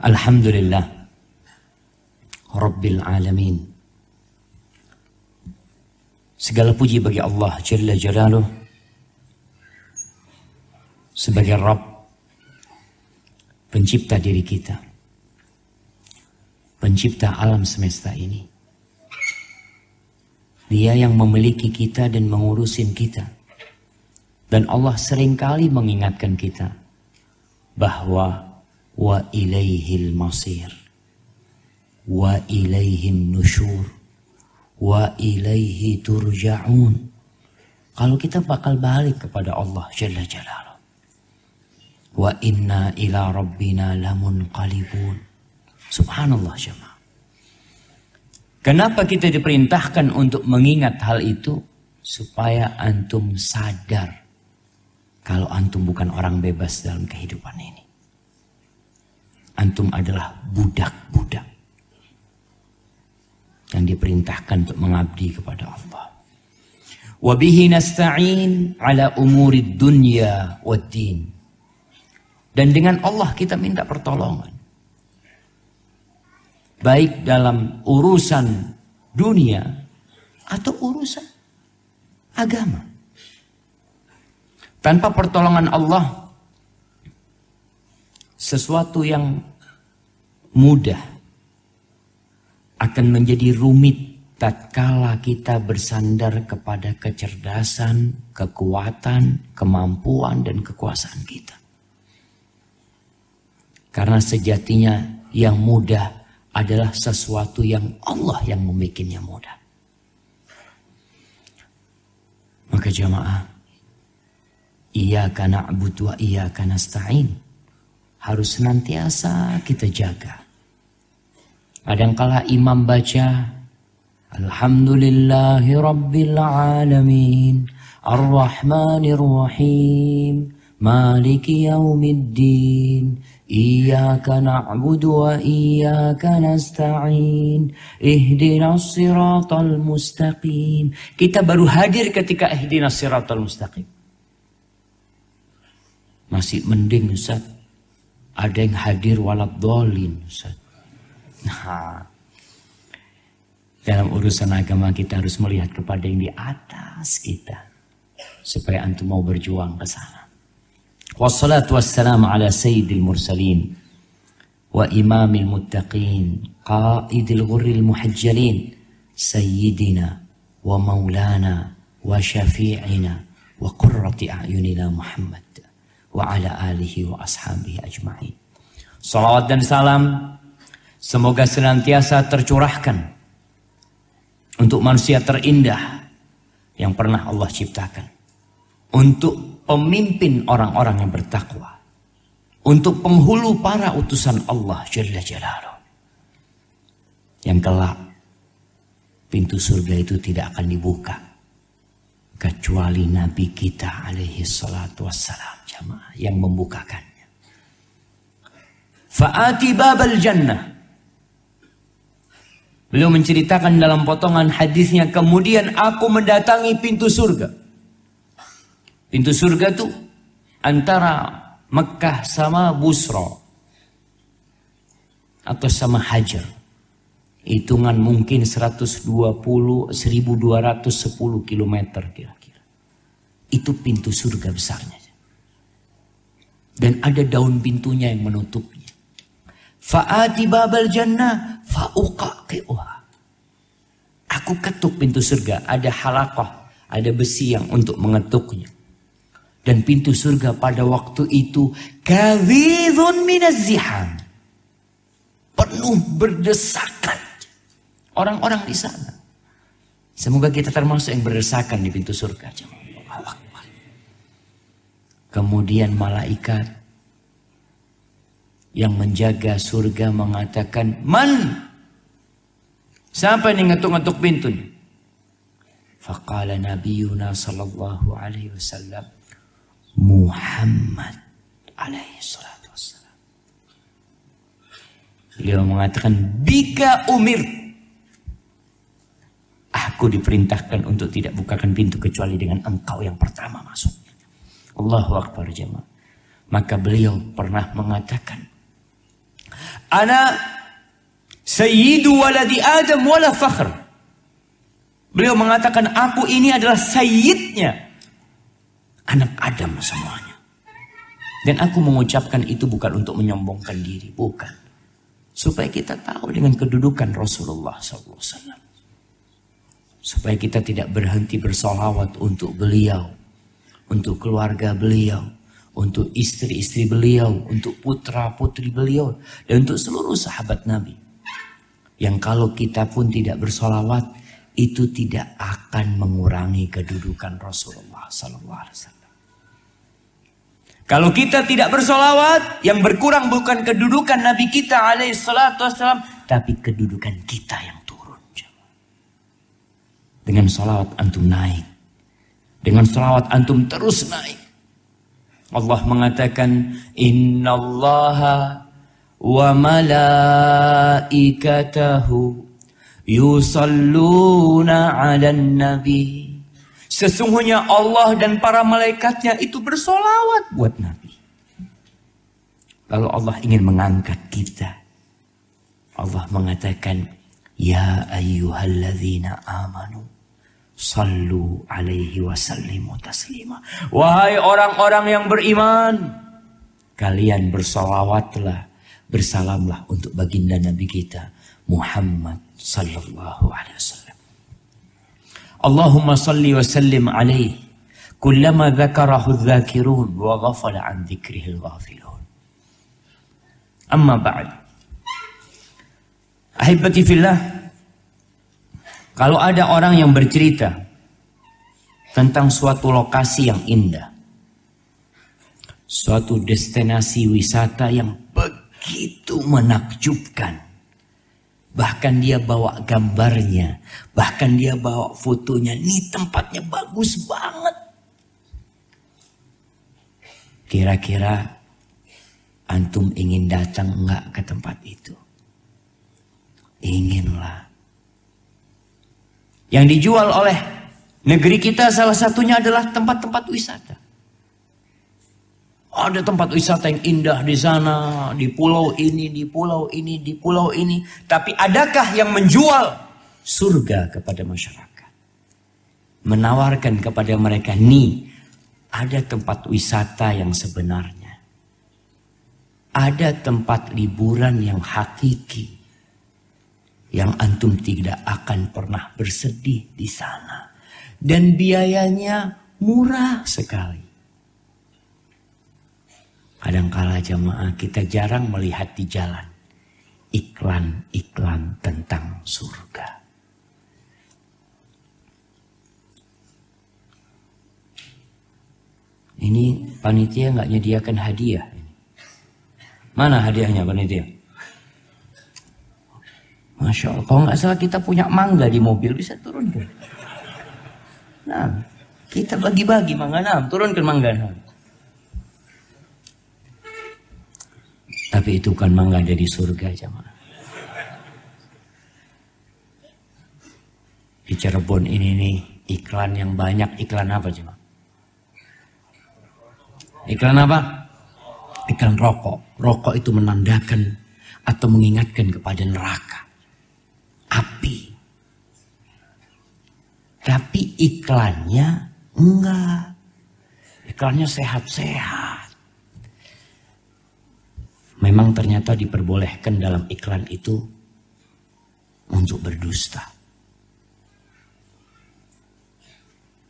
Alhamdulillah Rabbil Alamin. Segala puji bagi Allah Jalla Jalaluh sebagai Rabb, pencipta diri kita, pencipta alam semesta ini. Dia yang memiliki kita dan mengurusin kita. Dan Allah seringkali mengingatkan kita bahwa wa ilaihil masir, wa ilaihin nusyur, wa ilaihi turja'un. Kalau kita bakal balik kepada Allah Jalla Jalaluh. Wa inna ila rabbina lamunqalibun. Subhanallah jemaah. Kenapa kita diperintahkan untuk mengingat hal itu? Supaya antum sadar kalau antum bukan orang bebas dalam kehidupan ini. Antum adalah budak-budak yang diperintahkan untuk mengabdi kepada Allah. Wa bihi nasta'in ala umurid dunya wad din. Dan dengan Allah kita minta pertolongan. Baik dalam urusan dunia atau urusan agama. Tanpa pertolongan Allah, sesuatu yang mudah akan menjadi rumit tatkala kita bersandar kepada kecerdasan, kekuatan, kemampuan, dan kekuasaan kita. Karena sejatinya yang mudah adalah sesuatu yang Allah yang membuatnya mudah. Maka jamaah, iyyaka na'budu wa iyyaka nasta'in harus senantiasa kita jaga. Kadangkala imam baca Alhamdulillahi Rabbil Alamin Ar-Rahmanir Rahim Maliki Yaumiddin Iyyaka na'budu wa iyyaka nasta'in Ihdinas siratal mustaqim. Kita baru hadir ketika ihdinas siratal mustaqim. Masih mending Ustaz, ada yang hadir waladhdallin Ustaz. Nah, dalam urusan agama kita harus melihat kepada yang di atas kita supaya antum mau berjuang ke sana. Wassalatu wassalamu ala sayyidil mursalin wa imamil muttaqin qaidil ghurril muhajjalin sayyidina wa maulana wa syafi'ina wa qurrati a'yunina Muhammad wa ala alihi wa ashabihi ajma'in. Salawat dan salam semoga senantiasa tercurahkan untuk manusia terindah yang pernah Allah ciptakan, untuk pemimpin orang-orang yang bertakwa, untuk penghulu para utusan Allah Jalla Jalaluh, yang kelak pintu surga itu tidak akan dibuka kecuali Nabi kita alaihi salatu wassalam jamaah yang membukakannya. Fa'ati babal jannah. Beliau menceritakan dalam potongan hadisnya, kemudian aku mendatangi pintu surga. Pintu surga itu antara Mekah sama Busra atau sama Hajar. Hitungan mungkin 1210 kilometer kira-kira. Itu pintu surga besarnya. Dan ada daun pintunya yang menutupnya. Fa'ati babal jannah fa'uqaqi'uha. Aku ketuk pintu surga. Ada halaqah, ada besi yang untuk mengetuknya. Dan pintu surga pada waktu itu kawidhun minaz-ziham, penuh berdesakan orang-orang di sana. Semoga kita termasuk yang berdesakan di pintu surga. Kemudian malaikat yang menjaga surga mengatakan, "Man? Siapa yang ngetuk-ngetuk pintunya?" Faqala nabiyuna sallallahu alaihi wasallam, Muhammad alaihi salatu wassalam. Beliau mengatakan, "Bika umir." Aku diperintahkan untuk tidak bukakan pintu kecuali dengan engkau yang pertama masuk. Allahu Akbar jemaah. Maka beliau pernah mengatakan, Ana sayyidu waladi Adam wala fakhr. Beliau mengatakan, aku ini adalah sayyidnya anak Adam semuanya. Dan aku mengucapkan itu bukan untuk menyombongkan diri, bukan. Supaya kita tahu dengan kedudukan Rasulullah SAW. Supaya kita tidak berhenti bersolawat untuk beliau, untuk keluarga beliau, untuk istri-istri beliau, untuk putra-putri beliau, dan untuk seluruh sahabat Nabi. Yang kalau kita pun tidak bersolawat, itu tidak akan mengurangi kedudukan Rasulullah SAW. Kalau kita tidak bersolawat, yang berkurang bukan kedudukan Nabi kita alaihissalam, tapi kedudukan kita yang turun. Dengan solawat antum naik. Dengan solawat antum terus naik. Allah mengatakan, innallaha wa malaikatahu yusalluna 'alan nabi. Sesungguhnya Allah dan para malaikatnya itu bersolawat buat Nabi. Lalu Allah ingin mengangkat kita. Allah mengatakan, ya ayyuhalladzina amanu sallu alaihi wasallimu taslima. Wahai orang-orang yang beriman, kalian bersolawatlah, bersalamlah untuk baginda Nabi kita Muhammad sallallahu alaihi wasallam. Allahumma salli wa sallim alaihi kullama dzakarahu dzakirun wa ghafala an dzikrihi al-ghafilun. Amma ba'd. Ahibati fillah, kalau ada orang yang bercerita tentang suatu lokasi yang indah, suatu destinasi wisata yang begitu menakjubkan, bahkan dia bawa gambarnya, bahkan dia bawa fotonya, nih tempatnya bagus banget. Kira-kira antum ingin datang enggak ke tempat itu? Inginlah. Yang dijual oleh negeri kita salah satunya adalah tempat-tempat wisata. Ada tempat wisata yang indah di sana, di pulau ini, di pulau ini, di pulau ini. Tapi adakah yang menjual surga kepada masyarakat? Menawarkan kepada mereka, nih ada tempat wisata yang sebenarnya. Ada tempat liburan yang hakiki. Yang antum tidak akan pernah bersedih di sana. Dan biayanya murah sekali. Kadangkala jamaah kita jarang melihat di jalan iklan-iklan tentang surga. Ini panitia nggak nyediakan hadiah. Mana hadiahnya panitia? Masya Allah, kalau nggak salah kita punya mangga di mobil, bisa turunkan. Nah, kita bagi-bagi mangga, nah, turunkan mangga. Nah. Tapi itu kan mangga dari surga, jemaah. Di Cirebon ini nih, iklan yang banyak, iklan apa jemaah? Iklan apa? Iklan rokok. Rokok itu menandakan atau mengingatkan kepada neraka. Api. Tapi iklannya enggak. Iklannya sehat-sehat. Memang ternyata diperbolehkan dalam iklan itu untuk berdusta.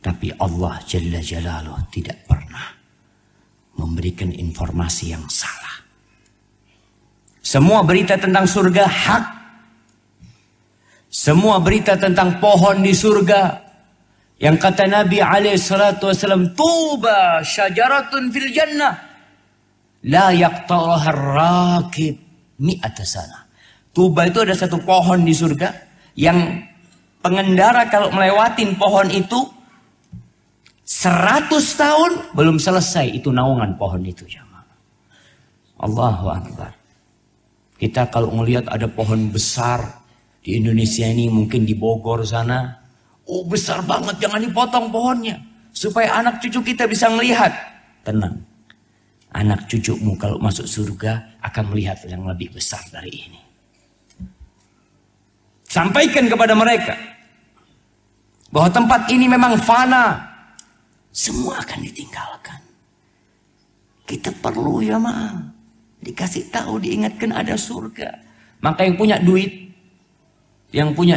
Tapi Allah Jalla Jalaluh tidak pernah memberikan informasi yang salah. Semua berita tentang surga hak. Semua berita tentang pohon di surga yang kata Nabi SAW, tuba syajaratun fil jannah la yaqta'uha ar-rakib mi'ata sana. Tuba itu ada satu pohon di surga yang pengendara kalau melewatin pohon itu 100 tahun belum selesai itu naungan pohon itu, jamaah. Allahu Akbar. Kita kalau ngelihat ada pohon besar di Indonesia ini, mungkin di Bogor sana, oh besar banget, jangan dipotong pohonnya supaya anak cucu kita bisa melihat. Tenang, Anak cucumu kalau masuk surga akan melihat yang lebih besar dari ini. Sampaikan kepada mereka bahwa tempat ini memang fana. Semua akan ditinggalkan. Kita perlu ya dikasih tahu, diingatkan ada surga. Maka yang punya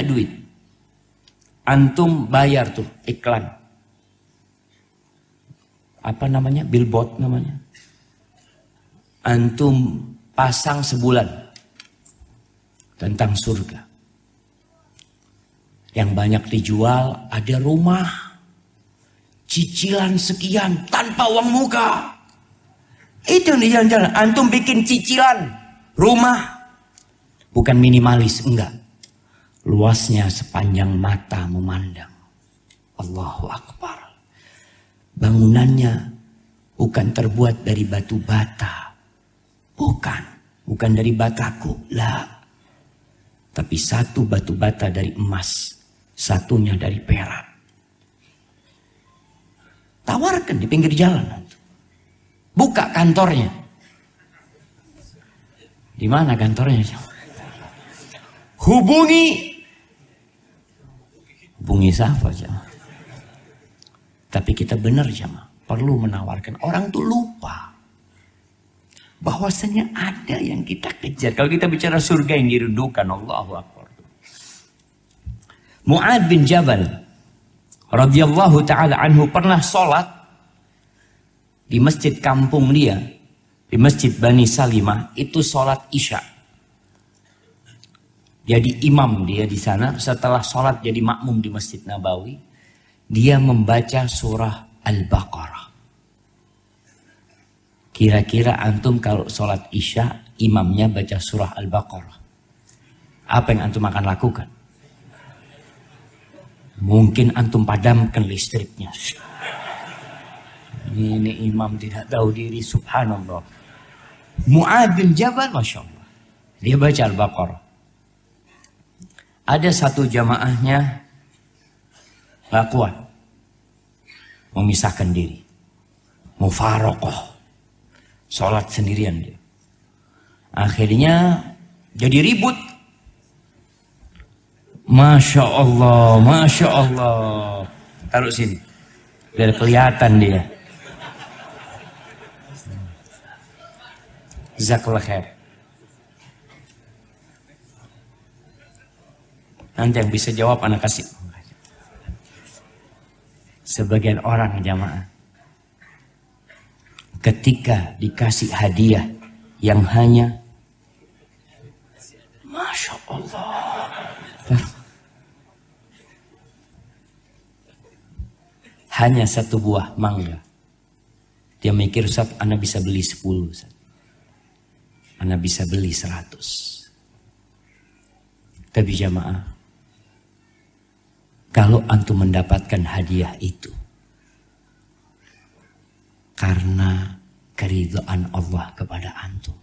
duit, antum bayar tuh iklan. Apa namanya? Billboard namanya. Antum pasang sebulan tentang surga. Yang banyak dijual ada rumah cicilan sekian tanpa uang muka. Itu nih jalan-jalan. Antum bikin cicilan rumah, bukan minimalis, enggak. Luasnya sepanjang mata memandang. Allahu Akbar. Bangunannya bukan terbuat dari batu bata. Bukan dari bataku, lah. Tapi satu batu bata dari emas, satunya dari perak. Tawarkan di pinggir jalan. Buka kantornya. Di mana kantornya? Hubungi siapa jemaah? Tapi kita benar jemaah, perlu menawarkan. Orang tuh lupa bahwasanya ada yang kita kejar. Kalau kita bicara surga yang dirindukan, Allahu Akbar. Mu'ad bin Jabal radhiyallahu taala anhu pernah sholat di masjid kampung dia, di masjid Bani Salimah, itu sholat Isya. Jadi imam dia di sana. Setelah sholat jadi makmum di Masjid Nabawi, dia membaca surah Al-Baqarah. Kira-kira antum kalau sholat Isya, imamnya baca surah Al-Baqarah, apa yang antum akan lakukan? Mungkin antum padamkan listriknya. Ini imam tidak tahu diri, subhanallah. Mu'ad bin Jabal, Masya Allah, dia baca Al-Baqarah. Ada satu jamaahnya gak kuat, memisahkan diri, mufarokoh, sholat sendirian dia. Akhirnya jadi ribut. Masya Allah, Masya Allah. Taruh sini biar kelihatan dia. Jazakallah khair. Nanti yang bisa jawab anak kasih. Sebagian orang jamaah, ketika dikasih hadiah yang hanya Masya Allah, hanya satu buah mangga, dia mikir, Ustaz, Anda bisa beli 10, Ustaz. Anda bisa beli 100. Tapi jamaah, kalau antum mendapatkan hadiah itu karena keridhaan Allah kepada antum,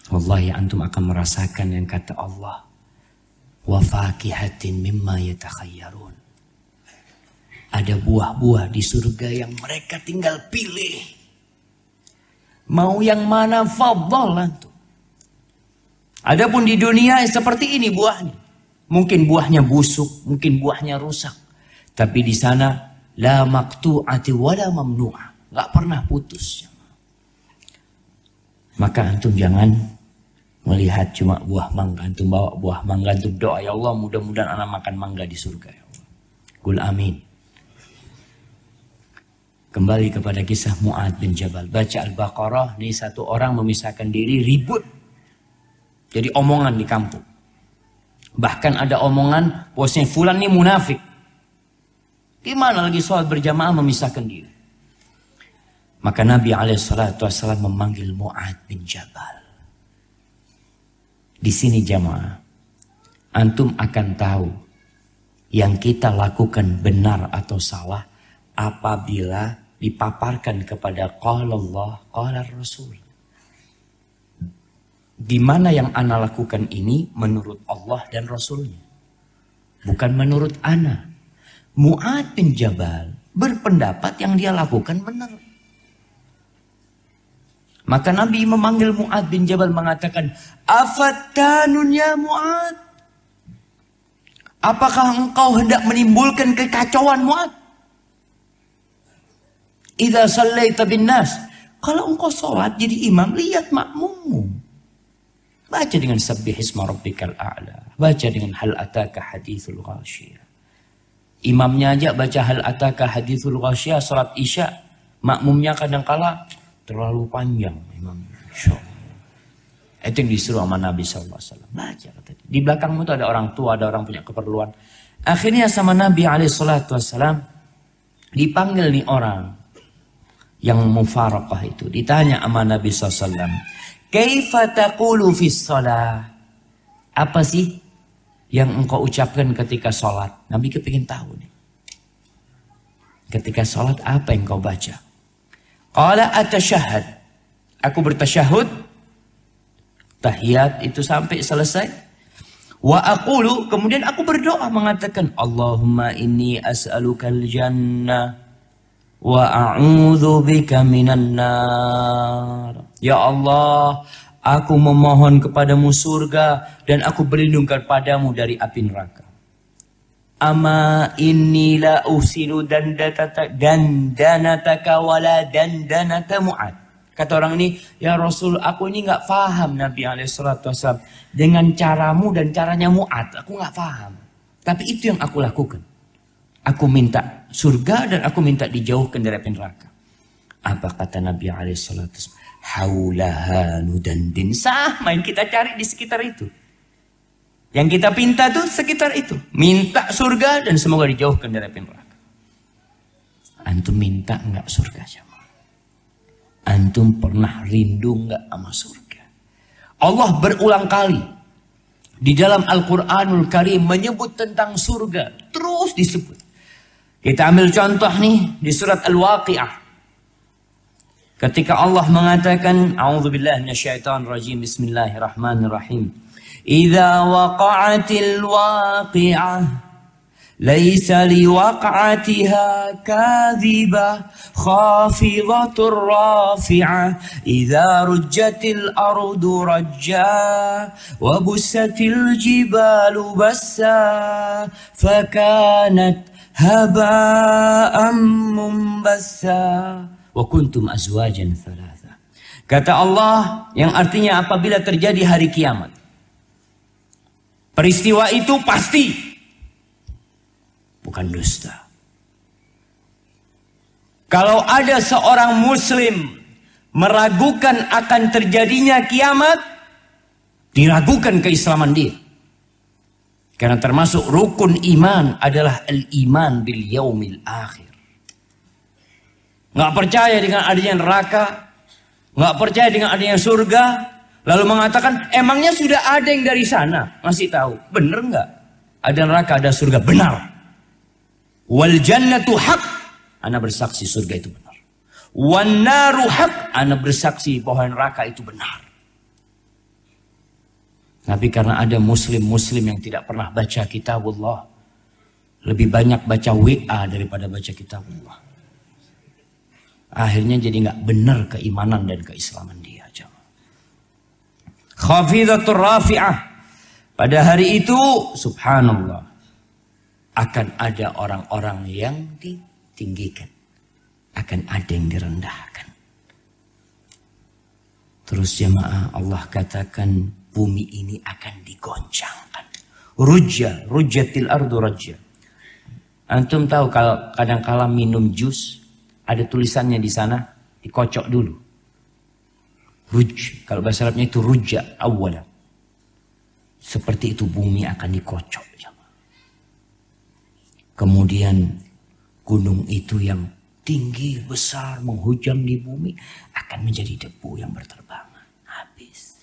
wallahi antum akan merasakan yang kata Allah, wa fakihatin mimma yatakhayyarun. Ada buah-buah di surga yang mereka tinggal pilih. Mau yang mana, fadhal antum. Adapun di dunia seperti ini buahnya. Mungkin buahnya busuk, mungkin buahnya rusak. Tapi di sana la maqtu'ati wala mamnu'ah, enggak pernah putus. Maka antum jangan melihat cuma buah mangga, antum bawa buah mangga, antum doa, ya Allah mudah-mudahan anak makan mangga di surga ya Allah. Qul amin. Kembali kepada kisah Mu'ad bin Jabal. Baca Al-Baqarah, nih satu orang memisahkan diri, ribut. Jadi omongan di kampung. Bahkan ada omongan, bosnya fulan nih munafik. Gimana lagi sholat berjamaah memisahkan diri. Maka Nabi SAW memanggil Mu'ad bin Jabal. Di sini jamaah, antum akan tahu yang kita lakukan benar atau salah apabila dipaparkan kepada qala Allah, qala Rasul. Di mana yang ana lakukan ini menurut Allah dan Rasulnya, bukan menurut ana. Mu'ad bin Jabal berpendapat yang dia lakukan benar. Maka Nabi memanggil Mu'adz bin Jabal mengatakan, "Afattanun ya Mu'adz? Apakah engkau hendak menimbulkan kekacauan Mu'adz? Idza shallaita bin nas." Kalau engkau sholat jadi imam, lihat makmummu. Baca dengan sabbihisma rabbikal a'la. Baca dengan hal ataka hadithul ghasyiyah. Imamnya aja baca hal ataka hadithul ghasyiyah salat isya. Makmumnya kadangkala terlalu panjang imamnya. Itu yang disuruh sama Nabi SAW. Baca kata dia. Di belakangmu tuh ada orang tua, ada orang punya keperluan. Akhirnya sama Nabi SAW dipanggil nih orang yang mufaraqah itu. Ditanya sama Nabi SAW. Kaifa taqulu fis shalah? Apa sih yang engkau ucapkan ketika sholat? Nabi kepingin tahu nih. Ketika sholat apa yang kau baca? Qala atasyahhad. Aku bertasyahud. Tahiyat itu sampai selesai. Wa aqulu. Kemudian aku berdoa mengatakan. Allahumma inni as'alukal jannah. Wa a'udhu bika minan nar. Ya Allah. Aku memohon kepadamu surga dan aku berlindung kepadamu dari api neraka. Ama inni la usinu dandanataka wala dandanata Mu'adz. Kata orang ini, ya Rasul, aku ini nggak paham Nabi SAW dengan caramu dan caranya Mu'adz. Aku nggak paham. Tapi itu yang aku lakukan. Aku minta surga dan aku minta dijauhkan dari api neraka. Apa kata Nabi SAW? Haulaha nudandin. Sama yang kita cari di sekitar itu. Yang kita pinta tuh sekitar itu. Minta surga dan semoga dijauhkan dari api neraka. Antum minta enggak surga sama? Antum pernah rindu enggak sama surga? Allah berulang kali di dalam Al-Quranul Karim menyebut tentang surga. Terus disebut. Kita ambil contoh nih di surat Al-Waqi'ah. Ketika Allah mengatakan, A'udzubillahi minasyaitonir rajim, bismillahirrahmanirrahim. Idza waqa'atil waqi'ah, laisa liwaq'atiha kadhibah, khafidatur rafi'ah, idza rujjatil ardu rajja, wa bussatil jibalu bassa, fakanat haba'an mumbassa. Wa kuntum azwajan thalatha. Kata Allah yang artinya apabila terjadi hari kiamat. Peristiwa itu pasti. Bukan dusta. Kalau ada seorang muslim meragukan akan terjadinya kiamat, diragukan keislaman dia. Karena termasuk rukun iman adalah al-iman bil yaumil akhir. Nggak percaya dengan adanya neraka, nggak percaya dengan adanya surga, lalu mengatakan emangnya sudah ada yang dari sana masih tahu? Bener nggak? Ada neraka, ada surga, benar. Wal jannatu haq, ana bersaksi surga itu benar. Wan naru haq, ana bersaksi bahwa neraka itu benar. Tapi karena ada muslim-muslim yang tidak pernah baca kitabullah, lebih banyak baca WA daripada baca kitabullah. Akhirnya jadi nggak benar keimanan dan keislaman dia. Khafidatur rafi'ah. Pada hari itu, subhanallah, akan ada orang-orang yang ditinggikan, akan ada yang direndahkan. Terus jemaah, Allah katakan bumi ini akan digoncangkan. Rujjatil ardu rajja. Antum tahu kalau kadang-kala minum jus, ada tulisannya di sana, dikocok dulu. Kalau bahasa Arabnya itu rujja awwala. Seperti itu bumi akan dikocok. Kemudian gunung itu yang tinggi besar menghujam di bumi akan menjadi debu yang berterbangan. Habis.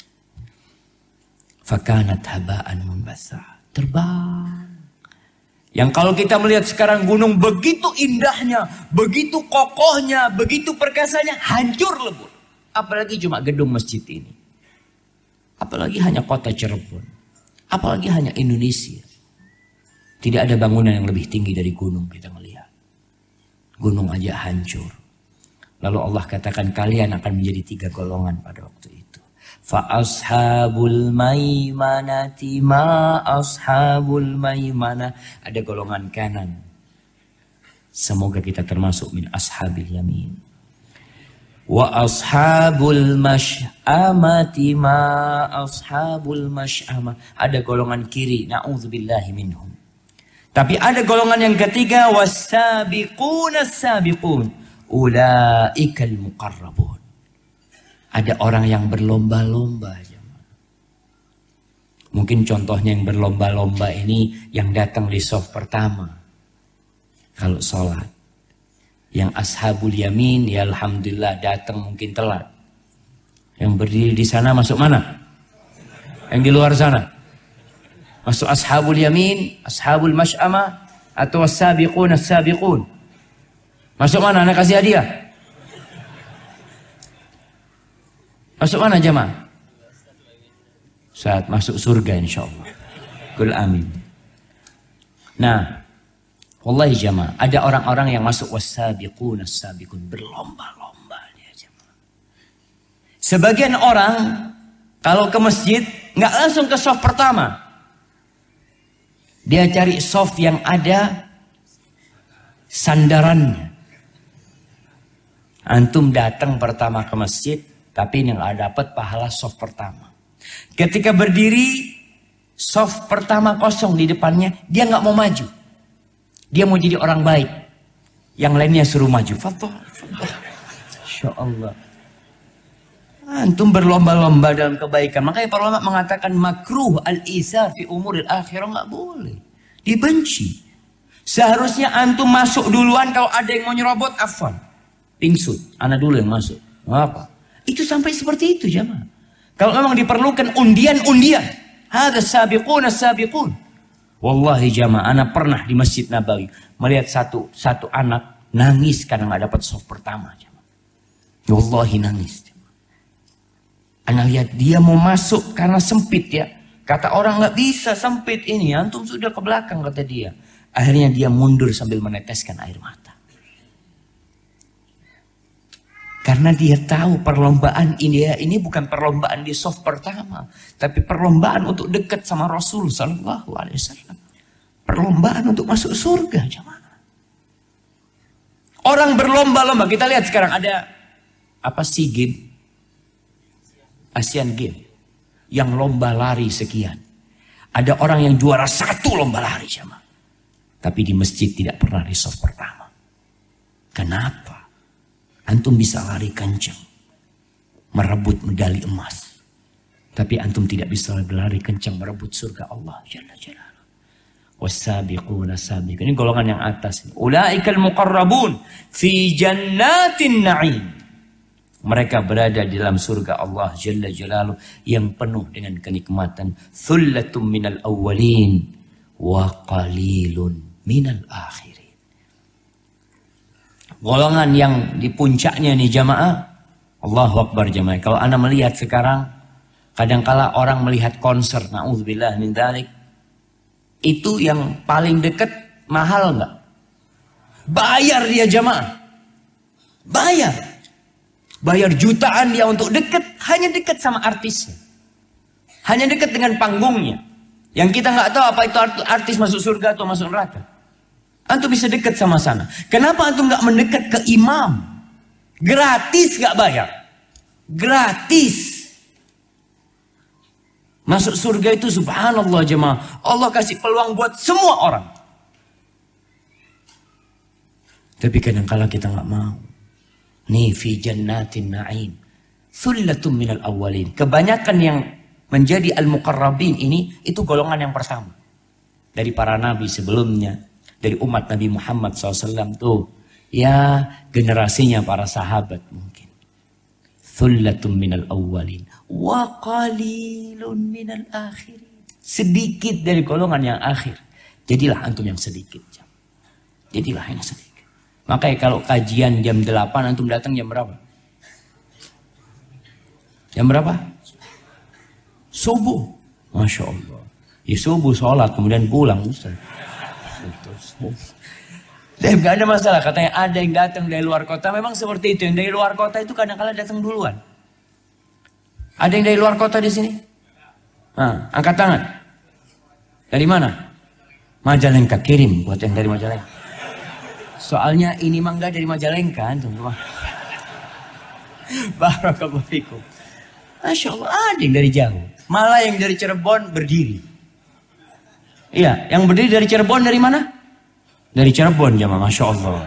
Fakanat haba'an mumbassa. Terbang. Yang kalau kita melihat sekarang gunung begitu indahnya, begitu kokohnya, begitu perkasanya, hancur lebur. Apalagi cuma gedung masjid ini. Apalagi hanya kota Cirebon. Apalagi hanya Indonesia. Tidak ada bangunan yang lebih tinggi dari gunung kita melihat. Gunung aja hancur. Lalu Allah katakan kalian akan menjadi 3 golongan pada waktu itu. Fa ashabul maimanati ma ashabul maimana. Ada golongan kanan. Semoga kita termasuk min ashabil yamin. Wa ashabul mash'amati ma ashabul mash'amah. Ada golongan kiri. Na'udzubillahi minhum. Tapi ada golongan yang ketiga. Was-sabiquna as-sabiqun. Ulaikal muqarrabun. Ada orang yang berlomba-lomba. Mungkin contohnya yang berlomba-lomba ini yang datang di shaf pertama. Kalau sholat. Yang ashabul yamin ya alhamdulillah datang mungkin telat. Yang berdiri di sana masuk mana? Yang di luar sana. Masuk ashabul yamin, ashabul mash'amah atau as-sabiqun as-sabiqun. Masuk mana? Anak kasih hadiah. Masuk mana jemaah? Saat masuk surga insyaallah. Qul amin. Nah, wallahi jemaah, ada orang-orang yang masuk was-sabiqun as-sabiqun, berlomba-lomba dia jemaah. Sebagian orang kalau ke masjid nggak langsung ke shaf pertama. Dia cari shaf yang ada sandarannya. Antum datang pertama ke masjid, tapi nggak dapat pahala shaf pertama. Ketika berdiri, shaf pertama kosong di depannya, dia nggak mau maju. Dia mau jadi orang baik. Yang lainnya suruh maju. Fadhal. Insya Allah. Antum berlomba-lomba dalam kebaikan. Makanya para ulama mengatakan makruh al-isa fi umuril akhirah, nggak boleh. Dibenci. Seharusnya antum masuk duluan, kalau ada yang mau nyerobot, afwan. Pingsut, anak dulu yang masuk. Apa? Itu sampai seperti itu jemaah. Kalau memang diperlukan undian-undian. Hada sabiqun as-sabiqun. Wallahi jemaah, anak pernah di Masjid Nabawi melihat satu anak nangis karena nggak dapat shaf pertama jemaah. Wallahi nangis. Anak lihat dia mau masuk karena sempit ya. Kata orang nggak bisa sempit ini. Antum sudah ke belakang kata dia. Akhirnya dia mundur sambil meneteskan air mata. Karena dia tahu perlombaan ini bukan perlombaan di shaf pertama, tapi perlombaan untuk dekat sama Rasul Sallallahu Alaihi Wasallam. Perlombaan untuk masuk surga, jemaah. Orang berlomba-lomba, kita lihat sekarang ada apa SEA Games, Asian Games, yang lomba lari sekian. Ada orang yang juara 1 lomba lari, jemaah. Tapi di masjid tidak pernah di shaf pertama. Kenapa? Antum bisa lari kencang, merebut medali emas. Tapi antum tidak bisa berlari kencang merebut surga Allah Jalla Jalaluhu. Was-sabiquna sabiqun. Ini golongan yang atas. Ulaikal muqarrabun fi jannatin na'im. Mereka berada di dalam surga Allah Jalla Jalaluhu yang penuh dengan kenikmatan. Thullatum minal awwalin wa qalilun minal akhirin. Golongan yang di puncaknya nih jamaah. Allahu Akbar jamaah. Kalau anda melihat sekarang, kadangkala orang melihat konser, na'udzubillah min dzalik, itu yang paling dekat mahal nggak? Bayar dia jamaah. Bayar jutaan dia untuk dekat, hanya dekat sama artisnya. Hanya dekat dengan panggungnya. Yang kita nggak tahu apa itu artis masuk surga atau masuk neraka. Antum bisa dekat sama sana. Kenapa antum nggak mendekat ke imam? Gratis nggak bayar. Gratis. Masuk surga itu subhanallah jemaah. Allah kasih peluang buat semua orang. Tapi kadang-kala kita nggak mau. Nih fi jannatin na'im. Thullatum minal awwalin. Kebanyakan yang menjadi al-muqarrabin ini itu golongan yang pertama. Dari para nabi sebelumnya. Dari umat Nabi Muhammad SAW tuh. Ya generasinya para sahabat mungkin. Thullatum minal awwalin. Wa qalilun minal akhirin. Sedikit dari golongan yang akhir. Jadilah antum yang sedikit. Jadilah yang sedikit. Makanya kalau kajian jam 8 antum datang jam berapa? Jam berapa? Subuh. Masya Allah. Ya subuh sholat kemudian pulang Ustaz. Gak ada masalah, katanya ada yang datang dari luar kota. Memang seperti itu, yang dari luar kota itu kadang-kadang datang duluan. Ada yang dari luar kota di sini? Nah, angkat tangan. Dari mana? Majalengka, kirim buat yang dari Majalengka. Soalnya ini mah enggak dari Majalengka, antum. Barakallahu fikum. Masya Allah, ada yang dari jauh. Malah yang dari Cirebon berdiri. Iya, yang berdiri dari Cirebon dari mana? Dari Cirebon jamaah, Masya Allah.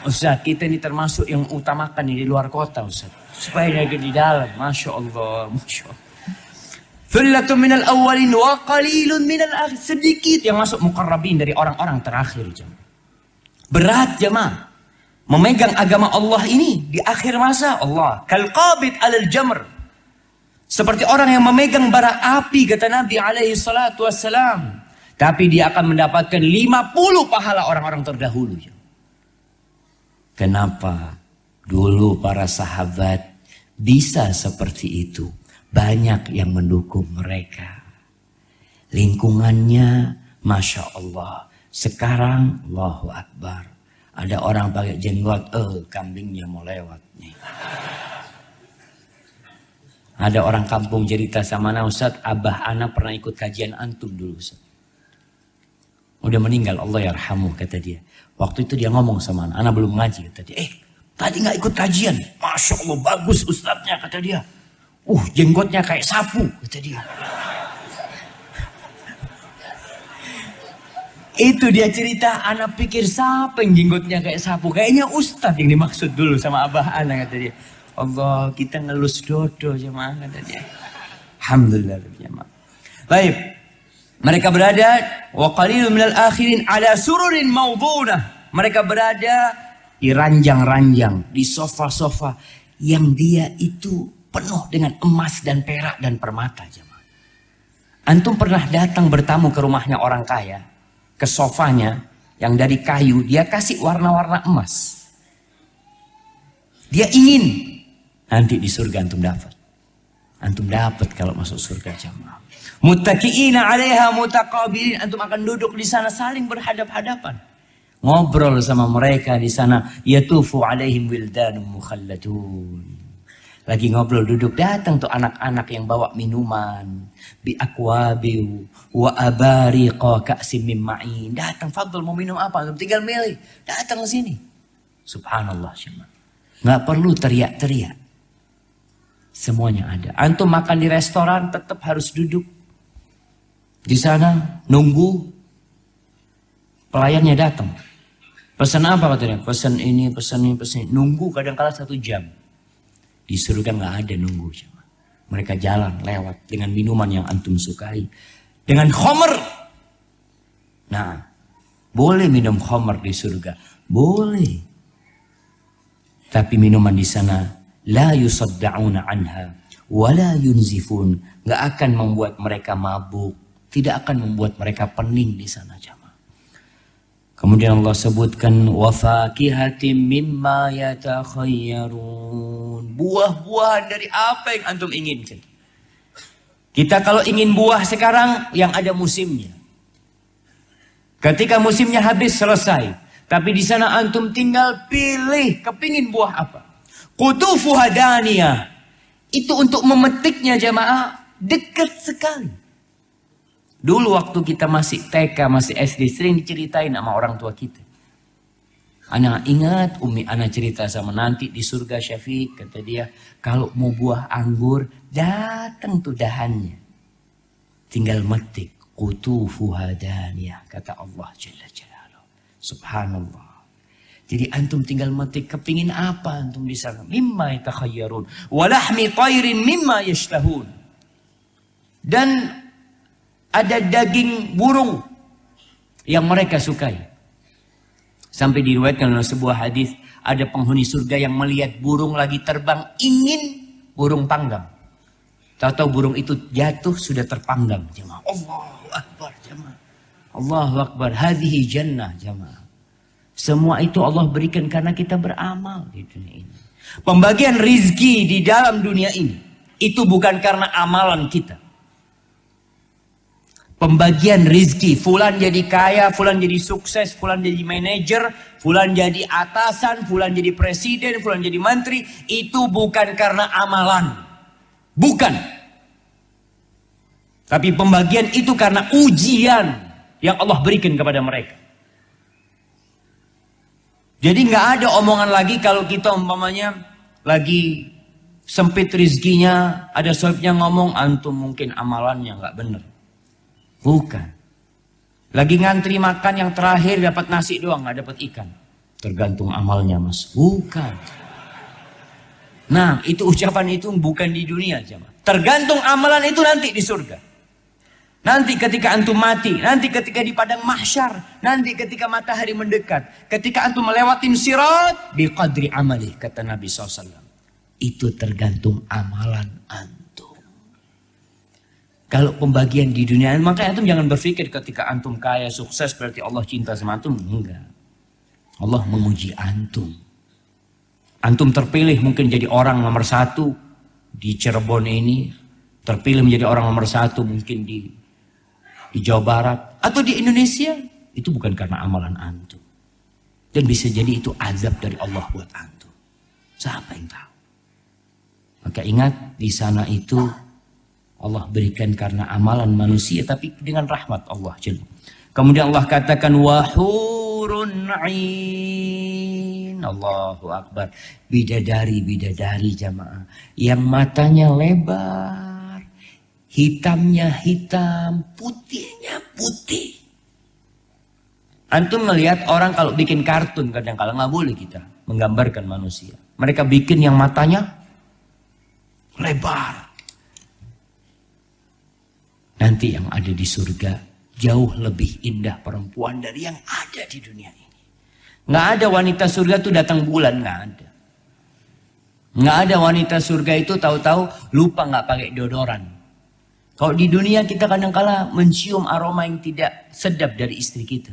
Ustaz, kita ini termasuk yang utamakan di luar kota Ustaz. Supaya dia di dalam, Masya Allah. Masya Allah. Thullatun minal awalin wa qalilun minal akhir. Sedikit yang masuk muqarrabin dari orang-orang terakhir jamaah. Berat jamaah. Memegang agama Allah ini di akhir masa Allah. Kalqabid alal jamr. Seperti orang yang memegang bara api, kata Nabi alaihi salatu wassalam. Tapi dia akan mendapatkan 50 pahala orang-orang terdahulu. Kenapa? Dulu para sahabat bisa seperti itu. Banyak yang mendukung mereka. Lingkungannya, Masya Allah. Sekarang, Allahu Akbar. Ada orang pakai jenggot, kambingnya mau lewat nih. Ada orang kampung cerita sama ana, Ustaz, abah ana pernah ikut kajian antum dulu Ustaz. Udah meninggal, Allah yarhamuh, kata dia. Waktu itu dia ngomong sama ana belum ngaji, kata dia. Tadi gak ikut kajian. Masya Allah, bagus ustadznya, kata dia. Jenggotnya kayak sapu, kata dia. Itu dia cerita, ana pikir siapa yang jenggotnya kayak sapu. Kayaknya ustadz yang dimaksud dulu sama abah ana, kata dia. Allah, kita ngelus dodo jemaah, kata dia. Alhamdulillah jemaah. Baik. Mereka berada wa qalilun minal akhirin ala sururin maudunah. Mereka berada di ranjang-ranjang, di sofa-sofa yang dia itu penuh dengan emas dan perak dan permata. Antum pernah datang bertamu ke rumahnya orang kaya, ke sofanya yang dari kayu, dia kasih warna-warna emas. Dia ingin nanti di surga antum dapat. Antum dapat kalau masuk surga jamaah. Muttaqiina 'alaiha mutaqabilin, antum akan duduk di sana saling berhadap-hadapan. Ngobrol sama mereka di sana, yatufu 'alaihim wildanun mukhalladun. Lagi ngobrol duduk, datang tuh anak-anak yang bawa minuman, bi akwabi wa abariqa ka'sim min ma'in. Datang, fadl mau minum apa? Antum tinggal milih. Datang ke sini. Subhanallah, nggak perlu teriak-teriak. Semuanya ada. Antum makan di restoran tetap harus duduk. Di sana nunggu pelayannya datang. Pesan apa katanya? Pesan ini, pesan ini, pesan ini. Nunggu kadang-kala 1 jam. Di surga nggak ada nunggu. Mereka jalan lewat dengan minuman yang antum sukai. Dengan khamr. Nah, boleh minum khamr di surga. Boleh. Tapi minuman di sana la yusadda'una anha wa la yunzifun. Nggak akan membuat mereka mabuk. Tidak akan membuat mereka pening di sana jamaah. Kemudian Allah sebutkan wa fakihatin mimma yatakhayyarun. Buah-buahan dari apa yang antum inginkan. Kita kalau ingin buah sekarang yang ada musimnya. Ketika musimnya habis selesai. Tapi di sana antum tinggal pilih kepingin buah apa. Qutufuha daniyah. Itu untuk memetiknya jamaah dekat sekali. Dulu waktu kita masih TK, masih SD, sering diceritain sama orang tua kita. Anak ingat umi anak cerita sama nanti di surga Syafiq, kata dia, kalau mau buah anggur, datang tuh dahannya. Tinggal metik, qutufuha daniyah, kata Allah Jalla Jalaluhu. Subhanallah. Jadi antum tinggal metik, kepingin apa antum di sana? Mimma yatakhayyarun, wa lahmi tayrin mimma yashtahun. Dan ada daging burung yang mereka sukai. Sampai diriwayatkan dalam sebuah hadis, ada penghuni surga yang melihat burung lagi terbang, ingin burung panggang. Tahu-tahu burung itu jatuh sudah terpanggang. Jemaah. Allahu Akbar jemaah. Allahu Akbar. Hadhihi jannah jemaah. Semua itu Allah berikan karena kita beramal di dunia ini. Pembagian rizki di dalam dunia ini itu bukan karena amalan kita. Pembagian rizki, fulan jadi kaya, fulan jadi sukses, fulan jadi manajer, fulan jadi atasan, fulan jadi presiden, fulan jadi menteri. Itu bukan karena amalan. Bukan. Tapi pembagian itu karena ujian yang Allah berikan kepada mereka. Jadi nggak ada omongan lagi kalau kita umpamanya lagi sempit rizkinya, ada sohibnya ngomong, antum mungkin amalannya nggak bener. Bukan. Lagi ngantri makan yang terakhir dapat nasi doang, nggak dapat ikan. Tergantung amalnya mas. Bukan. Nah itu ucapan itu bukan di dunia jemaah. Tergantung amalan itu nanti di surga. Nanti ketika antum mati, nanti ketika di padang mahsyar, nanti ketika matahari mendekat, ketika antum melewatin sirat, biqadri amali, kata Nabi SAW. Itu tergantung amalan antum. Kalau pembagian di dunia, makanya antum jangan berpikir ketika antum kaya, sukses, berarti Allah cinta sama antum. Enggak. Allah menguji antum. Antum terpilih mungkin jadi orang nomor 1 di Cirebon ini, terpilih menjadi orang nomor 1 mungkin di Jawa Barat atau di Indonesia, itu bukan karena amalan antum. Dan bisa jadi itu azab dari Allah buat antum. Siapa yang tahu? Maka ingat, di sana itu Allah berikan karena amalan manusia, tapi dengan rahmat Allah. Kemudian Allah katakan wahurun 'ain. Allahu Akbar. Bidadari jamaah yang matanya lebar, hitamnya hitam, putihnya putih. Antum melihat orang kalau bikin kartun, kadang-kadang nggak boleh kita menggambarkan manusia. Mereka bikin yang matanya lebar. Nanti yang ada di surga jauh lebih indah perempuan dari yang ada di dunia ini. Nggak ada wanita surga tuh datang bulan, nggak ada. Nggak ada wanita surga itu tahu-tahu lupa nggak pakai deodoran. Kalau di dunia kita kadang-kala mencium aroma yang tidak sedap dari istri kita.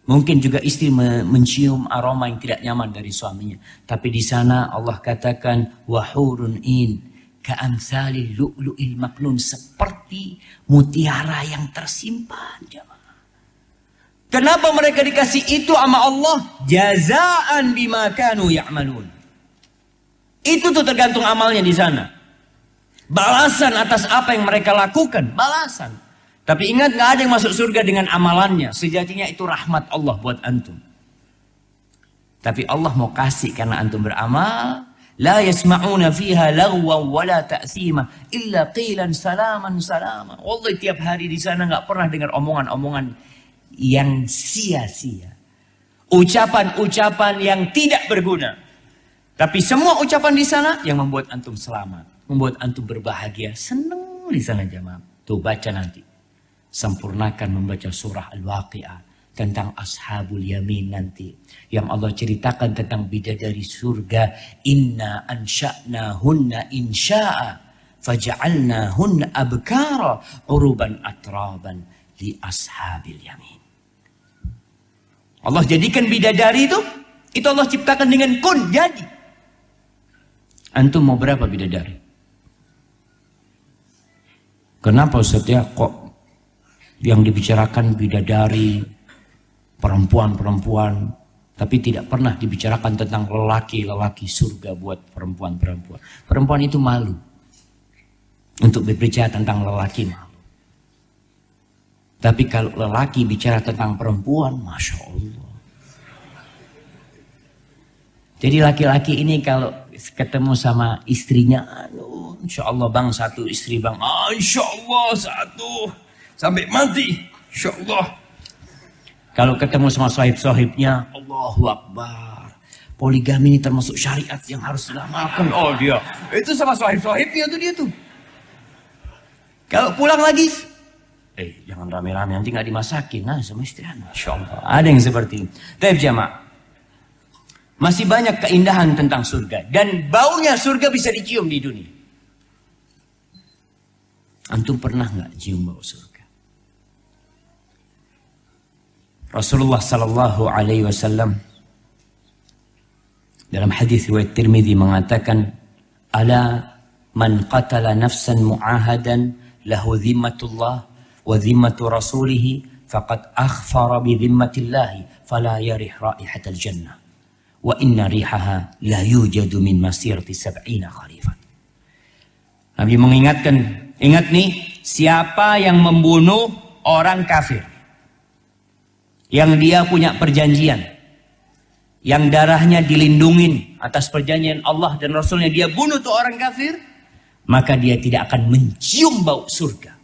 Mungkin juga istri mencium aroma yang tidak nyaman dari suaminya. Tapi di sana Allah katakan wahurun in. Ka'amsalil lu'lu'il maknun, seperti mutiara yang tersimpan. Kenapa mereka dikasih itu sama Allah? Jazaan bima kanu ya'malun. Itu tuh tergantung amalnya di sana. Balasan atas apa yang mereka lakukan, balasan. Tapi ingat, nggak ada yang masuk surga dengan amalannya. Sejatinya itu rahmat Allah buat antum. Tapi Allah mau kasih karena antum beramal. La yasma'una fiha lagwan wala ta'thima illa qilan salaman salama. Wallahi tiap hari di sana nggak pernah dengar omongan-omongan yang sia-sia. Ucapan-ucapan yang tidak berguna. Tapi semua ucapan di sana yang membuat antum selamat, membuat antum berbahagia, senang di sana jamaah. Tuh baca nanti. Sempurnakan membaca surah Al-Waqi'ah tentang ashabul yamin nanti, yang Allah ceritakan tentang bidadari surga. Inna ansha'nahunna insya'a faja'alnahunna abkara uruban atraban li ashabil yamin. Allah jadikan bidadari itu Allah ciptakan dengan kun, jadi. Antum mau berapa bidadari? Kenapa Ustaz ya kok yang dibicarakan bidadari, perempuan-perempuan, tapi tidak pernah dibicarakan tentang lelaki-lelaki surga buat perempuan-perempuan. Perempuan itu malu untuk berbicara tentang lelaki, malu. Tapi kalau lelaki bicara tentang perempuan, Masya Allah. Jadi laki-laki ini kalau ketemu sama istrinya, Insya Allah bang satu istri bang, Insya Allah satu sampai mati, Insya Allah. Kalau ketemu sama sahib-sahibnya, Allahu Akbar. Poligami ini termasuk syariat yang harus dilamalkan. Oh dia, itu sama sahib-sahibnya tuh dia tuh. Kalau pulang lagi, jangan rame-rame, nanti nggak dimasakin. Nah sama istri, Masya Allah. Ada yang seperti ini. Tapi jamaah, masih banyak keindahan tentang surga. Dan baunya surga bisa dicium di dunia. Antum pernah nggak cium bau surga? Rasulullah sallallahu alaihi wasallam dalam hadis riwayat Tirmidzi mengatakan, ala man qatala nafsan mu'ahadan lahu dhimmatullah wa dhimmatu rasulihi faqad akhfara bi dhimmatillahi fala yarih raihatal jannah wa inna rihaha la yujadu min masirati 70 kharifan. Nabi mengingatkan, ingat nih, siapa yang membunuh orang kafir yang dia punya perjanjian, yang darahnya dilindungin atas perjanjian Allah dan Rasulnya, dia bunuh tuh orang kafir, maka dia tidak akan mencium bau surga.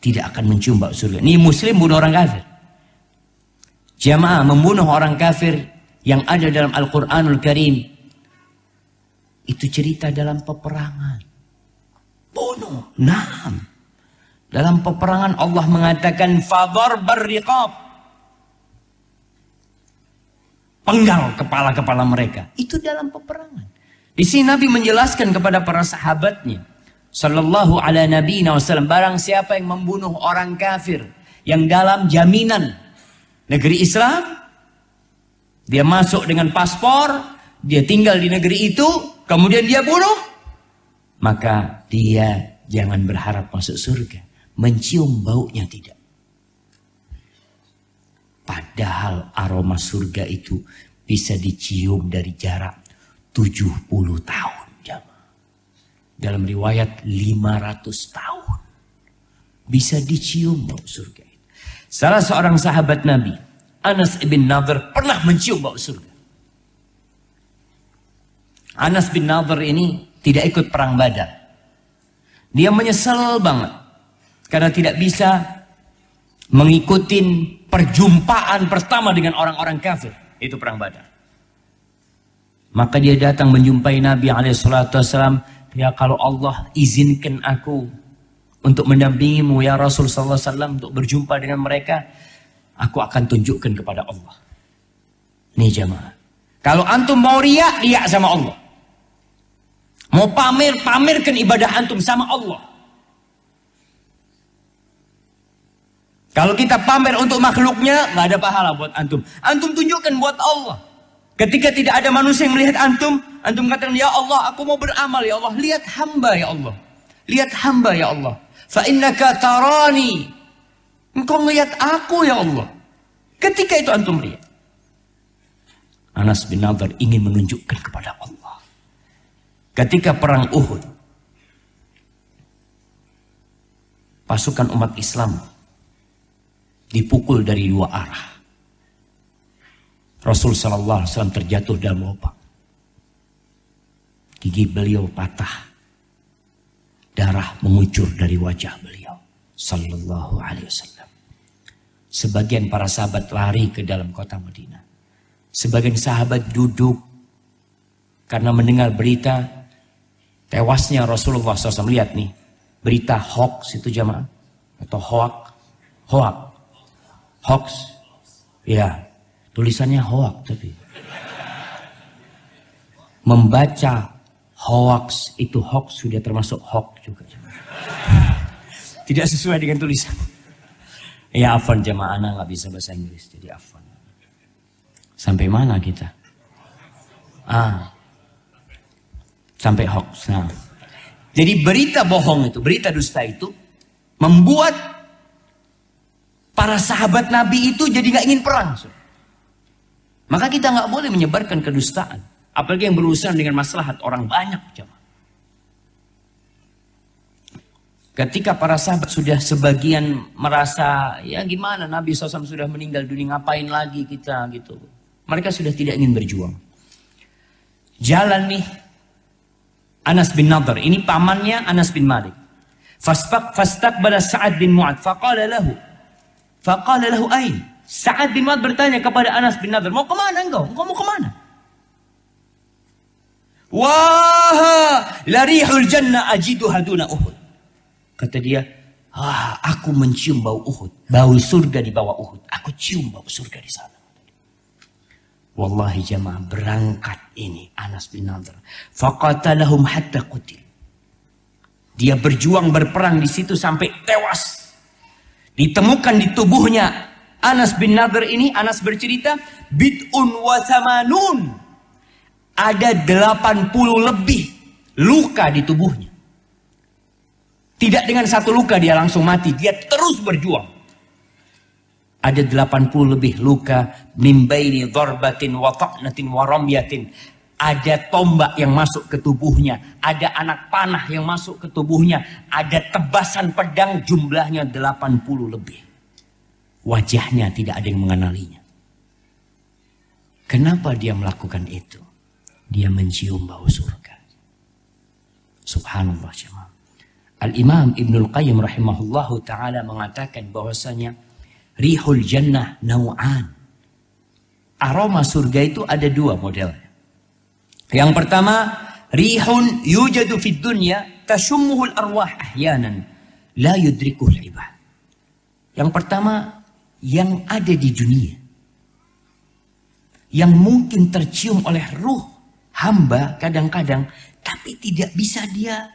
Tidak akan mencium bau surga. Ini muslim bunuh orang kafir. Jamaah, membunuh orang kafir yang ada dalam Al-Quranul Karim itu cerita dalam peperangan. Bunuh. Naam. Dalam peperangan Allah mengatakan fadharbar riqab, penggal kepala-kepala mereka. Itu dalam peperangan. Di sini Nabi menjelaskan kepada para sahabatnya, sallallahu ala nabiyina wasallam, barang siapa yang membunuh orang kafir yang dalam jaminan negeri Islam, dia masuk dengan paspor, dia tinggal di negeri itu, kemudian dia bunuh, maka dia jangan berharap masuk surga. Mencium baunya tidak. Padahal aroma surga itu bisa dicium dari jarak 70 tahun. Dalam riwayat 500 tahun. Bisa dicium bau surga itu. Salah seorang sahabat Nabi, Anas bin Nadhr, pernah mencium bau surga. Anas bin Nadhr ini tidak ikut perang Badar. Dia menyesal banget karena tidak bisa mengikuti perjumpaan pertama dengan orang-orang kafir, itu perang Badar. Maka dia datang menjumpai Nabi SAW. Ya, kalau Allah izinkan aku untuk mendampingimu ya Rasul sallallahu alaihi wasallam, untuk berjumpa dengan mereka, aku akan tunjukkan kepada Allah. Nih jamaah, kalau antum mau riak, riak sama Allah. Mau pamer, pamerkan ibadah antum sama Allah. Kalau kita pamer untuk makhluknya, nggak ada pahala buat antum. Antum tunjukkan buat Allah. Ketika tidak ada manusia yang melihat antum, antum katakan, ya Allah, aku mau beramal ya Allah. Lihat hamba ya Allah. Lihat hamba ya Allah. Fa innaka tarani. Engkau melihat aku ya Allah. Ketika itu antum lihat. Anas bin Nadhr ingin menunjukkan kepada Allah. Ketika perang Uhud, pasukan umat Islam dipukul dari dua arah. Rasul sallallahu alaihi wasallam terjatuh dalam lubang. Gigi beliau patah. Darah mengucur dari wajah beliau sallallahu alaihi wasallam. Sebagian para sahabat lari ke dalam kota Madinah. Sebagian sahabat duduk karena mendengar berita tewasnya Rasulullah SAW. Lihat nih, berita hoax itu jamaah, atau hoax, ya, tulisannya hoax, tapi membaca hoax itu hoax sudah termasuk hoax juga. Tidak sesuai dengan tulisan. Ya afwan jamaah, anak nggak bisa bahasa Inggris, jadi afwan. Sampai mana kita? Sampai hoax. Nah, jadi berita bohong itu, berita dusta itu membuat para sahabat Nabi itu jadi nggak ingin perang. Maka kita nggak boleh menyebarkan kedustaan, apalagi yang berurusan dengan maslahat orang banyak. Ketika para sahabat sudah sebagian merasa, ya gimana, Nabi SAW sudah meninggal dunia, ngapain lagi kita gitu. Mereka sudah tidak ingin berjuang. Jalan nih Anas bin Nadhr, ini pamannya Anas bin Malik. Fastaqbala Sa'ad bin Mu'ad faqala lahu ain. Sa'ad bin Mu'ad bertanya kepada Anas bin Nadhr, mau kemana engkau? Engkau mau kemana? Wah, larihul jannah ajiduha duna Uhud. Kata dia, aku mencium bau Uhud, bau surga di bawah Uhud. Aku cium bau surga di sana. Wallahi jamaah, berangkat ini Anas bin Nadhr. Faqatalahum hatta qutil. Dia berjuang berperang di situ sampai tewas. Ditemukan di tubuhnya Anas bin Nadhr ini, Anas bercerita, bid'un wa thamanun. Ada 80 lebih luka di tubuhnya. Tidak dengan satu luka dia langsung mati. Dia terus berjuang. Ada 80 lebih luka. Min baini dharbatin wa ta'natin wa ramyatin. Ada tombak yang masuk ke tubuhnya. Ada anak panah yang masuk ke tubuhnya. Ada tebasan pedang jumlahnya 80 lebih. Wajahnya tidak ada yang mengenalinya. Kenapa dia melakukan itu? Dia mencium bau surga. Subhanallah jemaah. Al-Imam Ibnul Qayyim rahimahullahu ta'ala mengatakan bahwasanya rihul jannah naw'an. Aroma surga itu ada dua model. Yang pertama, rihun yujadu fid dunya tashummuhul arwah ahyanan la yudrikuhul ibad. Yang pertama, yang ada di dunia. Yang mungkin tercium oleh ruh hamba kadang-kadang, tapi tidak bisa dia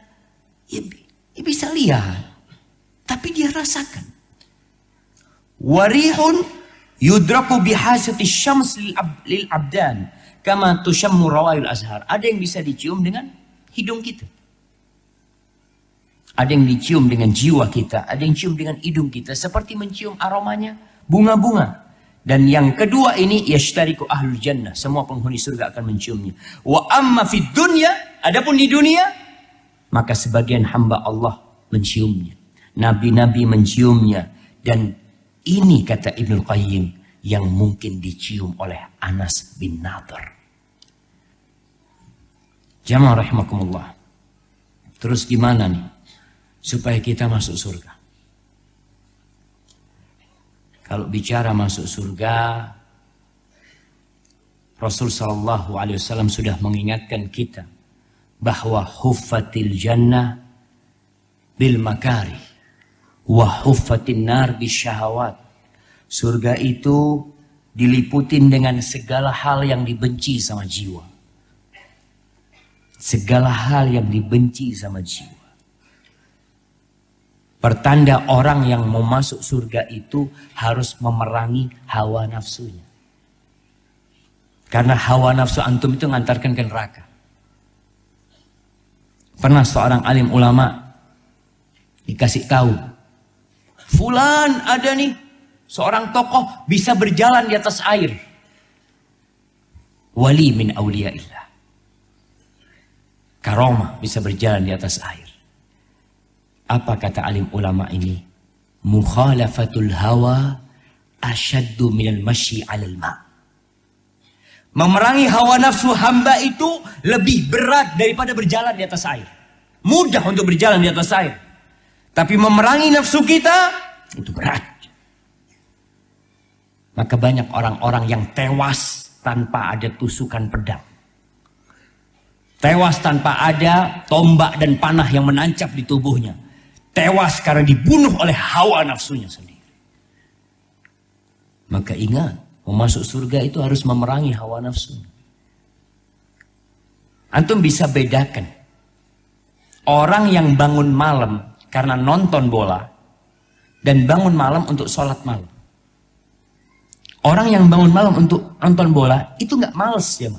bisa lihat, tapi dia rasakan. Warihun yudraku bihasati syams lil abdan kama tushammu rawail azhar. Ada yang bisa dicium dengan hidung kita. Ada yang dicium dengan jiwa kita, ada yang cium dengan hidung kita seperti mencium aromanya bunga-bunga. Dan yang kedua ini yashtariku ahlul jannah, semua penghuni surga akan menciumnya. Wa amma fid dunya, adapun di dunia, maka sebagian hamba Allah menciumnya. Nabi-nabi menciumnya. Dan ini kata Ibnul Qayyim yang mungkin dicium oleh Anas bin Nadhr. Jamaah rahimakumullah. Terus gimana nih supaya kita masuk surga? Kalau bicara masuk surga, Rasul sallallahu alaihi wasallam sudah mengingatkan kita bahwa huffatil jannah bil makari wa huffatin nar bisyahawat. Surga itu diliputin dengan segala hal yang dibenci sama jiwa. Segala hal yang dibenci sama jiwa. Pertanda orang yang mau masuk surga itu harus memerangi hawa nafsunya. Karena hawa nafsu antum itu ngantarkan ke neraka. Pernah seorang alim ulama dikasih tahu, fulan ada nih seorang tokoh bisa berjalan di atas air. Wali min awliyaillah. Karomah bisa berjalan di atas air. Apa kata alim ulama ini? Mukhalafatul hawa asyaddu minal masyi 'alal ma'. Memerangi hawa nafsu hamba itu lebih berat daripada berjalan di atas air. Mudah untuk berjalan di atas air. Tapi memerangi nafsu kita itu berat. Maka banyak orang-orang yang tewas tanpa ada tusukan pedang. Tewas tanpa ada tombak dan panah yang menancap di tubuhnya. Tewas karena dibunuh oleh hawa nafsunya sendiri. Maka ingat, mau masuk surga itu harus memerangi hawa nafsu. Antum bisa bedakan orang yang bangun malam karena nonton bola dan bangun malam untuk sholat malam. Orang yang bangun malam untuk nonton bola itu nggak males ya,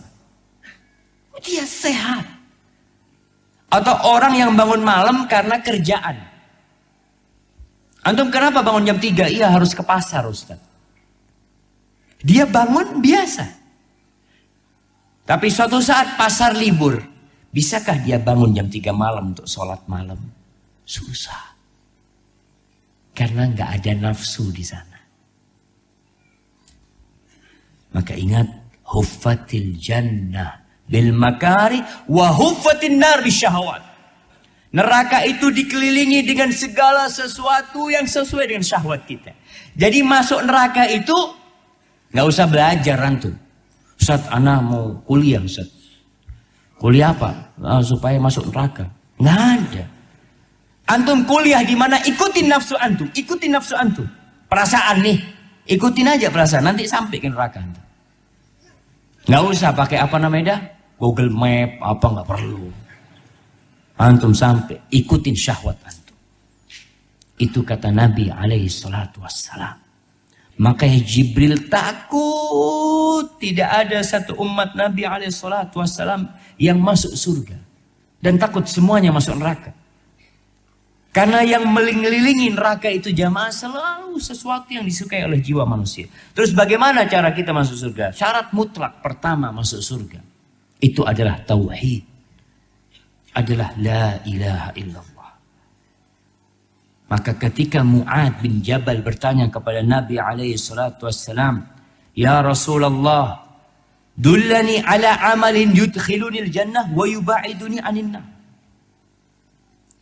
dia sehat. Atau orang yang bangun malam karena kerjaan. Antum kenapa bangun jam 3? Iya harus ke pasar Ustaz. Dia bangun biasa. Tapi suatu saat pasar libur. Bisakah dia bangun jam 3 malam untuk sholat malam? Susah. Karena nggak ada nafsu di sana. Maka ingat, huffatil jannah bil makari wa huffatin nar bisyahawat. Neraka itu dikelilingi dengan segala sesuatu yang sesuai dengan syahwat kita. Jadi masuk neraka itu nggak usah belajar antum. Ustaz, ana mau kuliah Ustaz. Kuliah apa? Supaya masuk neraka. Nggak ada. Antum kuliah di mana? Ikutin nafsu antum. Ikutin nafsu antum. Perasaan nih. Ikutin aja perasaan. Nanti sampai ke neraka antum. Nggak usah pakai apa namanya? Google Map apa nggak perlu. Antum sampai ikutin syahwat antum. Itu kata Nabi alaihi salatu wassalam. Makanya Jibril takut tidak ada satu umat Nabi alaihi salatu wassalam yang masuk surga. Dan takut semuanya masuk neraka. Karena yang mengelilingi neraka itu jamaah selalu sesuatu yang disukai oleh jiwa manusia. Terus bagaimana cara kita masuk surga? Syarat mutlak pertama masuk surga itu adalah tauhid. Adalah la ilaha illallah. Maka ketika Mu'ad bin Jabal bertanya kepada Nabi alaihi salatu wassalam, "Ya Rasulullah, dullani ala amalin yudkhilunil jannah wa yuba'iduni anin nar."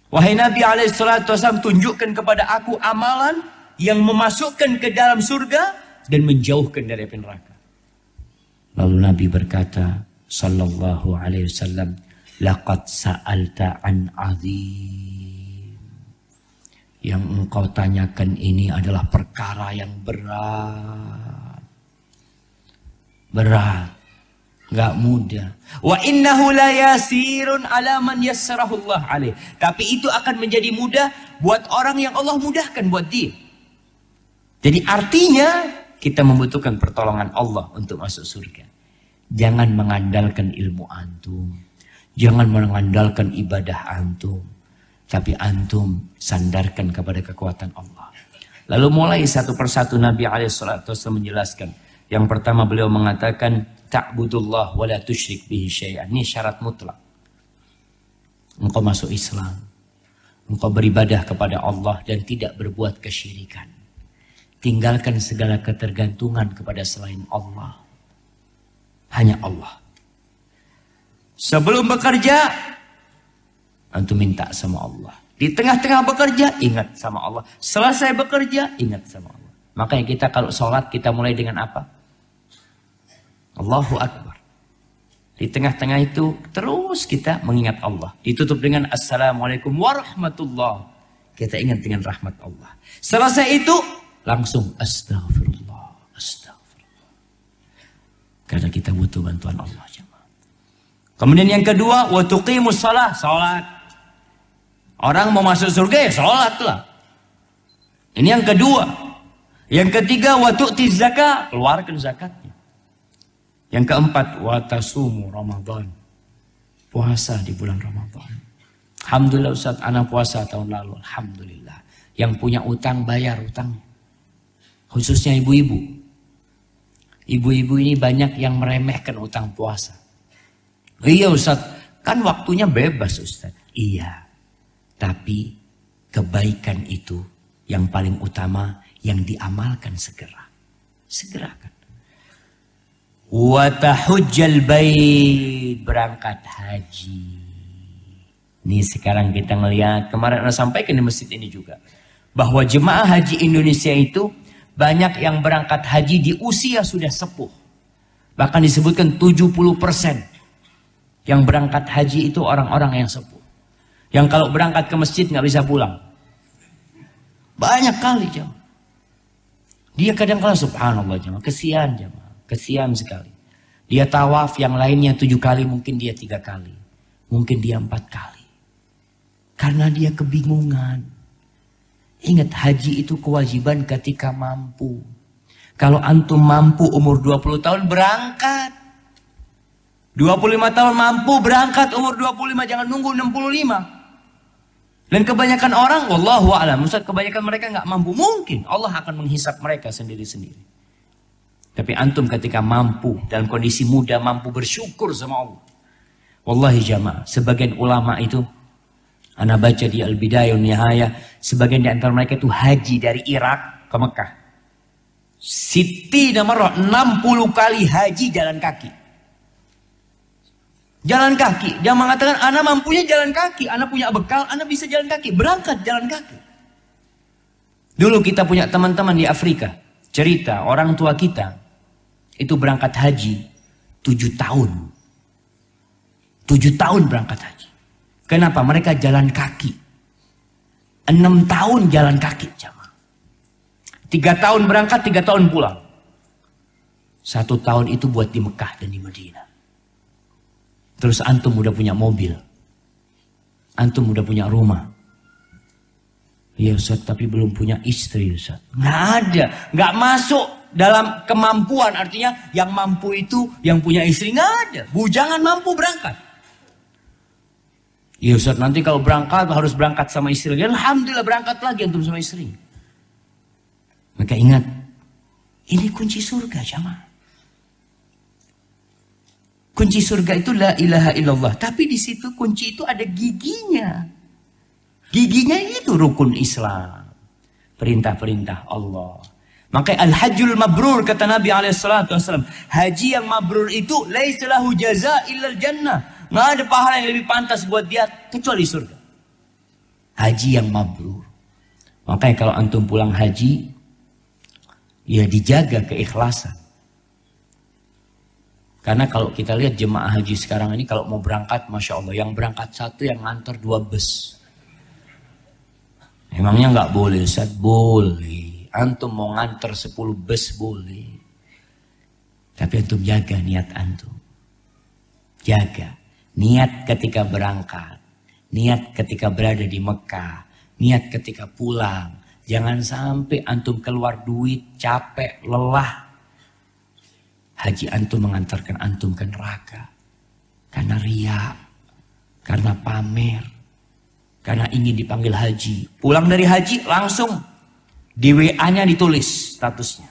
Wahai Nabi alaihi salatu wassalam, tunjukkan kepada aku amalan yang memasukkan ke dalam surga dan menjauhkan dari api neraka. Lalu Nabi berkata sallallahu alaihi wasallam, "Laqad sa'alta an 'azim." Yang engkau tanyakan ini adalah perkara yang berat. Berat. Gak mudah. Wa innahu la yasirun ala man yassarahu Allah alaih. Tapi itu akan menjadi mudah buat orang yang Allah mudahkan buat dia. Jadi artinya kita membutuhkan pertolongan Allah untuk masuk surga. Jangan mengandalkan ilmu antum. Jangan mengandalkan ibadah antum. Tapi antum sandarkan kepada kekuatan Allah. Lalu mulai satu persatu Nabi SAW menjelaskan. Yang pertama beliau mengatakan, ta'budullah wa la tusyrik bihi syai'an. Ini syarat mutlak. Engkau masuk Islam. Engkau beribadah kepada Allah dan tidak berbuat kesyirikan. Tinggalkan segala ketergantungan kepada selain Allah. Hanya Allah. Sebelum bekerja, antum minta sama Allah. Di tengah-tengah bekerja, ingat sama Allah. Selesai bekerja, ingat sama Allah. Makanya kita kalau sholat, kita mulai dengan apa? Allahu Akbar. Di tengah-tengah itu terus kita mengingat Allah. Ditutup dengan Assalamualaikum warahmatullah. Kita ingat dengan rahmat Allah. Selesai itu langsung Astaghfirullah. Astaghfirullah. Karena kita butuh bantuan Allah. Kemudian yang kedua, wa tuqimus shalah, salat. Orang mau masuk surga ya salat lah. Ini yang kedua. Yang ketiga, wa tu'tiz zakat, keluarkan zakatnya. Yang keempat, wa tasumu Ramadan. Puasa di bulan Ramadan. Alhamdulillah Ustaz, anak puasa tahun lalu. Alhamdulillah. Yang punya utang bayar utangnya. Khususnya ibu-ibu. Ibu-ibu ini banyak yang meremehkan utang puasa. Iya Ustaz, kan waktunya bebas Ustaz. Iya. Tapi kebaikan itu yang paling utama yang diamalkan segera. Segerakan. Wa tahujjal bait, berangkat haji. Ini sekarang kita melihat, kemarin saya sampaikan di masjid ini juga, bahwa jemaah haji Indonesia itu banyak yang berangkat haji di usia sudah sepuh. Bahkan disebutkan 70% yang berangkat haji itu orang-orang yang sepuh. Yang kalau berangkat ke masjid nggak bisa pulang. Banyak kali jemaah. Dia kadang-kadang subhanallah jemaah, kesian jemaah. Kesian sekali. Dia tawaf yang lainnya 7 kali, mungkin dia 3 kali. Mungkin dia 4 kali. Karena dia kebingungan. Ingat, haji itu kewajiban ketika mampu. Kalau antum mampu umur 20 tahun berangkat. 25 tahun mampu berangkat umur 25, jangan nunggu 65. Dan kebanyakan orang, wallahu a'lam, Ustaz, kebanyakan mereka nggak mampu. Mungkin Allah akan menghisap mereka sendiri-sendiri. Tapi antum ketika mampu, dalam kondisi muda mampu, bersyukur sama Allah. Wallahi jamaah, sebagian ulama itu, ana baca di Al-Bidayah Nihayah, sebagian di antara mereka itu haji dari Irak ke Mekah. Siti Namarah 60 kali haji jalan kaki. Jalan kaki. Dia mengatakan, ana mampunya jalan kaki, ana punya bekal, ana bisa jalan kaki. Berangkat jalan kaki. Dulu kita punya teman-teman di Afrika, cerita orang tua kita itu berangkat haji 7 tahun. 7 tahun berangkat haji. Kenapa? Mereka jalan kaki. 6 tahun jalan kaki. 3 tahun berangkat, 3 tahun pulang. 1 tahun itu buat di Mekah dan di Madinah. Terus antum udah punya mobil. Antum udah punya rumah. Iya Ustaz, tapi belum punya istri Ustaz. Nggak ada. Nggak masuk dalam kemampuan. Artinya yang mampu itu yang punya istri nggak ada. Bujangan mampu berangkat. Ya Ustaz, nanti kalau berangkat harus berangkat sama istri. Ya, alhamdulillah berangkat lagi antum sama istri. Maka ingat, ini kunci surga jamaah. Kunci surga itu la ilaha illallah. Tapi di situ kunci itu ada giginya. Giginya itu rukun Islam. Perintah-perintah Allah. Makanya al-hajjul mabrur kata Nabi SAW. Haji yang mabrur itu laisa lahu jaza illal jannah. Nggak ada pahala yang lebih pantas buat dia kecuali surga. Haji yang mabrur. Makanya kalau antum pulang haji, ya dijaga keikhlasan. Karena kalau kita lihat jemaah haji sekarang ini kalau mau berangkat, Masya Allah, yang berangkat satu yang ngantar 2 bus. Emangnya nggak boleh Ustaz? Boleh. Antum mau ngantar 10 bus boleh. Tapi antum jaga niat antum. Jaga. Niat ketika berangkat. Niat ketika berada di Mekah. Niat ketika pulang. Jangan sampai antum keluar duit, capek, lelah. Haji antum mengantarkan antum ke neraka. Karena riya. Karena pamer. Karena ingin dipanggil haji. Pulang dari haji langsung di WA-nya ditulis statusnya.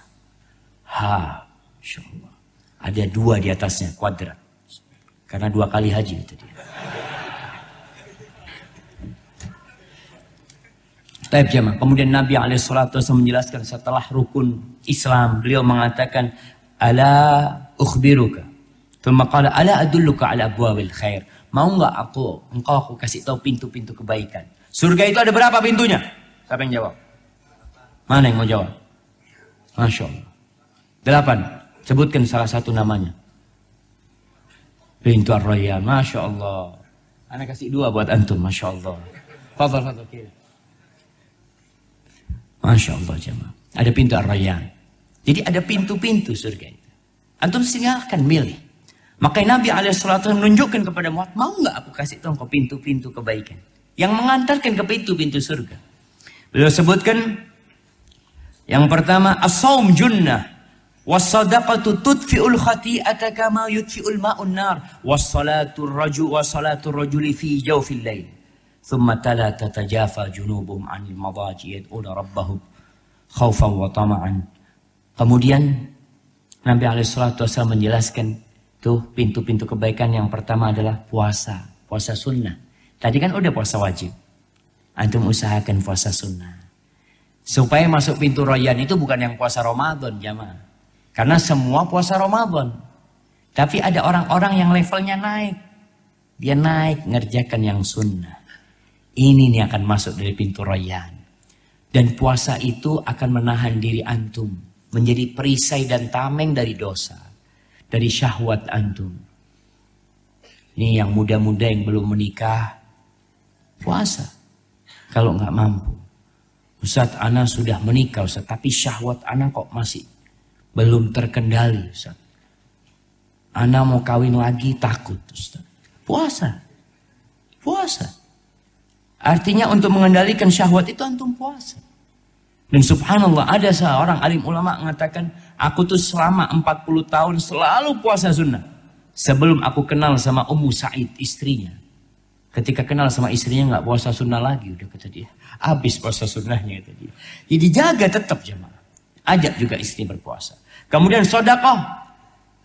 Masya Allah. Ada 2 di atasnya, kuadrat. Karena 2 kali haji itu dia. Taib jamaah. Kemudian Nabi SAW menjelaskan setelah rukun Islam. Beliau mengatakan, ala ukhbiruka. Thumma qala ala adulluka ala abwabil khair. Mau nggak engkau aku kasih tahu pintu-pintu kebaikan. Surga itu ada berapa pintunya? Siapa yang jawab? Mana yang mau jawab? Masya Allah. 8. Sebutkan salah satu namanya. Pintu Ar-Rayyan. Masya Allah. Ana kasih 2 buat antum. Masya Allah. Fadal. Masya Allah jemaah. Ada pintu Ar-Rayyan. Jadi ada pintu-pintu surga itu. Antum silahkan milih. Makanya Nabi SAW menunjukkan kepada Muhammad, mau nggak aku kasih tahu kau pintu-pintu kebaikan yang mengantarkan ke pintu-pintu surga. Beliau sebutkan yang pertama, as-saum junnah, was-sadaqatu tudfi'ul khati'ata kama yudfi'ul ma'un nar, was-salatu rajuli fi jawfil lail. Thumma tala tatajafa junubuhum 'anil madaji yad'una rabbahum khaufan wa tama'an. Kemudian Nabi SAW menjelaskan tuh pintu-pintu kebaikan. Yang pertama adalah puasa. Puasa sunnah. Tadi kan udah puasa wajib. Antum usahakan puasa sunnah. Supaya masuk pintu Rayyan itu bukan yang puasa Ramadan jamaah. Karena semua puasa Ramadan. Tapi ada orang-orang yang levelnya naik. Dia naik ngerjakan yang sunnah. Ini nih akan masuk dari pintu Rayyan. Dan puasa itu akan menahan diri antum. Menjadi perisai dan tameng dari dosa. Dari syahwat antum. Ini yang muda-muda yang belum menikah. Puasa. Kalau nggak mampu. Ustaz, ana sudah menikah Ustaz. Tapi syahwat ana kok masih belum terkendali Ustaz. Ana mau kawin lagi takut Ustaz. Puasa. Puasa. Artinya untuk mengendalikan syahwat itu antum puasa. Dan subhanallah ada seorang alim ulama mengatakan, aku tuh selama 40 tahun selalu puasa sunnah. Sebelum aku kenal sama Ummu Sa'id istrinya. Ketika kenal sama istrinya nggak puasa sunnah lagi, udah kata dia. Habis puasa sunnahnya itu dia. Jadi jaga tetap jemaah. Ajak juga istri berpuasa. Kemudian sedekah.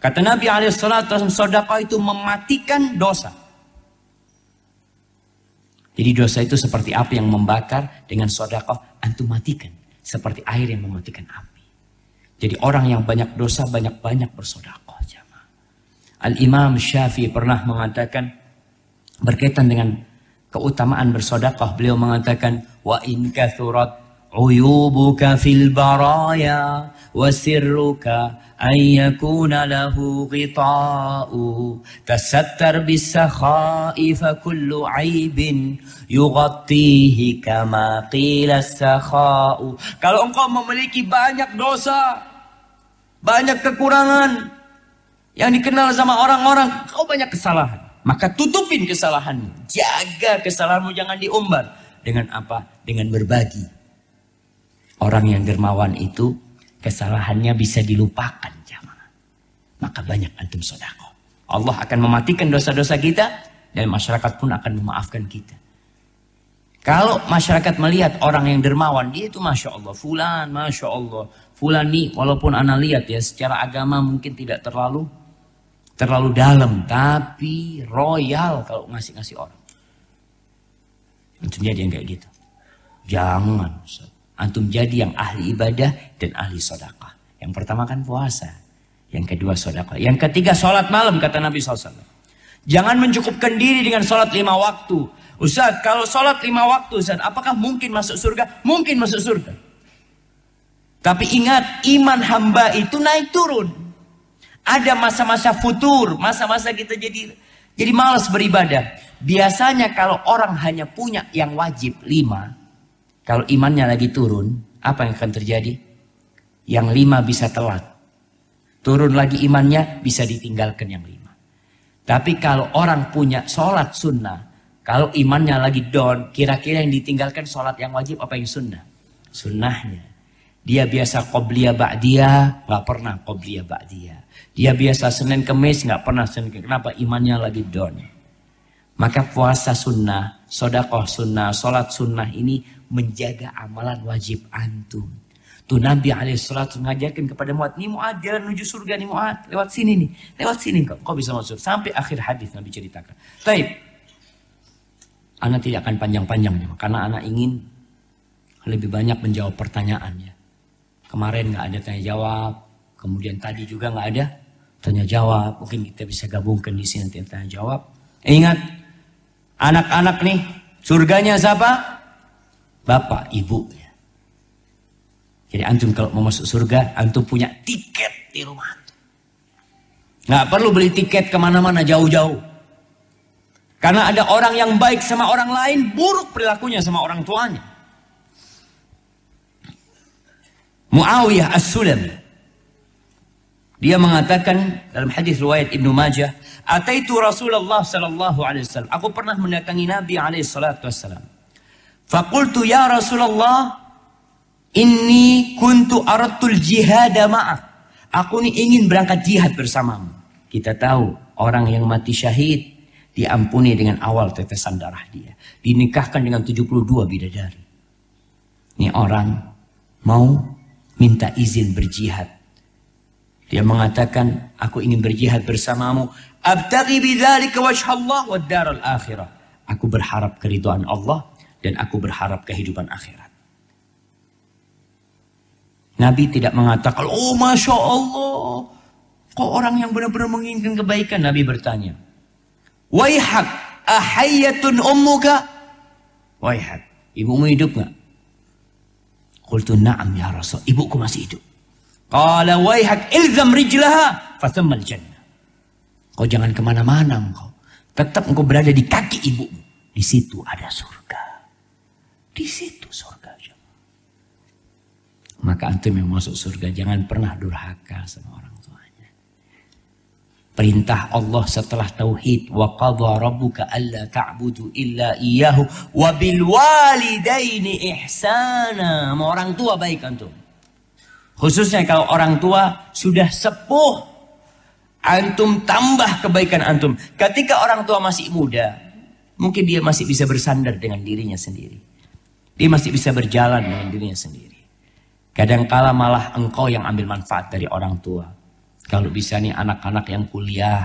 Kata Nabi SAW, sedekah itu mematikan dosa. Jadi dosa itu seperti api yang membakar, dengan sedekah antum matikan. Seperti air yang mematikan api. Jadi orang yang banyak dosa banyak-banyak bersedekah jemaah. Al-Imam Syafi'i pernah mengatakan berkaitan dengan keutamaan bersedekah, beliau mengatakan wa in kathurat uyubuka fil baraya wa sirruka ay yakuna lahu ghita'u tasattar bis-sakha'i fa kullu 'aibin yughattihi kama qila as-sakha'u. Kalau engkau memiliki banyak dosa, banyak kekurangan yang dikenal sama orang-orang, kau banyak kesalahan, maka tutupin kesalahanmu, jaga kesalahanmu, jangan diumbar. Dengan apa? Dengan berbagi. Orang yang dermawan itu kesalahannya bisa dilupakan jamaah. Maka banyak antum sedekah. Allah akan mematikan dosa-dosa kita dan masyarakat pun akan memaafkan kita. Kalau masyarakat melihat orang yang dermawan, dia itu Masya Allah, fulan, Masya Allah, fulan nih, walaupun ana lihat ya secara agama mungkin tidak terlalu dalam, tapi royal kalau ngasih orang. Antum jadi yang kayak gitu. Jangan, Ustaz. Antum jadi yang ahli ibadah dan ahli sedekah. Yang pertama kan puasa, yang kedua sedekah, yang ketiga sholat malam kata Nabi SAW. Jangan mencukupkan diri dengan sholat 5 waktu. Ustaz, kalau sholat 5 waktu, Ustaz, apakah mungkin masuk surga? Mungkin masuk surga. Tapi ingat, iman hamba itu naik turun. Ada masa-masa futur, masa-masa kita jadi malas beribadah. Biasanya kalau orang hanya punya yang wajib 5, kalau imannya lagi turun, apa yang akan terjadi? Yang 5 bisa telat. Turun lagi imannya, bisa ditinggalkan yang 5. Tapi kalau orang punya sholat sunnah, kalau imannya lagi down, kira-kira yang ditinggalkan sholat yang wajib apa yang sunnah? Sunnahnya. Dia biasa qobliyah ba'diyah, gak pernah qobliyah ba'diyah. Dia biasa Senin Kemis, gak pernah Senin Kemis. Kenapa? Imannya lagi down. Maka puasa sunnah, sedekah sunnah, sholat sunnah ini menjaga amalan wajib antum. Tuh Nabi alaihissalam mengajarkan kepada Mu'ad, nih Mu'ad jalan menuju surga nih Mu'ad, lewat sini nih, lewat sini kau bisa masuk. Sampai akhir hadis Nabi ceritakan. Taib, ana tidak akan panjang-panjang karena ana ingin lebih banyak menjawab pertanyaannya. Kemarin nggak ada tanya jawab, kemudian tadi juga nggak ada tanya jawab. Mungkin kita bisa gabungkan di sini nanti tanya jawab. Ingat, anak-anak nih, surganya siapa? Bapak, ibu. Jadi antum kalau mau masuk surga, antum punya tiket di rumah antum. Nggak perlu beli tiket kemana-mana jauh-jauh. Karena ada orang yang baik sama orang lain, buruk perilakunya sama orang tuanya. Muawiyah As-Sulami, dia mengatakan dalam hadis riwayat Ibnu Majah, "Ataitu Rasulullah sallallahu alaihi wasallam." Aku pernah mendatangi Nabi alaihi salatu wasallam. Faqultu ya Rasulullah, inni kuntu aradtul jihad ma'ak. Aku ini ingin berangkat jihad bersamamu. Kita tahu orang yang mati syahid diampuni dengan awal tetesan darah dia. Dinikahkan dengan 72 bidadari. Ini orang mau minta izin berjihad. Dia mengatakan, aku ingin berjihad bersamamu. Abtaghi bidzalika wajhallah wad daral akhirah. Aku berharap keridhaan Allah dan aku berharap kehidupan akhirat. Nabi tidak mengatakan, oh Masya Allah, kok orang yang benar-benar menginginkan kebaikan. Nabi bertanya, Waihak, ahayyatun ummuka? Waihak, ibumu hidup gak? Qultu na'am ya Rasul, ibuku masih hidup. Qala waihak ilzam rijlaha fathummal jannah. Kau jangan kemana-mana engkau. Tetap engkau berada di kaki ibumu. Di situ ada surga. Di situ surga. Maka antum yang masuk surga jangan pernah durhaka sama orang tuanya. Perintah Allah setelah tauhid, wa qadha rabbuka alla ta'budu illa iyyahu wa bil walidaini ihsana. Sama orang tua baik antum. Khususnya kalau orang tua sudah sepuh, antum tambah kebaikan antum. Ketika orang tua masih muda, mungkin dia masih bisa bersandar dengan dirinya sendiri. Dia masih bisa berjalan dengan dirinya sendiri. Kadangkala malah engkau yang ambil manfaat dari orang tua. Kalau bisa nih anak-anak yang kuliah,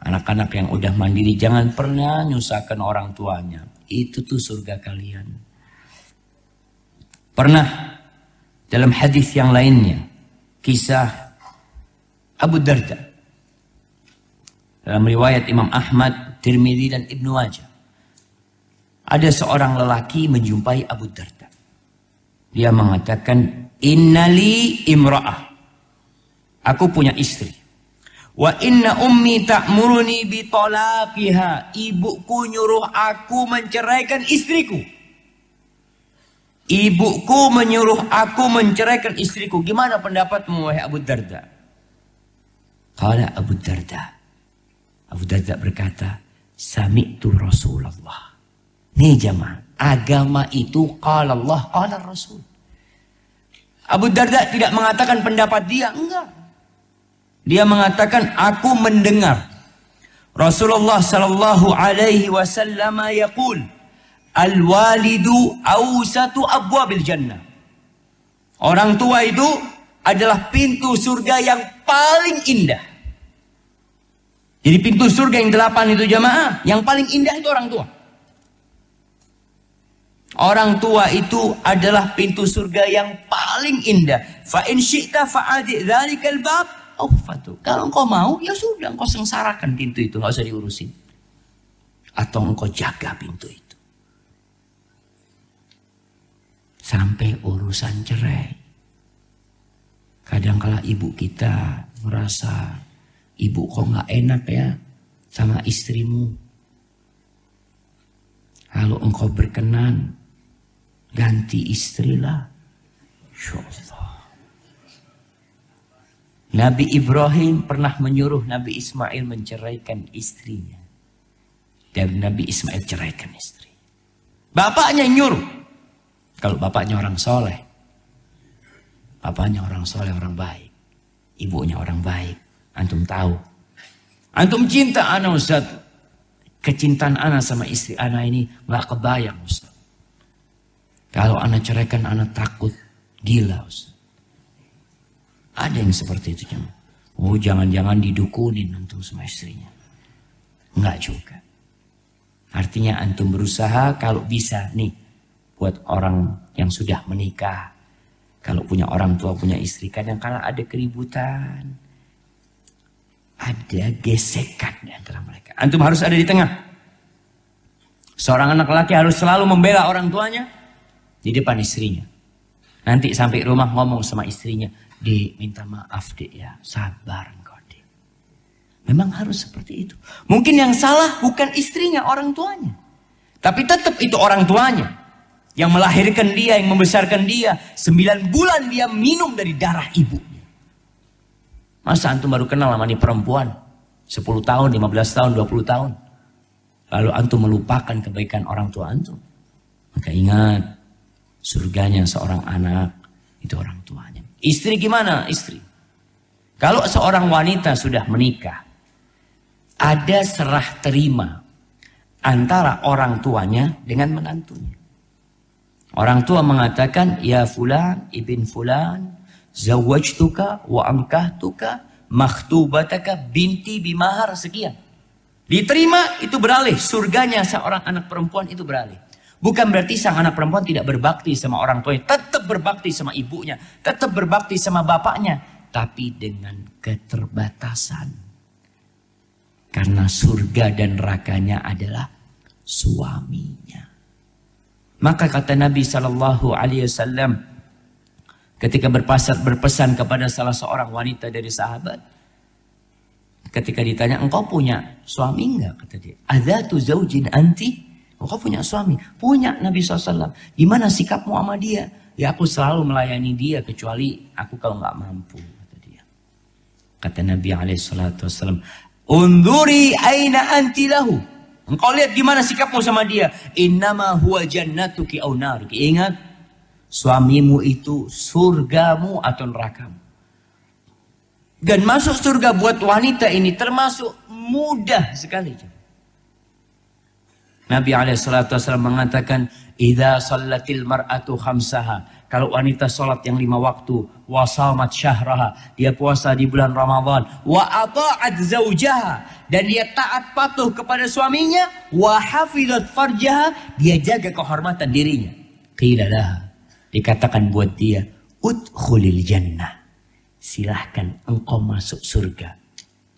anak-anak yang udah mandiri, jangan pernah nyusahkan orang tuanya. Itu tuh surga kalian. Pernah dalam hadis yang lainnya, kisah Abu Darda. Dalam riwayat Imam Ahmad, Tirmidzi dan Ibnu Majah. Ada seorang lelaki menjumpai Abu Darda. Dia mengatakan, innali imra'ah. Aku punya istri. Wa inna ummi ta'muruni bitolaqiha. Ibuku nyuruh aku menceraikan istriku. Ibuku menyuruh aku menceraikan istriku. Gimana pendapatmu wahai Abu Darda? Qala Abu Darda. Abu Darda berkata, sami'tu Rasulullah. Nih jamaah. Agama itu qala Allah, qala Rasul. Abu Darda tidak mengatakan pendapat dia, enggak. Dia mengatakan aku mendengar. Rasulullah sallallahu alaihi wasallam yaqul, al-walidu awsatu abwabil jannah. Orang tua itu adalah pintu surga yang paling indah. Jadi pintu surga yang 8 itu jamaah, yang paling indah itu orang tua. Orang tua itu adalah pintu surga yang paling indah. Fa in syi'ta fa'adi dzalikal bab aufatu. Kalau engkau mau, ya sudah, engkau sengsarakan pintu itu, enggak usah diurusin. Atau engkau jaga pintu itu. Sampai urusan cerai. Kadangkala ibu kita merasa, ibu kok nggak enak ya sama istrimu. Kalau engkau berkenan, ganti istrilah. Insyaallah. Nabi Ibrahim pernah menyuruh Nabi Ismail menceraikan istrinya. Dan Nabi Ismail ceraikan istri. Bapaknya nyuruh. Kalau bapaknya orang soleh. Bapaknya orang soleh, orang baik. Ibunya orang baik. Antum tahu. Antum cinta anak Ustaz. Kecintaan anak sama istri anak ini gak kebayang Ustaz. Kalau anak ceraikan anak takut gila Ustaz. Ada yang seperti itu. Oh jangan-jangan didukunin antum sama istrinya. Enggak juga. Artinya antum berusaha kalau bisa nih. Buat orang yang sudah menikah. Kalau punya orang tua, punya istri. Kadang-kala ada keributan. Ada gesekan di antara mereka. Antum harus ada di tengah. Seorang anak laki harus selalu membela orang tuanya. Di depan istrinya. Nanti sampai rumah ngomong sama istrinya. Minta maaf dek ya. Sabar engkau dek. Memang harus seperti itu. Mungkin yang salah bukan istrinya, orang tuanya. Tapi tetap itu orang tuanya. Yang melahirkan dia, yang membesarkan dia. 9 bulan dia minum dari darah ibunya. Masa antum baru kenal sama nih perempuan. 10 tahun, 15 tahun, 20 tahun. Lalu antum melupakan kebaikan orang tua antum. Maka ingat. Surganya seorang anak. Itu orang tuanya. Istri gimana? Istri. Kalau seorang wanita sudah menikah. Ada serah terima. Antara orang tuanya dengan menantunya. Orang tua mengatakan, ya fulan, ibn fulan, zawajtuka wa amkahtuka, makhtubataka binti bimahar sekian. Diterima, itu beralih. Surganya seorang anak perempuan itu beralih. Bukan berarti sang anak perempuan tidak berbakti sama orang tuanya. Tetap berbakti sama ibunya. Tetap berbakti sama bapaknya. Tapi dengan keterbatasan. Karena surga dan nerakanya adalah suaminya. Maka kata Nabi SAW ketika berpesan kepada salah seorang wanita dari sahabat. Ketika ditanya, engkau punya suami enggak? Kata dia, adzatu zaujin anti? Engkau punya suami? Punya Nabi SAW. Gimana sikapmu sama dia? Ya aku selalu melayani dia kecuali aku kalau nggak mampu. Kata dia. Kata Nabi SAW, unduri aina anti lahu. Engkau lihat gimana sikapmu sama dia. Innama huwa jannatuki au naruki. Ingat, suamimu itu surgamu atau nerakamu. Dan masuk surga buat wanita ini termasuk mudah sekali. Nabi SAW mengatakan, idza shallatil mar'atu khamsaha. Kalau wanita sholat yang 5 waktu, wa shamat syahraha, dia puasa di bulan Ramadan, wa ata'at zaujaha, dan dia taat patuh kepada suaminya, wa hafizat farjaha, dia jaga kehormatan dirinya. Qila laha, dikatakan buat dia, udkhulil jannah. Silahkan engkau masuk surga.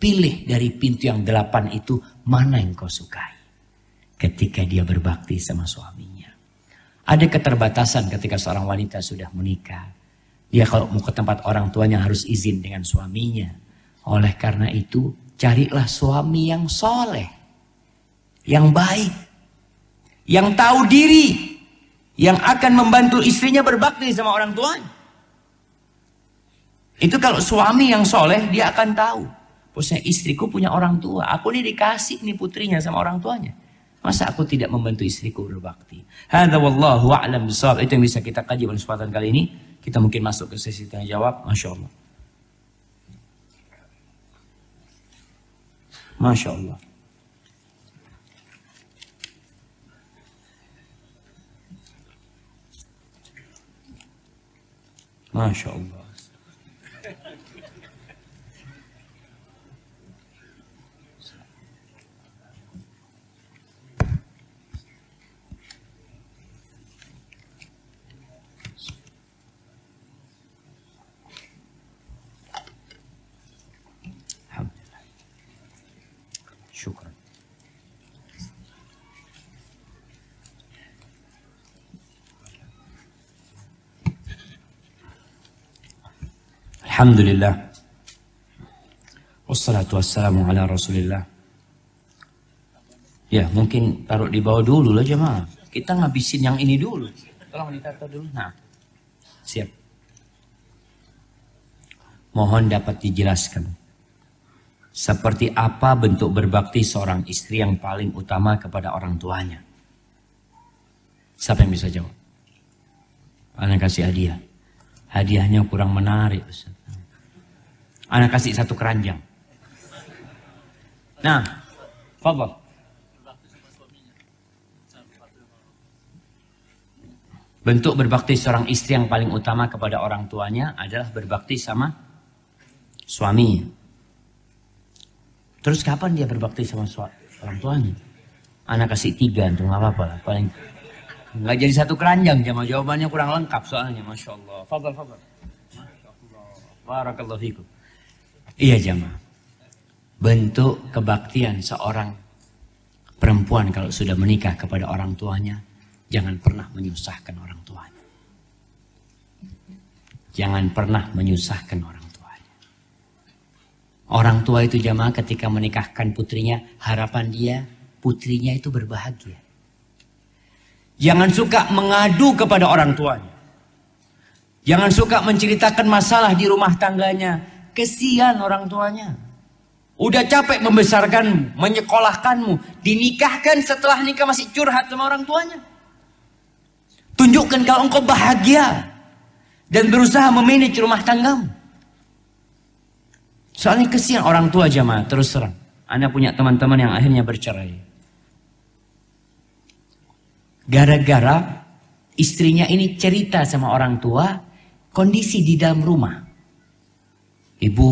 Pilih dari pintu yang 8 itu mana yang kau sukai. Ketika dia berbakti sama suaminya. Ada keterbatasan ketika seorang wanita sudah menikah. Dia kalau mau ke tempat orang tuanya harus izin dengan suaminya. Oleh karena itu, carilah suami yang soleh. Yang baik. Yang tahu diri. Yang akan membantu istrinya berbakti sama orang tuanya. Itu kalau suami yang soleh, dia akan tahu. Maksudnya istriku punya orang tua. Aku ini dikasih nih putrinya sama orang tuanya. Masa aku tidak membantu istriku berbakti? Hadza wallahu a'lam bishawab. Itu yang bisa kita kaji pada kesempatan kali ini. Kita mungkin masuk ke sesi tanya jawab. Masya Allah. Masya Allah. Masya Allah. Syukran. Alhamdulillah. Wassalatu wassalamu ala Rasulillah. Ya, mungkin taruh di bawah dulu lah jemaah. Kita ngabisin yang ini dulu. Tolong ditata dulu. Nah, siap. Mohon dapat dijelaskan. Seperti apa bentuk berbakti seorang istri yang paling utama kepada orang tuanya? Siapa yang bisa jawab? Ana kasih hadiah. Hadiahnya kurang menarik. Ana kasih 1 keranjang. Nah, fadhal. Bentuk berbakti seorang istri yang paling utama kepada orang tuanya adalah berbakti sama suaminya. Terus kapan dia berbakti sama orang tuanya? Anak kasih 3, untuk nggak apa-apa lah. Paling nggak jadi 1 keranjang, jamaah jawabannya kurang lengkap soalnya, masya Allah. Fadhal, fadhal. Masya Allah. Barakallahu fikum. Iya jamaah. Bentuk kebaktian seorang perempuan kalau sudah menikah kepada orang tuanya, jangan pernah menyusahkan orang tuanya. Jangan pernah menyusahkan orang tuanya. Orang tua itu jamaah ketika menikahkan putrinya, harapan dia putrinya itu berbahagia. Jangan suka mengadu kepada orang tuanya. Jangan suka menceritakan masalah di rumah tangganya. Kesian orang tuanya. Udah capek membesarkanmu, menyekolahkanmu, dinikahkan, setelah nikah masih curhat sama orang tuanya. Tunjukkan kalau engkau bahagia dan berusaha memanage rumah tanggamu. Soalnya kesian orang tua jamaah, terus terang. Anda punya teman-teman yang akhirnya bercerai. Gara-gara istrinya ini cerita sama orang tua kondisi di dalam rumah. Ibu,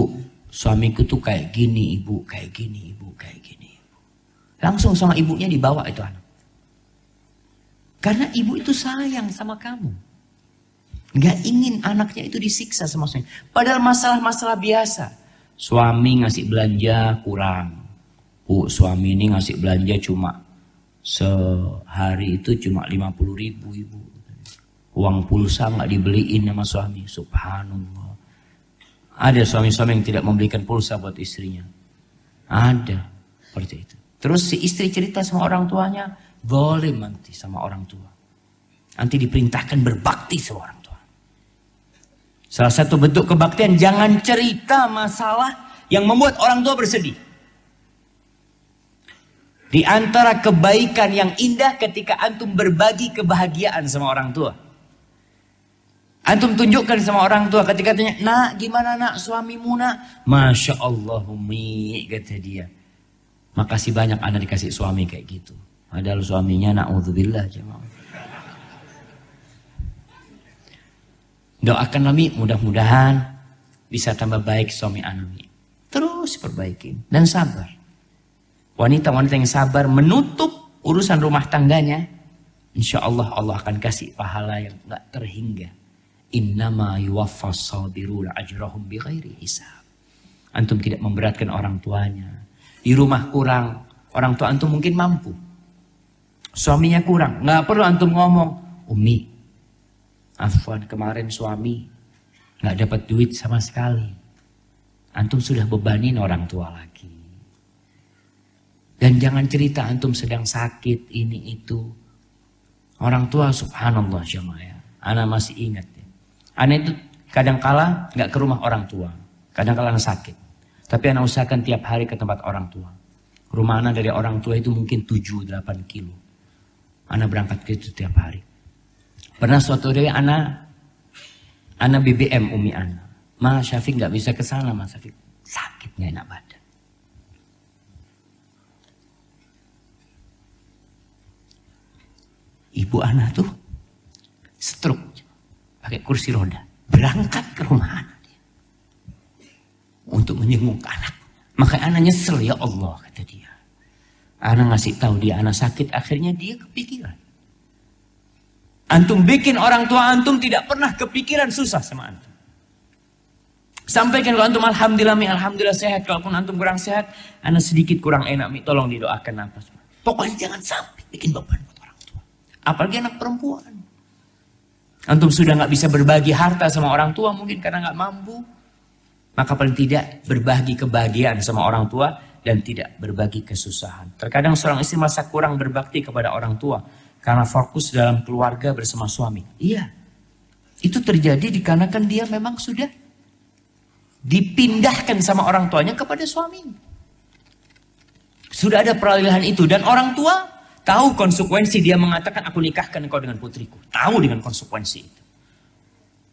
suamiku tuh kayak gini, ibu kayak gini, ibu kayak gini. Ibu. Langsung sama ibunya dibawa itu anak. Karena ibu itu sayang sama kamu. Gak ingin anaknya itu disiksa sama suami. Padahal masalah-masalah biasa. Suami ngasih belanja kurang. Bu, suami ini ngasih belanja cuma sehari itu cuma 50.000 ibu. Uang pulsa nggak dibeliin sama suami. Subhanallah. Ada suami-suami yang tidak membelikan pulsa buat istrinya. Ada. Seperti itu. Terus si istri cerita sama orang tuanya. Boleh nanti sama orang tua. Nanti diperintahkan berbakti sama orang tua. Salah satu bentuk kebaktian, jangan cerita masalah yang membuat orang tua bersedih. Di antara kebaikan yang indah ketika antum berbagi kebahagiaan sama orang tua. Antum tunjukkan sama orang tua ketika tanya, nak gimana nak suamimu nak? Masya Allah Umi, kata dia. Makasih banyak anda dikasih suami kayak gitu. Padahal suaminya na'udzubillah jemaah. Doakan Nami mudah-mudahan bisa tambah baik suami Nami. Terus perbaikin dan sabar. Wanita-wanita yang sabar menutup urusan rumah tangganya, insya Allah Allah akan kasih pahala yang gak terhingga. Innama yuwaffas sabiruna ajrahum bighairi hisab. Antum tidak memberatkan orang tuanya. Di rumah kurang, orang tua antum mungkin mampu. Suaminya kurang, nggak perlu antum ngomong, Umi, afwan kemarin suami nggak dapat duit sama sekali. Antum sudah bebanin orang tua lagi. Dan jangan cerita antum sedang sakit ini itu. Orang tua subhanallah jamaah. Ana masih ingat ya. Ana itu kadang-kala nggak ke rumah orang tua. Kadang-kala sakit. Tapi ana usahakan tiap hari ke tempat orang tua. Rumah ana dari orang tua itu mungkin 7-8 kilo. Ana berangkat ke itu tiap hari. Pernah suatu hari ana BBM umi ana. Mas Syafiq nggak bisa ke sana, Mas Syafiq sakit nggak enak badan. Ibu ana tuh stroke, pakai kursi roda. berangkat ke rumah anak dia untuk menjenguk anak. Makanya anak nyesel, ya Allah kata dia. Anak ngasih tahu dia anak sakit, akhirnya dia kepikiran. Antum bikin orang tua antum tidak pernah kepikiran susah sama antum. Sampaikan kalau antum alhamdulillah mi, alhamdulillah sehat. Kalaupun antum kurang sehat, anak sedikit kurang enak mi, tolong didoakan apa. Pokoknya jangan sampai bikin beban buat orang tua. Apalagi anak perempuan. Antum sudah nggak bisa berbagi harta sama orang tua mungkin karena nggak mampu. Maka paling tidak berbagi kebahagiaan sama orang tua dan tidak berbagi kesusahan. Terkadang seorang istri merasa kurang berbakti kepada orang tua karena fokus dalam keluarga bersama suami. Iya, itu terjadi dikarenakan dia memang sudah dipindahkan sama orang tuanya kepada suaminya. Sudah ada peralihan itu dan orang tua tahu konsekuensi dia mengatakan aku nikahkan engkau dengan putriku. Tahu dengan konsekuensi itu.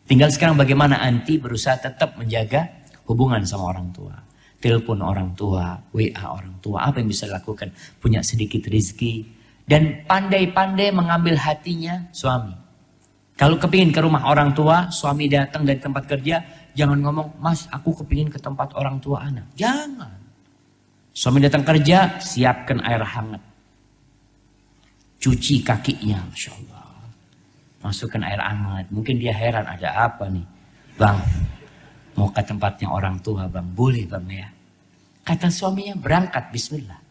Tinggal sekarang bagaimana anti berusaha tetap menjaga hubungan sama orang tua. Telepon orang tua, WA orang tua, apa yang bisa dilakukan? Punya sedikit rezeki. Dan pandai-pandai mengambil hatinya suami. Kalau kepingin ke rumah orang tua, suami datang dari tempat kerja, jangan ngomong, mas aku kepingin ke tempat orang tua anak. Jangan. Suami datang kerja, siapkan air hangat. Cuci kakinya, Masya Allah. Masukkan air hangat. Mungkin dia heran, ada apa nih? Bang, mau ke tempatnya orang tua bang, boleh bang ya. Kata suaminya, berangkat, bismillah.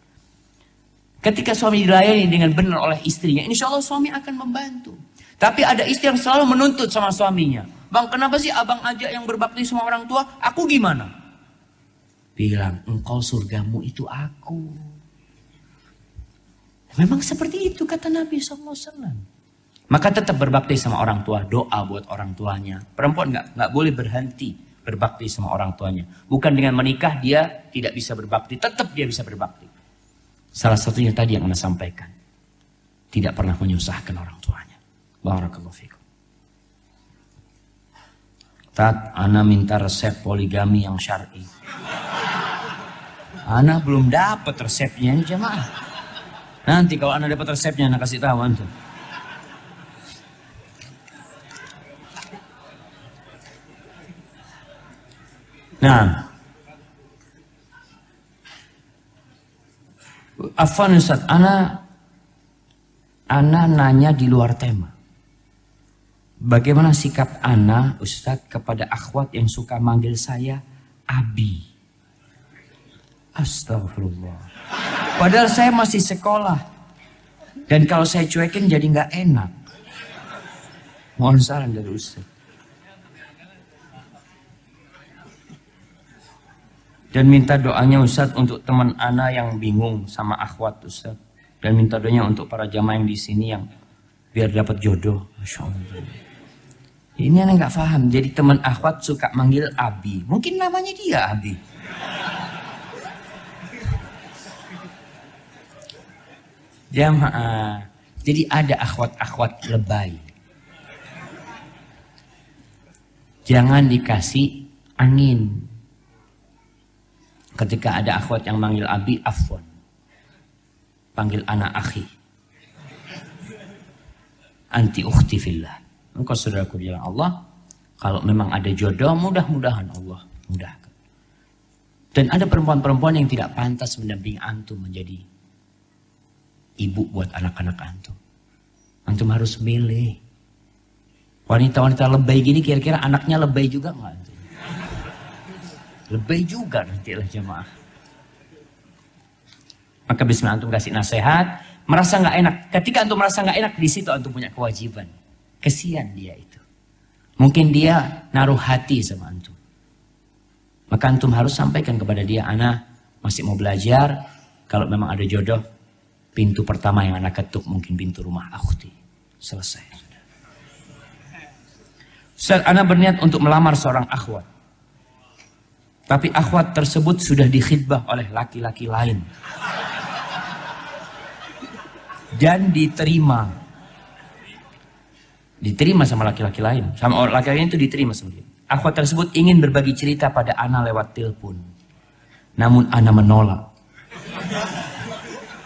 Ketika suami dilayani dengan benar oleh istrinya, insya Allah suami akan membantu. Tapi ada istri yang selalu menuntut sama suaminya. Bang, kenapa sih abang aja yang berbakti sama orang tua? Aku gimana? Bilang, engkau surgamu itu aku. Memang seperti itu kata Nabi SAW. Maka tetap berbakti sama orang tua. Doa buat orang tuanya. Perempuan nggak boleh berhenti berbakti sama orang tuanya. Bukan dengan menikah dia tidak bisa berbakti. Tetap dia bisa berbakti. Salah satunya tadi yang Anda sampaikan. Tidak pernah menyusahkan orang tuanya. Barakallahu fikum. Tat, Ana minta resep poligami yang syar'i. Ana belum dapat resepnya ini jemaah. Nanti kalau Ana dapat resepnya Ana kasih tahu antum. Nah, Afwan Ustaz, Ana nanya di luar tema. Bagaimana sikap Ana Ustaz kepada akhwat yang suka manggil saya Abi? Astagfirullah. Padahal saya masih sekolah. Dan kalau saya cuekin jadi nggak enak. Mohon saran dari Ustaz. Dan minta doanya Ustaz untuk teman Ana yang bingung sama akhwat Ustaz. Dan minta doanya untuk para jamaah yang di sini yang biar dapat jodoh. Masya Allah. Ini Ana nggak paham. Jadi teman akhwat suka manggil Abi. Mungkin namanya dia Abi. Jamaah. Jadi ada akhwat-akhwat lebay. Jangan dikasih angin. Ketika ada akhwat yang manggil Abi, afwan. Panggil anak akhi. Anti ukhti fillah. Engkau saudaraku di jalan Allah. Kalau memang ada jodoh, mudah-mudahan Allah mudahkan. Dan ada perempuan-perempuan yang tidak pantas mendampingi antum menjadi ibu buat anak-anak antum. Antum harus milih. Wanita-wanita lebay gini kira-kira anaknya lebay juga nggak? Lebih juga nantilah jemaah. Maka bismillah antum kasih nasihat. Merasa nggak enak. Ketika antum merasa nggak enak, di situ antum punya kewajiban. Kesian dia itu. Mungkin dia naruh hati sama antum. Maka antum harus sampaikan kepada dia, Ana masih mau belajar. Kalau memang ada jodoh, pintu pertama yang Ana ketuk mungkin pintu rumah akhti. Selesai. Ustaz, Ana berniat untuk melamar seorang akhwat. Tapi akhwat tersebut sudah dikhidbah oleh laki-laki lain. Dan diterima. Diterima sama laki-laki lain. Sama laki-laki lain itu diterima sama dia. Akhwat tersebut ingin berbagi cerita pada Ana lewat telepon. Namun Ana menolak.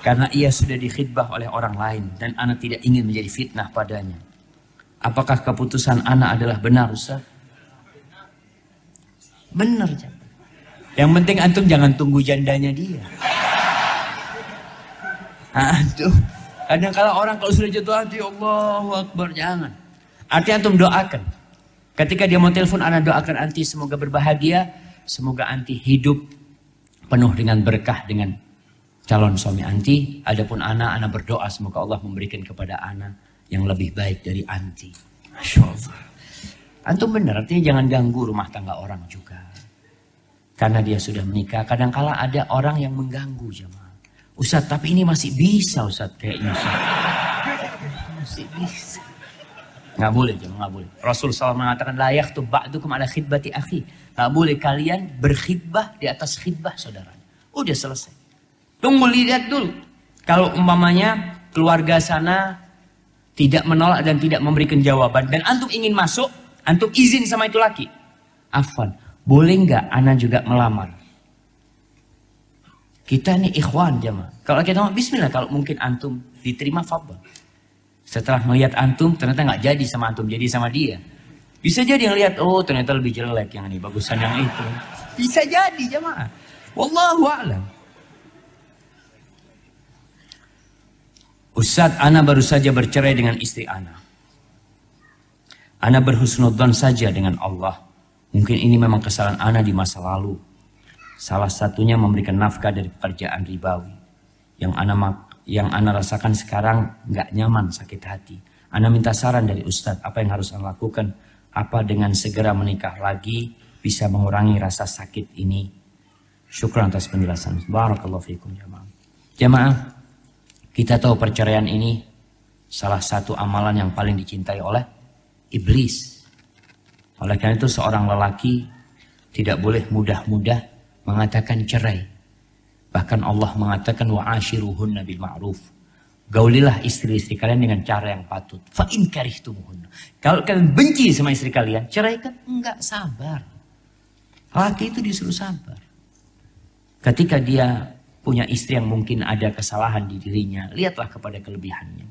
Karena ia sudah dikhidbah oleh orang lain. Dan Ana tidak ingin menjadi fitnah padanya. Apakah keputusan Ana adalah benar Ustaz? Bener. Yang penting antum jangan tunggu jandanya dia. Antum. Kadang kala orang kalau sudah jatuh hati, Allahu Akbar, jangan. Artinya antum doakan. Ketika dia mau telepon, ana doakan anti semoga berbahagia. Semoga anti hidup penuh dengan berkah dengan calon suami anti. Adapun ana berdoa semoga Allah memberikan kepada ana yang lebih baik dari anti. Masya Allah. Antum benar, artinya jangan ganggu rumah tangga orang juga. Karena dia sudah menikah, kadangkala ada orang yang mengganggu jemaah. Ustaz, tapi ini masih bisa Ustaz, kayaknya Ustaz. Masih bisa. Nggak boleh jemaah, nggak boleh. Rasul SAW mengatakan, la yakhthub ba'dukum ala khidbati akhi. Nggak boleh kalian berkhidbah di atas khidbah saudaranya. Udah selesai. Tunggu, lihat dulu. Kalau umpamanya keluarga sana tidak menolak dan tidak memberikan jawaban, dan antum ingin masuk, antum izin sama itu laki. Afwan, boleh nggak ana juga melamar? Kita nih ikhwan jamaah. Kalau kita mau bismillah, kalau mungkin antum diterima fadhal. Setelah melihat antum ternyata nggak jadi sama antum, jadi sama dia. Bisa jadi yang lihat, oh ternyata lebih jelek yang ini, bagusan yang itu. Bisa jadi jamaah. Wallahu a'lam. Ustaz, ana baru saja bercerai dengan istri ana. Ana berhusnudzon saja dengan Allah. Mungkin ini memang kesalahan ana di masa lalu. Salah satunya memberikan nafkah dari pekerjaan ribawi. Yang ana rasakan sekarang nggak nyaman, sakit hati. Ana minta saran dari Ustadz, apa yang harus ana lakukan? Apa dengan segera menikah lagi bisa mengurangi rasa sakit ini? Syukran atas penjelasan. Barakallahu fikum jamaah. Jamaah, kita tahu perceraian ini salah satu amalan yang paling dicintai oleh iblis. Oleh karena itu seorang lelaki tidak boleh mudah-mudah mengatakan cerai. Bahkan Allah mengatakan wa'ashiruhunna bil ma'ruf. Gaulilah istri-istri kalian dengan cara yang patut. Fa in karihtumuhunna. Kalau kalian benci sama istri kalian, ceraikan. Enggak, sabar. Laki itu disuruh sabar. Ketika dia punya istri yang mungkin ada kesalahan di dirinya, lihatlah kepada kelebihannya.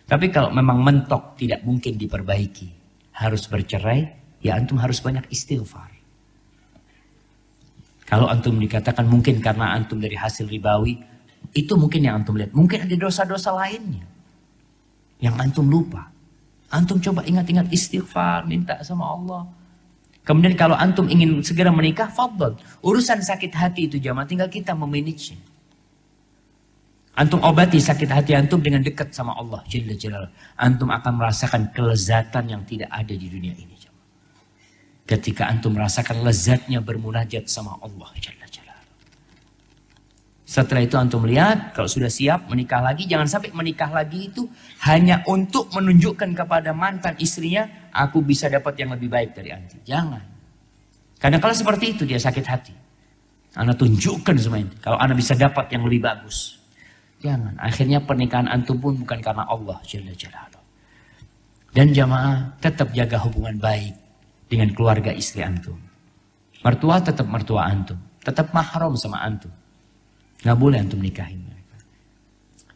Tapi kalau memang mentok tidak mungkin diperbaiki, harus bercerai, ya antum harus banyak istighfar. Kalau antum dikatakan mungkin karena antum dari hasil ribawi, itu mungkin yang antum lihat. Mungkin ada dosa-dosa lainnya yang antum lupa. Antum coba ingat-ingat istighfar, minta sama Allah. Kemudian kalau antum ingin segera menikah, fadhal. Urusan sakit hati itu jamaah, tinggal kita memanagenya. Antum obati sakit hati antum dengan dekat sama Allah Jalla Jalaluhu. Antum akan merasakan kelezatan yang tidak ada di dunia ini. Ketika antum merasakan lezatnya bermunajat sama Allah Jalla Jalaluhu. Setelah itu antum lihat, kalau sudah siap menikah lagi, jangan sampai menikah lagi itu hanya untuk menunjukkan kepada mantan istrinya, aku bisa dapat yang lebih baik dari anti. Jangan. Karena kalau seperti itu dia sakit hati. Anda tunjukkan semua ini. Kalau Anda bisa dapat yang lebih bagus. Jangan. Akhirnya pernikahan antum pun bukan karena Allah Jalla Jalaluhu. Dan jamaah tetap jaga hubungan baik dengan keluarga istri antum. Mertua tetap mertua antum. Tetap mahram sama antum. Nggak boleh antum nikahin mereka.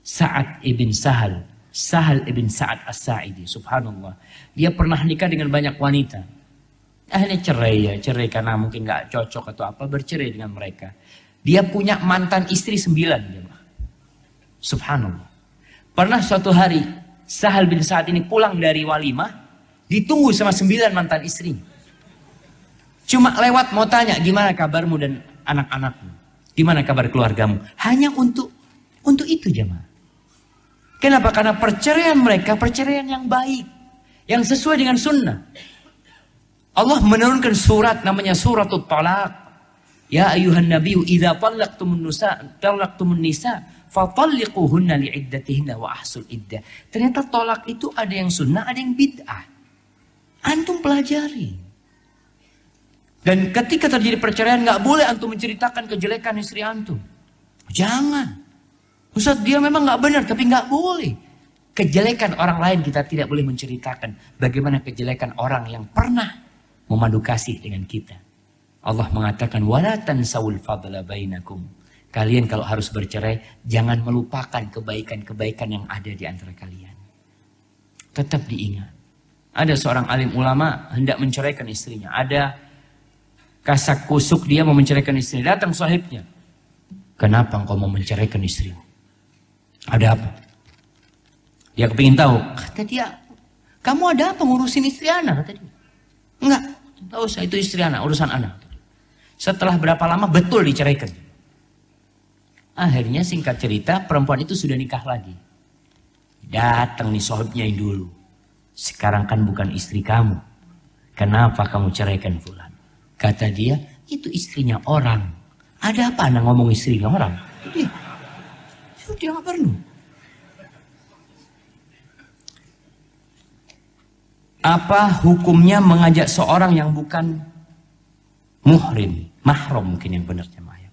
Sa'ad ibn Sahal. Sahal ibn Sa'ad As-Sa'idi. Subhanallah. Dia pernah nikah dengan banyak wanita. Akhirnya cerai ya. Cerai karena mungkin nggak cocok atau apa. Bercerai dengan mereka. Dia punya mantan istri 9. Subhanallah. Pernah suatu hari. Sahal bin Sa'ad ini pulang dari walimah. Ditunggu sama 9 mantan istri. Cuma lewat mau tanya gimana kabarmu dan anak-anakmu. Gimana kabar keluargamu. Hanya untuk itu jemaah. Kenapa? Karena perceraian mereka perceraian yang baik. Yang sesuai dengan sunnah. Allah menurunkan surat namanya suratul talaq. Ya ayuhan nabiyyu idza talaqtumun nisa fatalliquhunna li'iddatihinna wa ahsul iddah. Ternyata tolak itu ada yang sunnah, ada yang bid'ah. Antum pelajari. Dan ketika terjadi perceraian, nggak boleh antum menceritakan kejelekan istri antum. Jangan. Ustaz, dia memang nggak benar, tapi nggak boleh. Kejelekan orang lain kita tidak boleh menceritakan. Bagaimana kejelekan orang yang pernah memadu kasih dengan kita. Allah mengatakan, wala tansawul fadla bainakum. Kalian kalau harus bercerai, jangan melupakan kebaikan-kebaikan yang ada di antara kalian. Tetap diingat. Ada seorang alim ulama hendak menceraikan istrinya. Ada Kasak kusuk dia mau menceraikan istri. Datang sahibnya. Kenapa engkau mau menceraikan istrimu? Ada apa? Dia kepingin tahu. Kata dia, kamu ada apa ngurusin istri anak? Kata dia. Enggak, tak usah, itu istri anak, urusan anak. Setelah berapa lama betul diceraikan. Akhirnya singkat cerita perempuan itu sudah nikah lagi. Datang nih sahibnya yang dulu. Sekarang kan bukan istri kamu. Kenapa kamu ceraikan fulan? Kata dia, itu istrinya orang. Ada apa anak ngomong istrinya orang? Dia nggak perlu. Apa hukumnya mengajak seorang yang bukan muhrim, mahram mungkin yang benar jemaah,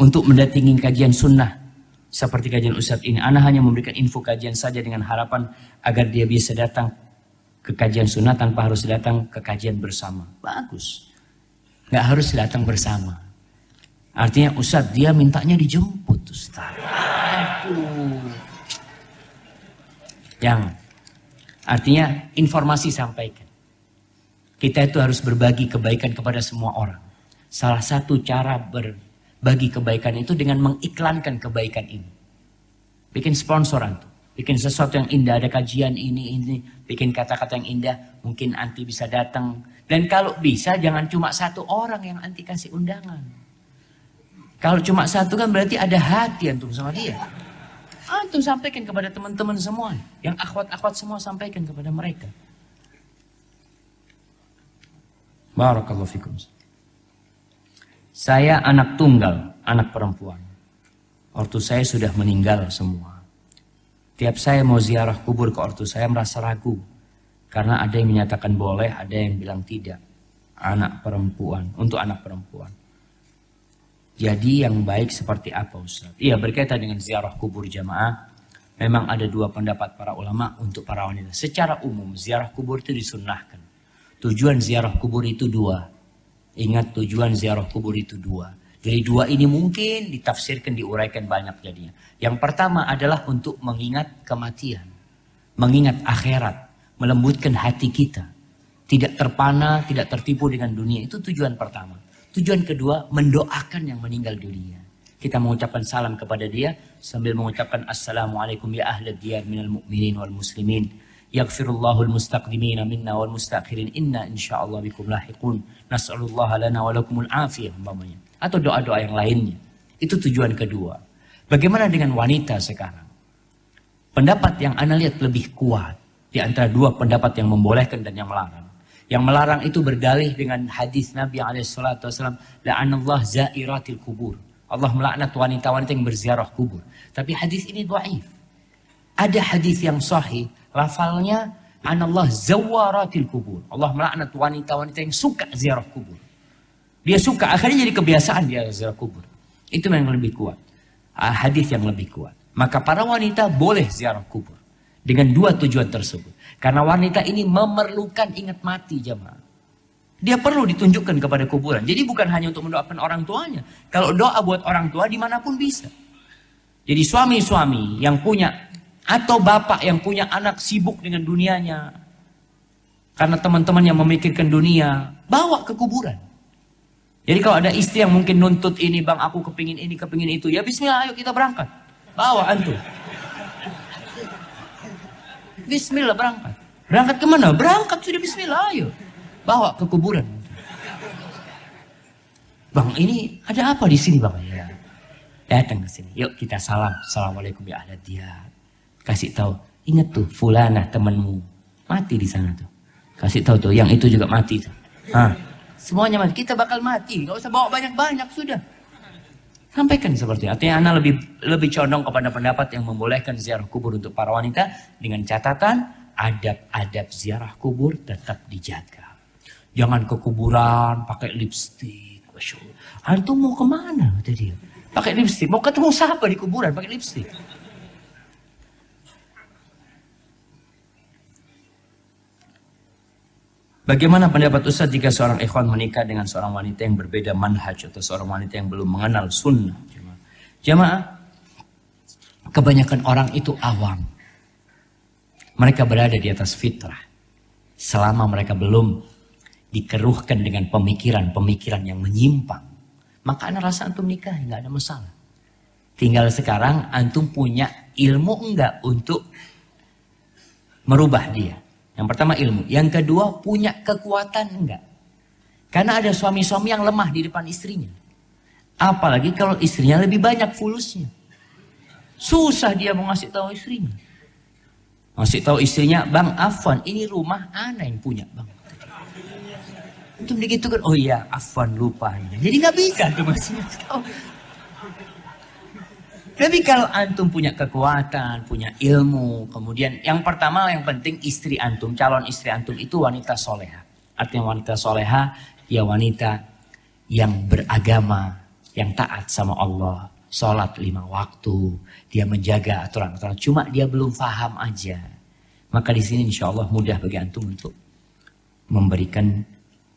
untuk mendatangi kajian sunnah seperti kajian Ustadz ini? Ana hanya memberikan info kajian saja dengan harapan agar dia bisa datang ke kajian sunnah tanpa harus datang ke kajian bersama. Bagus, nggak harus datang bersama. Artinya Ustadz dia mintanya dijemput Ustadz. Aduh. Yang artinya informasi sampaikan. Kita itu harus berbagi kebaikan kepada semua orang. Salah satu cara berbagi kebaikan itu dengan mengiklankan kebaikan ini. Bikin sponsoran tuh. Bikin sesuatu yang indah, ada kajian ini. Bikin kata-kata yang indah, mungkin anti bisa datang. Dan kalau bisa jangan cuma satu orang yang anti kasih undangan. Kalau cuma satu kan berarti ada hati antum sama dia. Antum sampaikan kepada teman-teman semua. Yang akhwat-akhwat semua sampaikan kepada mereka. Barakallahu fikum. Saya anak tunggal, anak perempuan. Ortu saya sudah meninggal semua. Tiap saya mau ziarah kubur ke ortu saya merasa ragu. Karena ada yang menyatakan boleh, ada yang bilang tidak. Anak perempuan, untuk anak perempuan. Jadi yang baik seperti apa Ustaz? Iya, berkaitan dengan ziarah kubur jamaah. Memang ada dua pendapat para ulama untuk para wanita. Secara umum ziarah kubur itu disunnahkan. Tujuan ziarah kubur itu dua. Ingat, tujuan ziarah kubur itu dua. Jadi dua ini mungkin ditafsirkan, diuraikan banyak jadinya. Yang pertama adalah untuk mengingat kematian. Mengingat akhirat. Melembutkan hati kita. Tidak terpana, tidak tertipu dengan dunia. Itu tujuan pertama. Tujuan kedua, mendoakan yang meninggal dunia. Kita mengucapkan salam kepada dia sambil mengucapkan Assalamualaikum ya ahlad diyar minal mu'minin wal muslimin. Yaghfirullahul mustaqdimina minna wal mustakhirin. Inna insyaallah bikum lahiqun. Nas'alullaha lana walakumul afiyah umpamanya. Atau doa-doa yang lainnya. Itu tujuan kedua. Bagaimana dengan wanita sekarang? Pendapat yang ana lihat lebih kuat di antara dua pendapat yang membolehkan dan yang melarang. Yang melarang itu berdalih dengan hadis Nabi SAW. La'anallah zairatil kubur. Allah melaknat wanita-wanita yang berziarah kubur. Tapi hadis ini dhaif. Ada hadis yang sahih. Lafalnya anallah zawaratil kubur. Allah melaknat wanita-wanita yang suka ziarah kubur. Dia suka, akhirnya jadi kebiasaan dia ziarah kubur. Itu yang lebih kuat. Hadis yang lebih kuat. Maka para wanita boleh ziarah kubur. Dengan dua tujuan tersebut. Karena wanita ini memerlukan ingat mati jemaah. Dia perlu ditunjukkan kepada kuburan. Jadi bukan hanya untuk mendoakan orang tuanya. Kalau doa buat orang tua dimanapun bisa. Jadi suami-suami yang punya atau bapak yang punya anak sibuk dengan dunianya. Karena teman-teman yang memikirkan dunia. Bawa ke kuburan. Jadi kalau ada istri yang mungkin nuntut ini, bang aku kepingin ini, kepingin itu. Ya bismillah, ayo kita berangkat. Bawa antum. Bismillah berangkat. Berangkat kemana? Berangkat sudah bismillah ayo. Bawa ke kuburan. Bang ini ada apa di sini bang? Ya. Datang ke sini. Yuk kita salam. Assalamualaikum ya ahlad diyar. Kasih tahu. Ingat tuh fulanah temanmu. Mati di sana tuh. Kasih tahu tuh yang itu juga mati tuh. Semuanya mati. Kita bakal mati. Gak usah bawa banyak-banyak sudah. Sampaikan seperti itu. Artinya Ana lebih condong kepada pendapat yang membolehkan ziarah kubur untuk para wanita. Dengan catatan adab-adab ziarah kubur tetap dijaga. Jangan ke kuburan pakai lipstik. Masya Allah. Antum mau kemana? Kata dia. Pakai lipstik. Mau ketemu siapa di kuburan pakai lipstik? Bagaimana pendapat Ustaz jika seorang ikhwan menikah dengan seorang wanita yang berbeda manhaj atau seorang wanita yang belum mengenal sunnah? Jamaah, kebanyakan orang itu awam. Mereka berada di atas fitrah. Selama mereka belum dikeruhkan dengan pemikiran-pemikiran yang menyimpang, maka ana rasa antum nikah nggak ada masalah. Tinggal sekarang antum punya ilmu enggak untuk merubah dia. Yang pertama ilmu, yang kedua punya kekuatan enggak. Karena ada suami-suami yang lemah di depan istrinya. Apalagi kalau istrinya lebih banyak fulusnya. Susah dia mau ngasih tahu istrinya. Ngasih tahu istrinya, "Bang Afwan, ini rumah ana yang punya, Bang." Itu begitu kan, "Oh iya, Afwan lupa." Jadi nggak bisa tuh masih tahu. Tapi kalau antum punya kekuatan, punya ilmu, kemudian yang pertama yang penting istri antum, calon istri antum itu wanita soleha. Artinya wanita soleha, ya wanita yang beragama, yang taat sama Allah. Sholat 5 waktu, dia menjaga aturan-aturan. Cuma dia belum paham aja. Maka di sini insya Allah mudah bagi antum untuk memberikan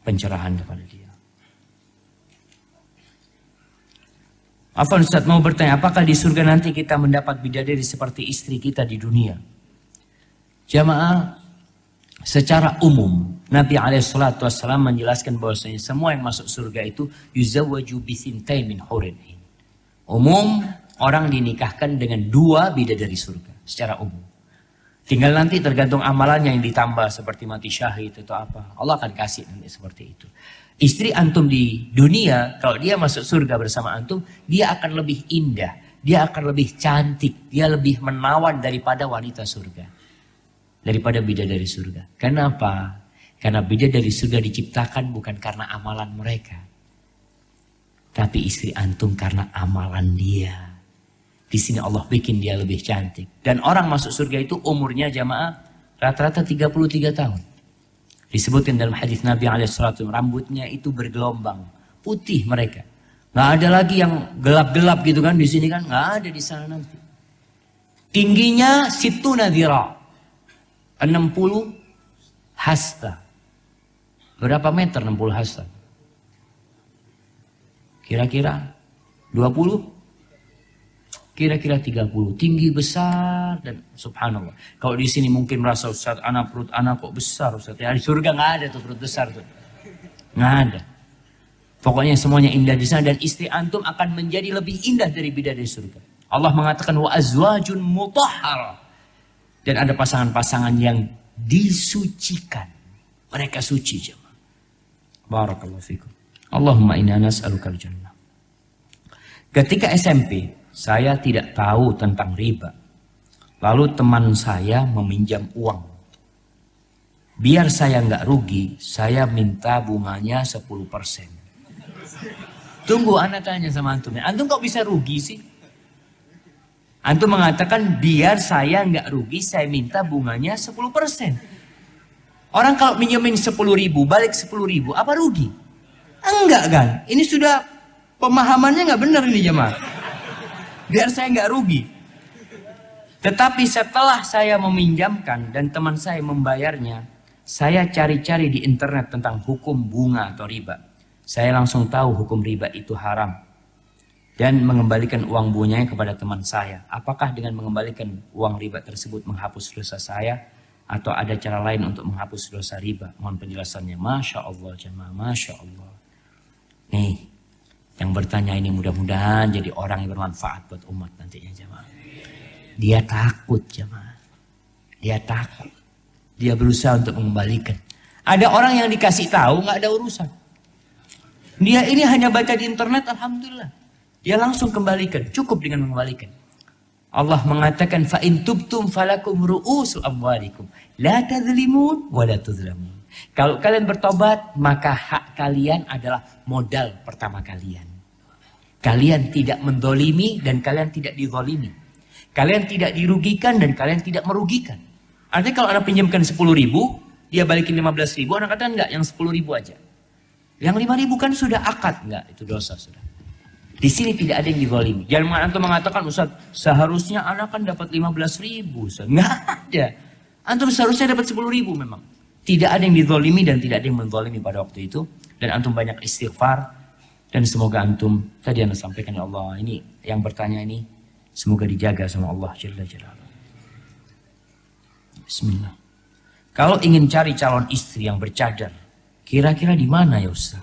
pencerahan kepada dia. Afwan Ustaz mau bertanya, apakah di surga nanti kita mendapat bidadari seperti istri kita di dunia? Jamaah, secara umum Nabi SAW menjelaskan bahwasanya semua yang masuk surga itu yuzawwaju bithintain min hurin. Umum orang dinikahkan dengan 2 bidadari surga secara umum. Tinggal nanti tergantung amalannya yang ditambah seperti mati syahid atau apa. Allah akan kasih nanti seperti itu. Istri antum di dunia, kalau dia masuk surga bersama antum, dia akan lebih indah, dia akan lebih cantik, dia lebih menawan daripada wanita surga. Daripada bidadari surga. Kenapa? Karena bidadari surga diciptakan bukan karena amalan mereka. Tapi istri antum karena amalan dia. Di sini Allah bikin dia lebih cantik. Dan orang masuk surga itu umurnya jamaah rata-rata 33 tahun. Disebutkan dalam hadis Nabi SAW, rambutnya itu bergelombang, putih mereka. Nggak ada lagi yang gelap-gelap gitu kan di sini kan, nggak ada di sana nanti. Tingginya situna dhira, 60 hasta. Berapa meter 60 hasta? Kira-kira 20? Kira-kira 30, tinggi besar dan subhanallah. Kalau di sini mungkin merasa Ustaz, anak perut anak kok besar Ustaz. Ya di surga nggak ada tuh perut besar tuh. Nggak ada. Pokoknya semuanya indah di sana dan istri antum akan menjadi lebih indah dari bidadari surga. Allah mengatakan wa azwajun mutahhar. Dan ada pasangan-pasangan yang disucikan. Mereka suci jemaah. Barakallahu fikum. Allahumma inna nas'alukal jannah. Ketika SMP saya tidak tahu tentang riba. Lalu teman saya meminjam uang. Biar saya nggak rugi, saya minta bunganya 10%. Tunggu, anak tanya sama antum. Antum kok bisa rugi sih? Antum mengatakan biar saya nggak rugi, saya minta bunganya 10%. Orang kalau minjemin 10.000, balik 10.000, apa rugi? Enggak kan? Ini sudah pemahamannya nggak benar ini jemaah. Biar saya nggak rugi. Tetapi setelah saya meminjamkan dan teman saya membayarnya, saya cari-cari di internet tentang hukum bunga atau riba. Saya langsung tahu hukum riba itu haram. Dan mengembalikan uang bunganya kepada teman saya. Apakah dengan mengembalikan uang riba tersebut menghapus dosa saya? Atau ada cara lain untuk menghapus dosa riba? Mohon penjelasannya. Masya Allah jemaah, Masya Allah. Nih. Yang bertanya ini mudah-mudahan jadi orang yang bermanfaat buat umat nantinya jemaah. Dia takut jemaah. Dia takut. Dia berusaha untuk mengembalikan. Ada orang yang dikasih tahu nggak ada urusan. Dia ini hanya baca di internet, alhamdulillah. Dia langsung kembalikan. Cukup dengan mengembalikan. Allah mengatakan fa in tubtum falakum ru'usu amwalikum la tadzlimun wa la tuzlamun. Kalau kalian bertobat, maka hak kalian adalah modal pertama kalian. Kalian tidak mendolimi dan kalian tidak dizolimi. Kalian tidak dirugikan dan kalian tidak merugikan. Artinya kalau Anda pinjamkan 10.000, dia balikin 15.000, Anda katakan enggak, yang 10.000 aja. Yang 5.000 kan sudah akad, enggak, itu dosa sudah. Di sini tidak ada yang dizolimi. Jangan antum mengatakan, Ustaz, seharusnya Anda kan dapat 15.000, Ustaz. Enggak ada. Antum seharusnya dapat 10.000 memang. Tidak ada yang dizolimi dan tidak ada yang menzolimi pada waktu itu. Dan antum banyak istighfar. Dan semoga antum, tadi Anda sampaikan ya Allah, ini yang bertanya ini, semoga dijaga sama Allah Jalla Jalaluhu. Bismillah. Kalau ingin cari calon istri yang bercadar, Kira-kira di mana ya Ustaz?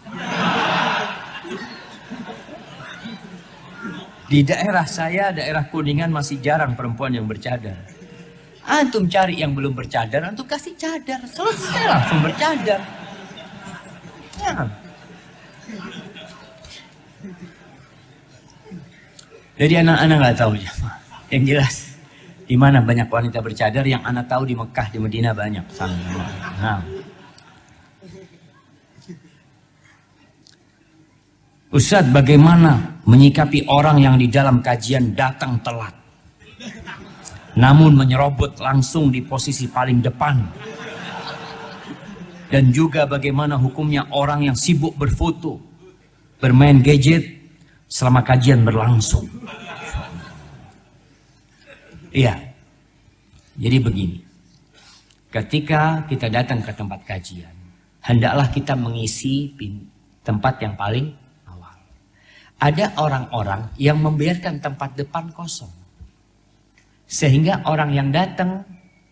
Di daerah saya, daerah Kuningan masih jarang perempuan yang bercadar. Antum cari yang belum bercadar, antum kasih cadar. Selesai langsung bercadar. Ya. Jadi anak-anak nggak tahu ya. Yang jelas, di mana banyak wanita bercadar, yang anak tahu di Mekah, di Madinah banyak. Nah. Ustadz, bagaimana menyikapi orang yang di dalam kajian datang telat, namun menyerobot langsung di posisi paling depan? Dan juga bagaimana hukumnya orang yang sibuk berfoto, bermain gadget selama kajian berlangsung? Iya, jadi begini. Ketika kita datang ke tempat kajian, hendaklah kita mengisi tempat yang paling awal. Ada orang-orang yang membiarkan tempat depan kosong, sehingga orang yang datang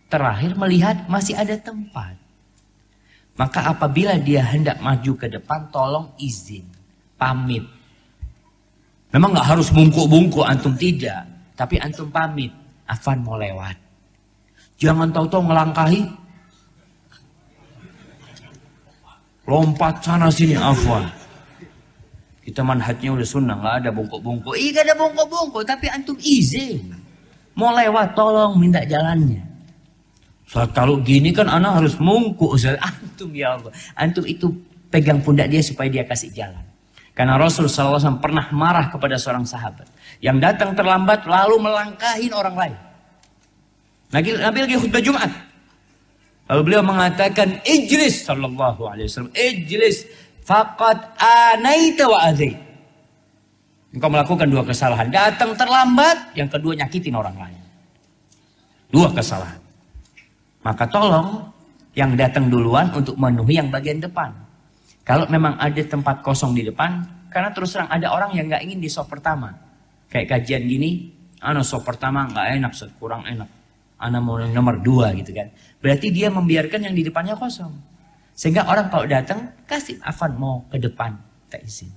terakhir melihat masih ada tempat. Maka apabila dia hendak maju ke depan, tolong izin, pamit. Memang nggak harus bungkuk-bungkuk, antum tidak, tapi antum pamit. Afan mau lewat. Jangan tahu-tahu ngelangkahi, lompat sana sini, afwan. Kita manhajnya udah sunnah, nggak ada bungkuk-bungkuk. Iya, nggak ada bungkuk-bungkuk, tapi antum izin. Mau lewat, tolong minta jalannya. Soal kalau gini kan anak harus mungkuk. Antum ya Allah, antum itu pegang pundak dia supaya dia kasih jalan. Karena Rasul SAW pernah marah kepada seorang sahabat yang datang terlambat lalu melangkahin orang lain. Nabi lagi khutbah Jumat. Lalu beliau mengatakan, ijlis, sallallahu alaihi wasallam, ijlis, faqad anaita wa azait. Engkau melakukan dua kesalahan. Datang terlambat, yang kedua nyakitin orang lain. Dua kesalahan. Maka tolong yang datang duluan untuk memenuhi yang bagian depan. Kalau memang ada tempat kosong di depan, karena terus terang ada orang yang nggak ingin di sop pertama. Kayak kajian gini, sop pertama nggak enak, kurang enak. Mau yang nomor 2 gitu kan. Berarti dia membiarkan yang di depannya kosong. Sehingga orang kalau datang, kasih afan mau ke depan, tak izin.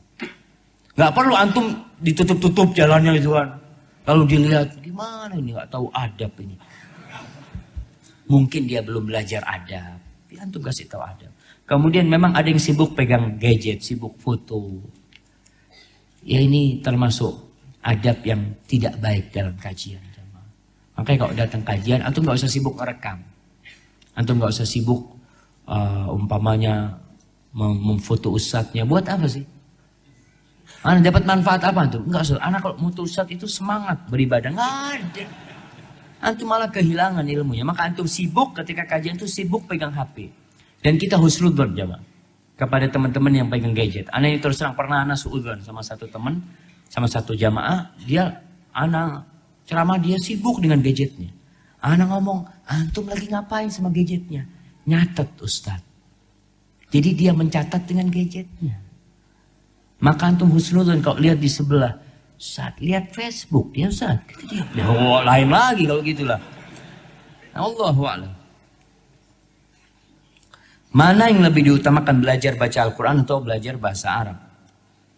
Nggak perlu antum ditutup-tutup jalannya gitu kan. Lalu dilihat, gimana ini, nggak tahu adab ini. Mungkin dia belum belajar adab. Antum kasih tahu adab. Kemudian memang ada yang sibuk pegang gadget, sibuk foto. Ya ini termasuk adab yang tidak baik dalam kajian. Makanya kalau datang kajian, antum nggak usah sibuk ngerekam. Antum nggak usah sibuk umpamanya memfoto ustadznya. Buat apa sih? Anak dapat manfaat apa antum? Enggak usah. Anak kalau foto ustadz itu semangat beribadah. Nggak ada. Antum malah kehilangan ilmunya. Maka antum sibuk ketika kajian itu sibuk pegang HP. Dan kita husnudzon jamaah kepada teman-teman yang pegang gadget. Anak ini terus terang pernah anak suudzon sama satu teman, sama satu jamaah. Dia anak ceramah, dia sibuk dengan gadgetnya. Anak ngomong, antum lagi ngapain sama gadgetnya? Nyatet Ustadz. Jadi dia mencatat dengan gadgetnya. Maka antum husnudzon kalau lihat di sebelah. Saat lihat Facebook, dia Ustaz. Lain lagi kalau gitulah. Allahu a'lam. Mana yang lebih diutamakan, belajar baca Al-Quran atau belajar bahasa Arab?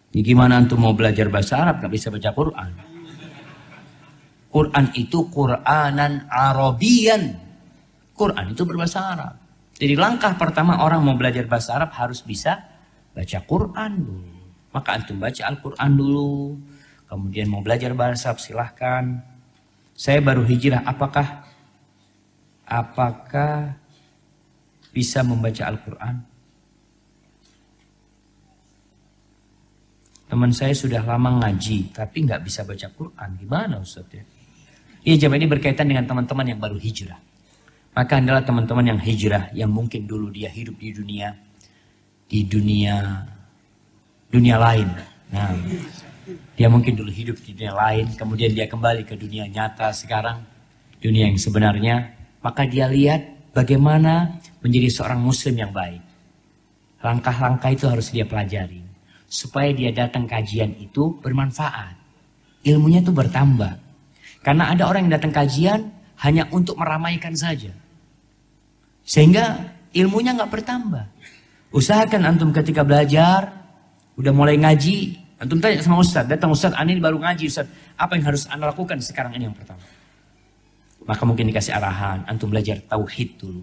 Ya, gimana antum mau belajar bahasa Arab gak bisa baca Quran? Quran itu Quranan Arabian. Quran itu berbahasa Arab. Jadi langkah pertama orang mau belajar bahasa Arab harus bisa baca Quran dulu. Maka antum baca Al-Quran dulu. Kemudian mau belajar bahasa Arab silahkan. Saya baru hijrah, apakah bisa membaca Al-Quran? Teman saya sudah lama ngaji, tapi nggak bisa baca Quran. Gimana Ustaz ya? Iya, jamaah, ini berkaitan dengan teman-teman yang baru hijrah. Maka adalah teman-teman yang hijrah, yang mungkin dulu dia hidup di dunia lain. Nah, dia mungkin dulu hidup di dunia lain, kemudian dia kembali ke dunia nyata sekarang, dunia yang sebenarnya. Maka dia lihat bagaimana menjadi seorang muslim yang baik. Langkah-langkah itu harus dia pelajari. Supaya dia datang kajian itu bermanfaat. Ilmunya itu bertambah. Karena ada orang yang datang kajian hanya untuk meramaikan saja. Sehingga ilmunya nggak bertambah. Usahakan antum ketika belajar, udah mulai ngaji, antum tanya sama Ustaz, datang Ustaz, ini baru ngaji Ustaz, apa yang harus anda lakukan sekarang ini yang pertama? Maka mungkin dikasih arahan, antum belajar tauhid dulu.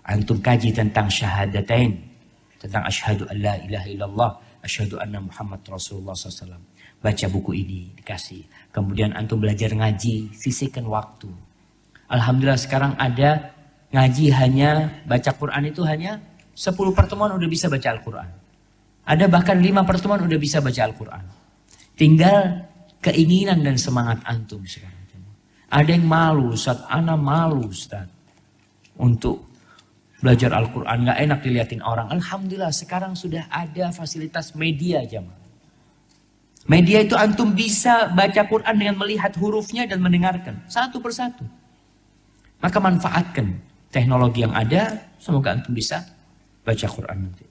Antum kaji tentang syahadatain, tentang asyhadu an la ilaha illallah, asyhadu anna Muhammad Rasulullah SAW. Baca buku ini, dikasih. Kemudian antum belajar ngaji, sisihkan waktu. Alhamdulillah sekarang ada ngaji hanya, baca Quran itu hanya 10 pertemuan udah bisa baca Al-Quran. Ada bahkan 5 pertemuan udah bisa baca Al-Quran. Tinggal keinginan dan semangat antum sekarang. Ada yang malu, Ustaz, ana malu Ustaz. Untuk belajar Al-Quran, gak enak dilihatin orang. Alhamdulillah sekarang sudah ada fasilitas media jamaah. Media itu antum bisa baca Quran dengan melihat hurufnya dan mendengarkan. Satu persatu. Maka manfaatkan teknologi yang ada. Semoga antum bisa baca Quran nanti.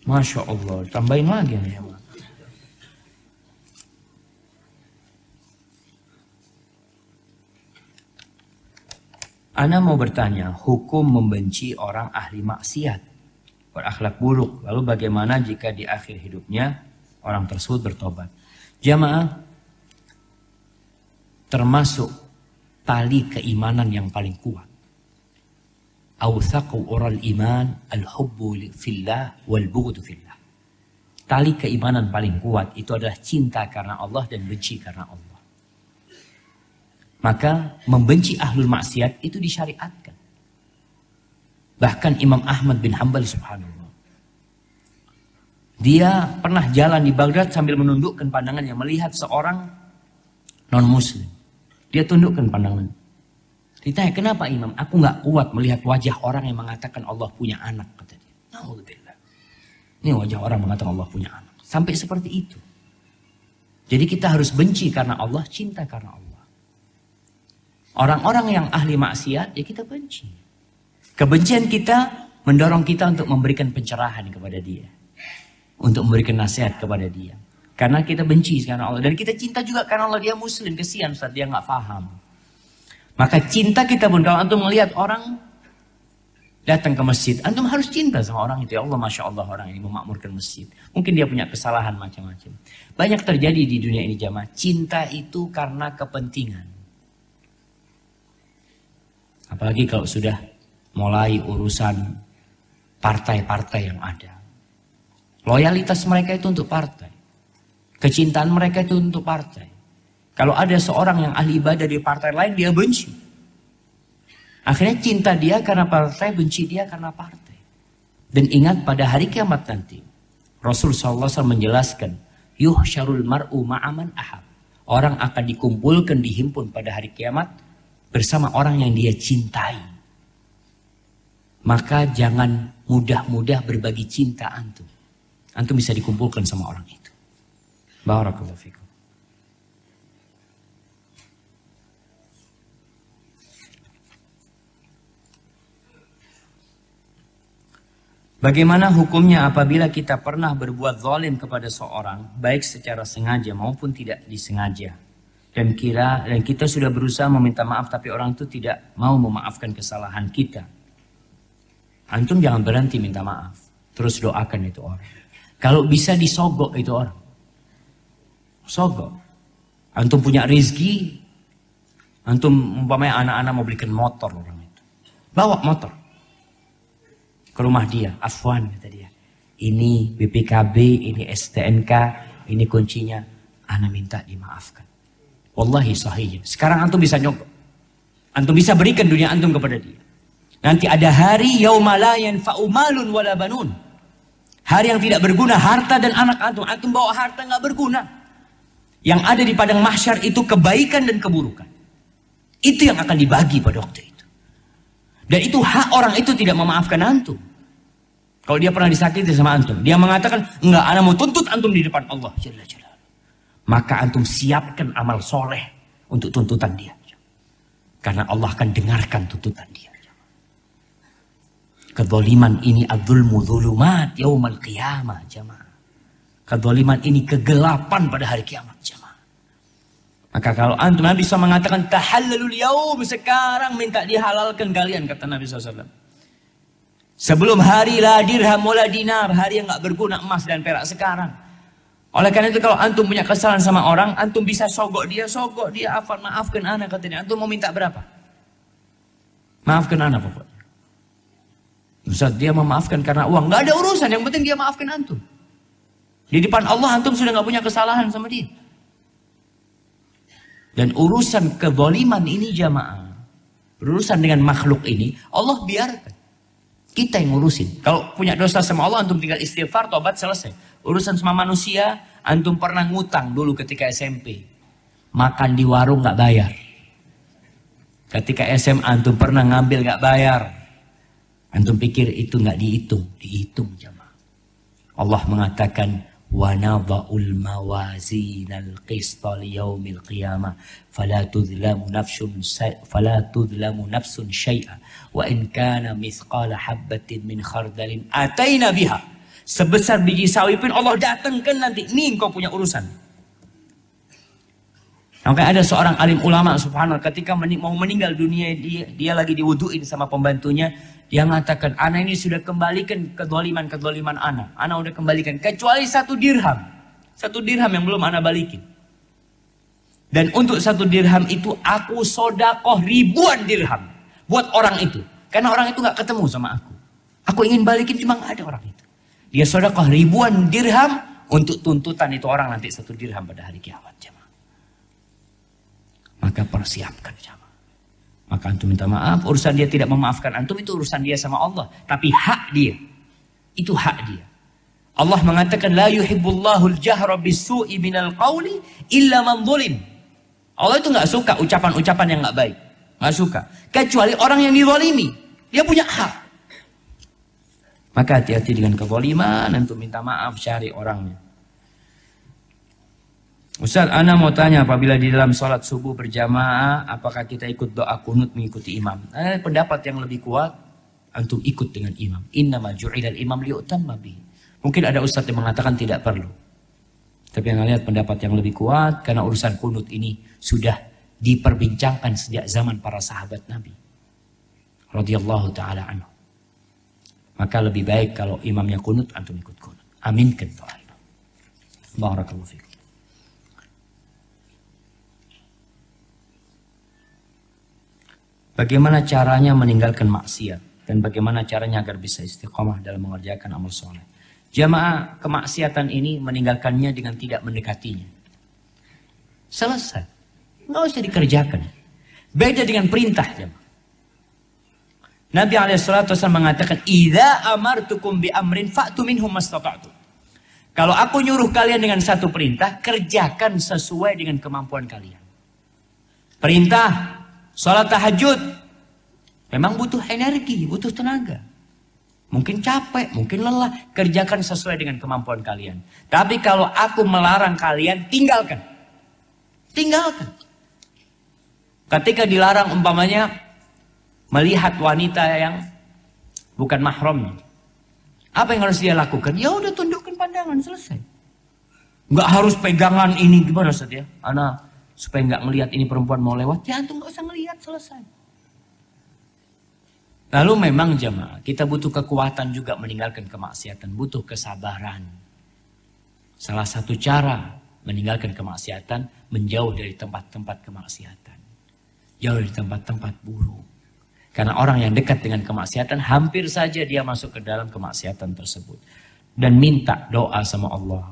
Masya Allah. Tambahin lagi nih. Ana mau bertanya, hukum membenci orang ahli maksiat, berakhlak buruk. Lalu bagaimana jika di akhir hidupnya orang tersebut bertobat? Jamaah, termasuk tali keimanan yang paling kuat. Awthaqu ural iman al-hubbu fillah wal bughdu fillah. Tali keimanan paling kuat itu adalah cinta karena Allah dan benci karena Allah. Maka membenci ahlul maksiat itu disyariatkan. Bahkan Imam Ahmad bin Hanbal subhanallah. Dia pernah jalan di Baghdad sambil menundukkan pandangannya melihat seorang non-muslim. Dia tundukkan pandangan. Ditanya, kenapa Imam? Aku nggak kuat melihat wajah orang yang mengatakan Allah punya anak, kata dia. Alhamdulillah. Ini wajah orang mengatakan Allah punya anak. Sampai seperti itu. Jadi kita harus benci karena Allah, cinta karena Allah. Orang-orang yang ahli maksiat, ya kita benci. Kebencian kita mendorong kita untuk memberikan pencerahan kepada dia. Untuk memberikan nasihat kepada dia. Karena kita benci karena Allah. Dan kita cinta juga karena Allah. Dia muslim, kesian saat dia nggak paham. Maka cinta kita pun, kalau antum melihat orang datang ke masjid, antum harus cinta sama orang itu. Ya Allah, Masya Allah orang ini memakmurkan masjid. Mungkin dia punya kesalahan macam-macam. Banyak terjadi di dunia ini jamaah. Cinta itu karena kepentingan. Apalagi kalau sudah mulai urusan partai-partai yang ada. Loyalitas mereka itu untuk partai. Kecintaan mereka itu untuk partai. Kalau ada seorang yang ahli ibadah di partai lain, dia benci. Akhirnya cinta dia karena partai, benci dia karena partai. Dan ingat pada hari kiamat nanti, Rasul SAW menjelaskan, yuhsyarul mar'u ma'aman ahab. Orang akan dikumpulkan, dihimpun pada hari kiamat, bersama orang yang dia cintai. Maka jangan mudah-mudah berbagi cinta antum. Antum bisa dikumpulkan sama orang itu. Barakallahu fikum. Bagaimana hukumnya apabila kita pernah berbuat zalim kepada seorang, baik secara sengaja maupun tidak disengaja? Dan kita sudah berusaha meminta maaf tapi orang itu tidak mau memaafkan kesalahan kita. Antum jangan berhenti minta maaf. Terus doakan itu orang. Kalau bisa disogok itu orang. Sogok. Antum punya rezeki. Antum umpamanya anak-anak mau belikan motor orang itu. Bawa motor ke rumah dia. Afwan kata dia. Ini BPKB, ini STNK, ini kuncinya. Ana minta dimaafkan. Wallahi sahih. Sekarang antum bisa nyogok. Antum bisa berikan dunia antum kepada dia. Nanti ada hari yauma la yanfa'u malun wala banun. Hari yang tidak berguna harta dan anak antum. Antum bawa harta enggak berguna. Yang ada di padang mahsyar itu kebaikan dan keburukan. Itu yang akan dibagi pada waktu itu. Dan itu hak orang itu tidak memaafkan antum. Kalau dia pernah disakiti sama antum, dia mengatakan, enggak, ana mau tuntut antum di depan Allah. Maka antum siapkan amal soleh untuk tuntutan dia. Karena Allah akan dengarkan tuntutan dia. Kezaliman ini adzulmu dzulumat yaumal qiyamah jamaah. Kezaliman ini kegelapan pada hari kiamat jamaah. Maka kalau antum Nabi SAW mengatakan tahallalul yaum, sekarang minta dihalalkan kalian, kata Nabi SAW. Sebelum hari la dirham wala dinar, hari yang nggak berguna emas dan perak sekarang. Oleh karena itu kalau antum punya kesalahan sama orang, antum bisa sogok dia, maafkan ana katanya. Antum mau minta berapa? Maafkan ana pokoknya. Ustaz, dia memaafkan karena uang, nggak ada urusan, yang penting dia maafkan antum. Di depan Allah antum sudah nggak punya kesalahan sama dia. Dan urusan kezaliman ini jamaah, urusan dengan makhluk ini, Allah biarkan. Kita yang ngurusin. Kalau punya dosa sama Allah, antum tinggal istighfar, tobat, selesai. Urusan sama manusia, antum pernah ngutang dulu ketika SMP. Makan di warung nggak bayar. Ketika SMA antum pernah ngambil nggak bayar. Antum pikir itu nggak dihitung? Dihitung jamaah. Allah mengatakan, وَنَضَعُ الْمَوَازِينَ الْقِسْطَ لِيَوْمِ الْقِيَامَةِ فَلَا تُظْلَمُ نَفْسٌ شَيْئًا وَإِنْ كَانَ مِثْقَالَ حَبَّةٍ مِنْ خَرْدَلٍ أَتَيْنَا بِهَا. Sebesar biji sawi pun Allah datangkan nanti. Nih engkau punya urusan. Maka ada seorang alim ulama subhanallah, ketika mau meninggal dunia, dia lagi diwuduin sama pembantunya. Dia mengatakan, ana ini sudah kembalikan kezaliman ana. Ana udah kembalikan. Kecuali 1 dirham. 1 dirham yang belum ana balikin. Dan untuk 1 dirham itu aku sodakoh ribuan dirham. Buat orang itu. Karena orang itu gak ketemu sama aku. Aku ingin balikin cuma gak ada orang itu. Dia sodakoh ribuan dirham untuk tuntutan itu orang nanti 1 dirham pada hari kiamat. Maka persiapkan jamaah. Maka antum minta maaf, urusan dia tidak memaafkan antum itu urusan dia sama Allah. Tapi hak dia, itu hak dia. Allah mengatakan, la yuhibbullahu al-jahra bis-su'i minal qawli illa man zulim. Allah itu nggak suka ucapan-ucapan yang nggak baik, nggak suka. Kecuali orang yang dizalimi, dia punya hak. Maka hati-hati dengan kezaliman, antum minta maaf, cari orangnya. Ustaz, ana mau tanya, apabila di dalam sholat subuh berjamaah, apakah kita ikut doa kunut mengikuti imam? Pendapat yang lebih kuat, antum ikut dengan imam. Innama ju'ilal imam liutamma bihi. Mungkin ada ustaz yang mengatakan tidak perlu. Tapi yang lihat pendapat yang lebih kuat, karena urusan kunut ini sudah diperbincangkan sejak zaman para sahabat Nabi radhiyallahu taala anhu. Maka lebih baik kalau imamnya kunut, antum ikut kunut. Aminkan doa. Barakallahu fikum. Bagaimana caranya meninggalkan maksiat dan bagaimana caranya agar bisa istiqomah dalam mengerjakan amal soleh. Jamaah, kemaksiatan ini meninggalkannya dengan tidak mendekatinya. Selesai. Nggak usah dikerjakan. Beda dengan perintah jamaah. Nabi SAW mengatakan, "Idza amartukum bi amrin fa'tu minhum mastata'tum." Kalau aku nyuruh kalian dengan satu perintah, kerjakan sesuai dengan kemampuan kalian. Perintah sholat tahajud memang butuh energi, butuh tenaga. Mungkin capek, mungkin lelah. Kerjakan sesuai dengan kemampuan kalian. Tapi kalau aku melarang kalian, tinggalkan. Tinggalkan. Ketika dilarang umpamanya melihat wanita yang bukan mahramnya, apa yang harus dia lakukan? Ya udah, tundukkan pandangan, selesai. Nggak harus pegangan ini, gimana Ustaz ya? Ana supaya nggak ngelihat ini perempuan mau lewat, ya antum nggak usah ngelihat, selesai. Lalu memang jamaah, kita butuh kekuatan juga meninggalkan kemaksiatan, butuh kesabaran. Salah satu cara meninggalkan kemaksiatan, menjauh dari tempat-tempat kemaksiatan. Jauh dari tempat-tempat buruk. Karena orang yang dekat dengan kemaksiatan, hampir saja dia masuk ke dalam kemaksiatan tersebut. Dan minta doa sama Allah.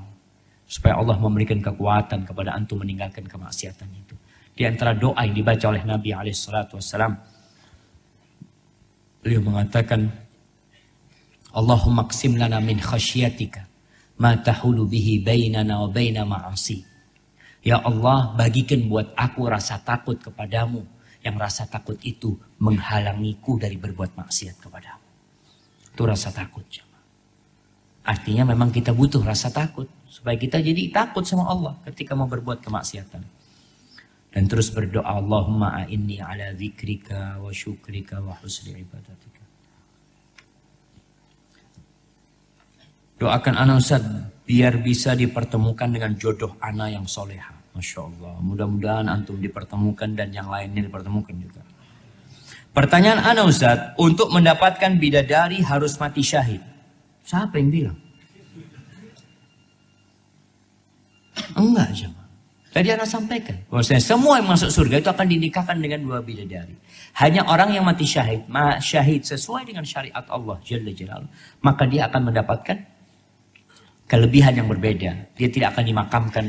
Supaya Allah memberikan kekuatan kepada antum meninggalkan kemaksiatan itu. Di antara doa yang dibaca oleh Nabi SAW, beliau mengatakan, Allahumma qsim lana min khasyatika ma tahulu bihi bainana wa baina ma'asi. Ya Allah, bagikan buat aku rasa takut kepadamu, yang rasa takut itu menghalangiku dari berbuat maksiat kepadamu. Itu rasa takut. Artinya memang kita butuh rasa takut. Supaya kita jadi takut sama Allah ketika mau berbuat kemaksiatan. Dan terus berdoa, Allahumma a'inni ala dzikrika wa syukrika wa husni ibadatika. Doakan ana Ustaz, biar bisa dipertemukan dengan jodoh ana yang soleha. Masya Allah. Mudah-mudahan antum dipertemukan dan yang lainnya dipertemukan juga. Pertanyaan ana Ustaz, untuk mendapatkan bidadari harus mati syahid. Siapa yang bilang? Enggak, jemaah. Tadi ana sampaikan bahwasanya semua yang masuk surga itu akan dinikahkan dengan 2 bidadari. Hanya orang yang mati syahid, syahid sesuai dengan syariat Allah Jalla Jalaluhu, maka dia akan mendapatkan kelebihan yang berbeda. Dia tidak akan dimakamkan,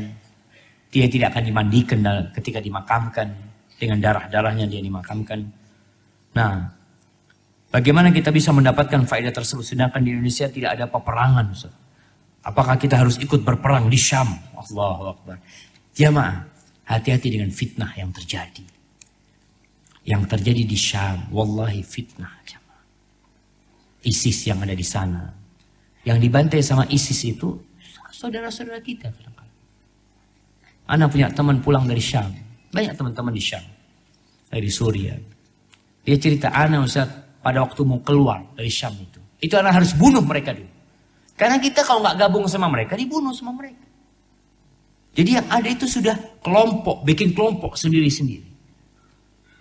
dia tidak akan dimandikan ketika dimakamkan, dengan darah-darahnya dia dimakamkan. Nah, bagaimana kita bisa mendapatkan faedah tersebut sedangkan di Indonesia tidak ada peperangan, Ustaz? Apakah kita harus ikut berperang di Syam? Allahu Akbar. Jamaah, hati-hati dengan fitnah yang terjadi. Yang terjadi di Syam, wallahi fitnah, jamaah. ISIS yang ada di sana, yang dibantai sama ISIS itu saudara-saudara kita. Ana punya teman pulang dari Syam, banyak teman-teman di Syam, dari Suriah. Dia cerita, ana Ustaz, pada waktu mau keluar dari Syam itu ana harus bunuh mereka dulu. Karena kita kalau nggak gabung sama mereka, dibunuh sama mereka. Jadi yang ada itu sudah kelompok, bikin kelompok sendiri-sendiri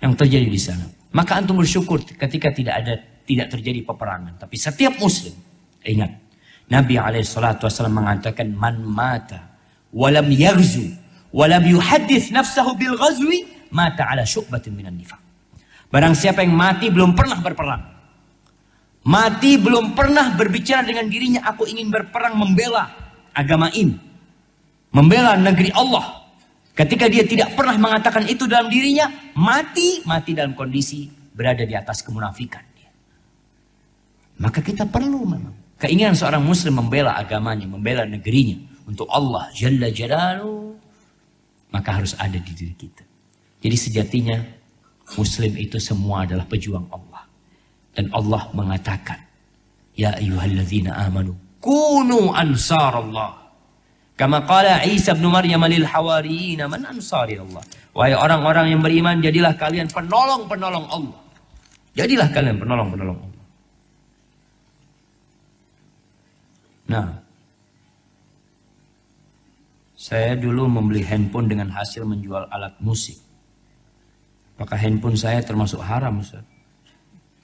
yang terjadi di sana. Maka antum bersyukur ketika tidak terjadi peperangan. Tapi setiap muslim, ingat, Nabi SAW mengatakan, man mata walam yaghzu walam yuhaddits nafsahu bil ghazwi mata ala syu'batin minan nifaq. Barang siapa yang mati belum pernah berperang, mati belum pernah berbicara dengan dirinya, aku ingin berperang membela agama ini, membela negeri Allah. Ketika dia tidak pernah mengatakan itu dalam dirinya, mati dalam kondisi berada di atas kemunafikan. Maka kita perlu memang keinginan seorang muslim membela agamanya, membela negerinya untuk Allah Jalla Jalaluhu, maka harus ada di diri kita. Jadi sejatinya muslim itu semua adalah pejuang Allah. Dan Allah mengatakan, ya ayyuhalladzina amanu kunu ansarallah. Kama qala Isa bin Maryam lil hawariyin, man ansari Allah. Wahai orang-orang yang beriman, jadilah kalian penolong-penolong Allah. Jadilah kalian penolong-penolong Allah. Nah, saya dulu membeli handphone dengan hasil menjual alat musik. Apakah handphone saya termasuk haram, Ustaz?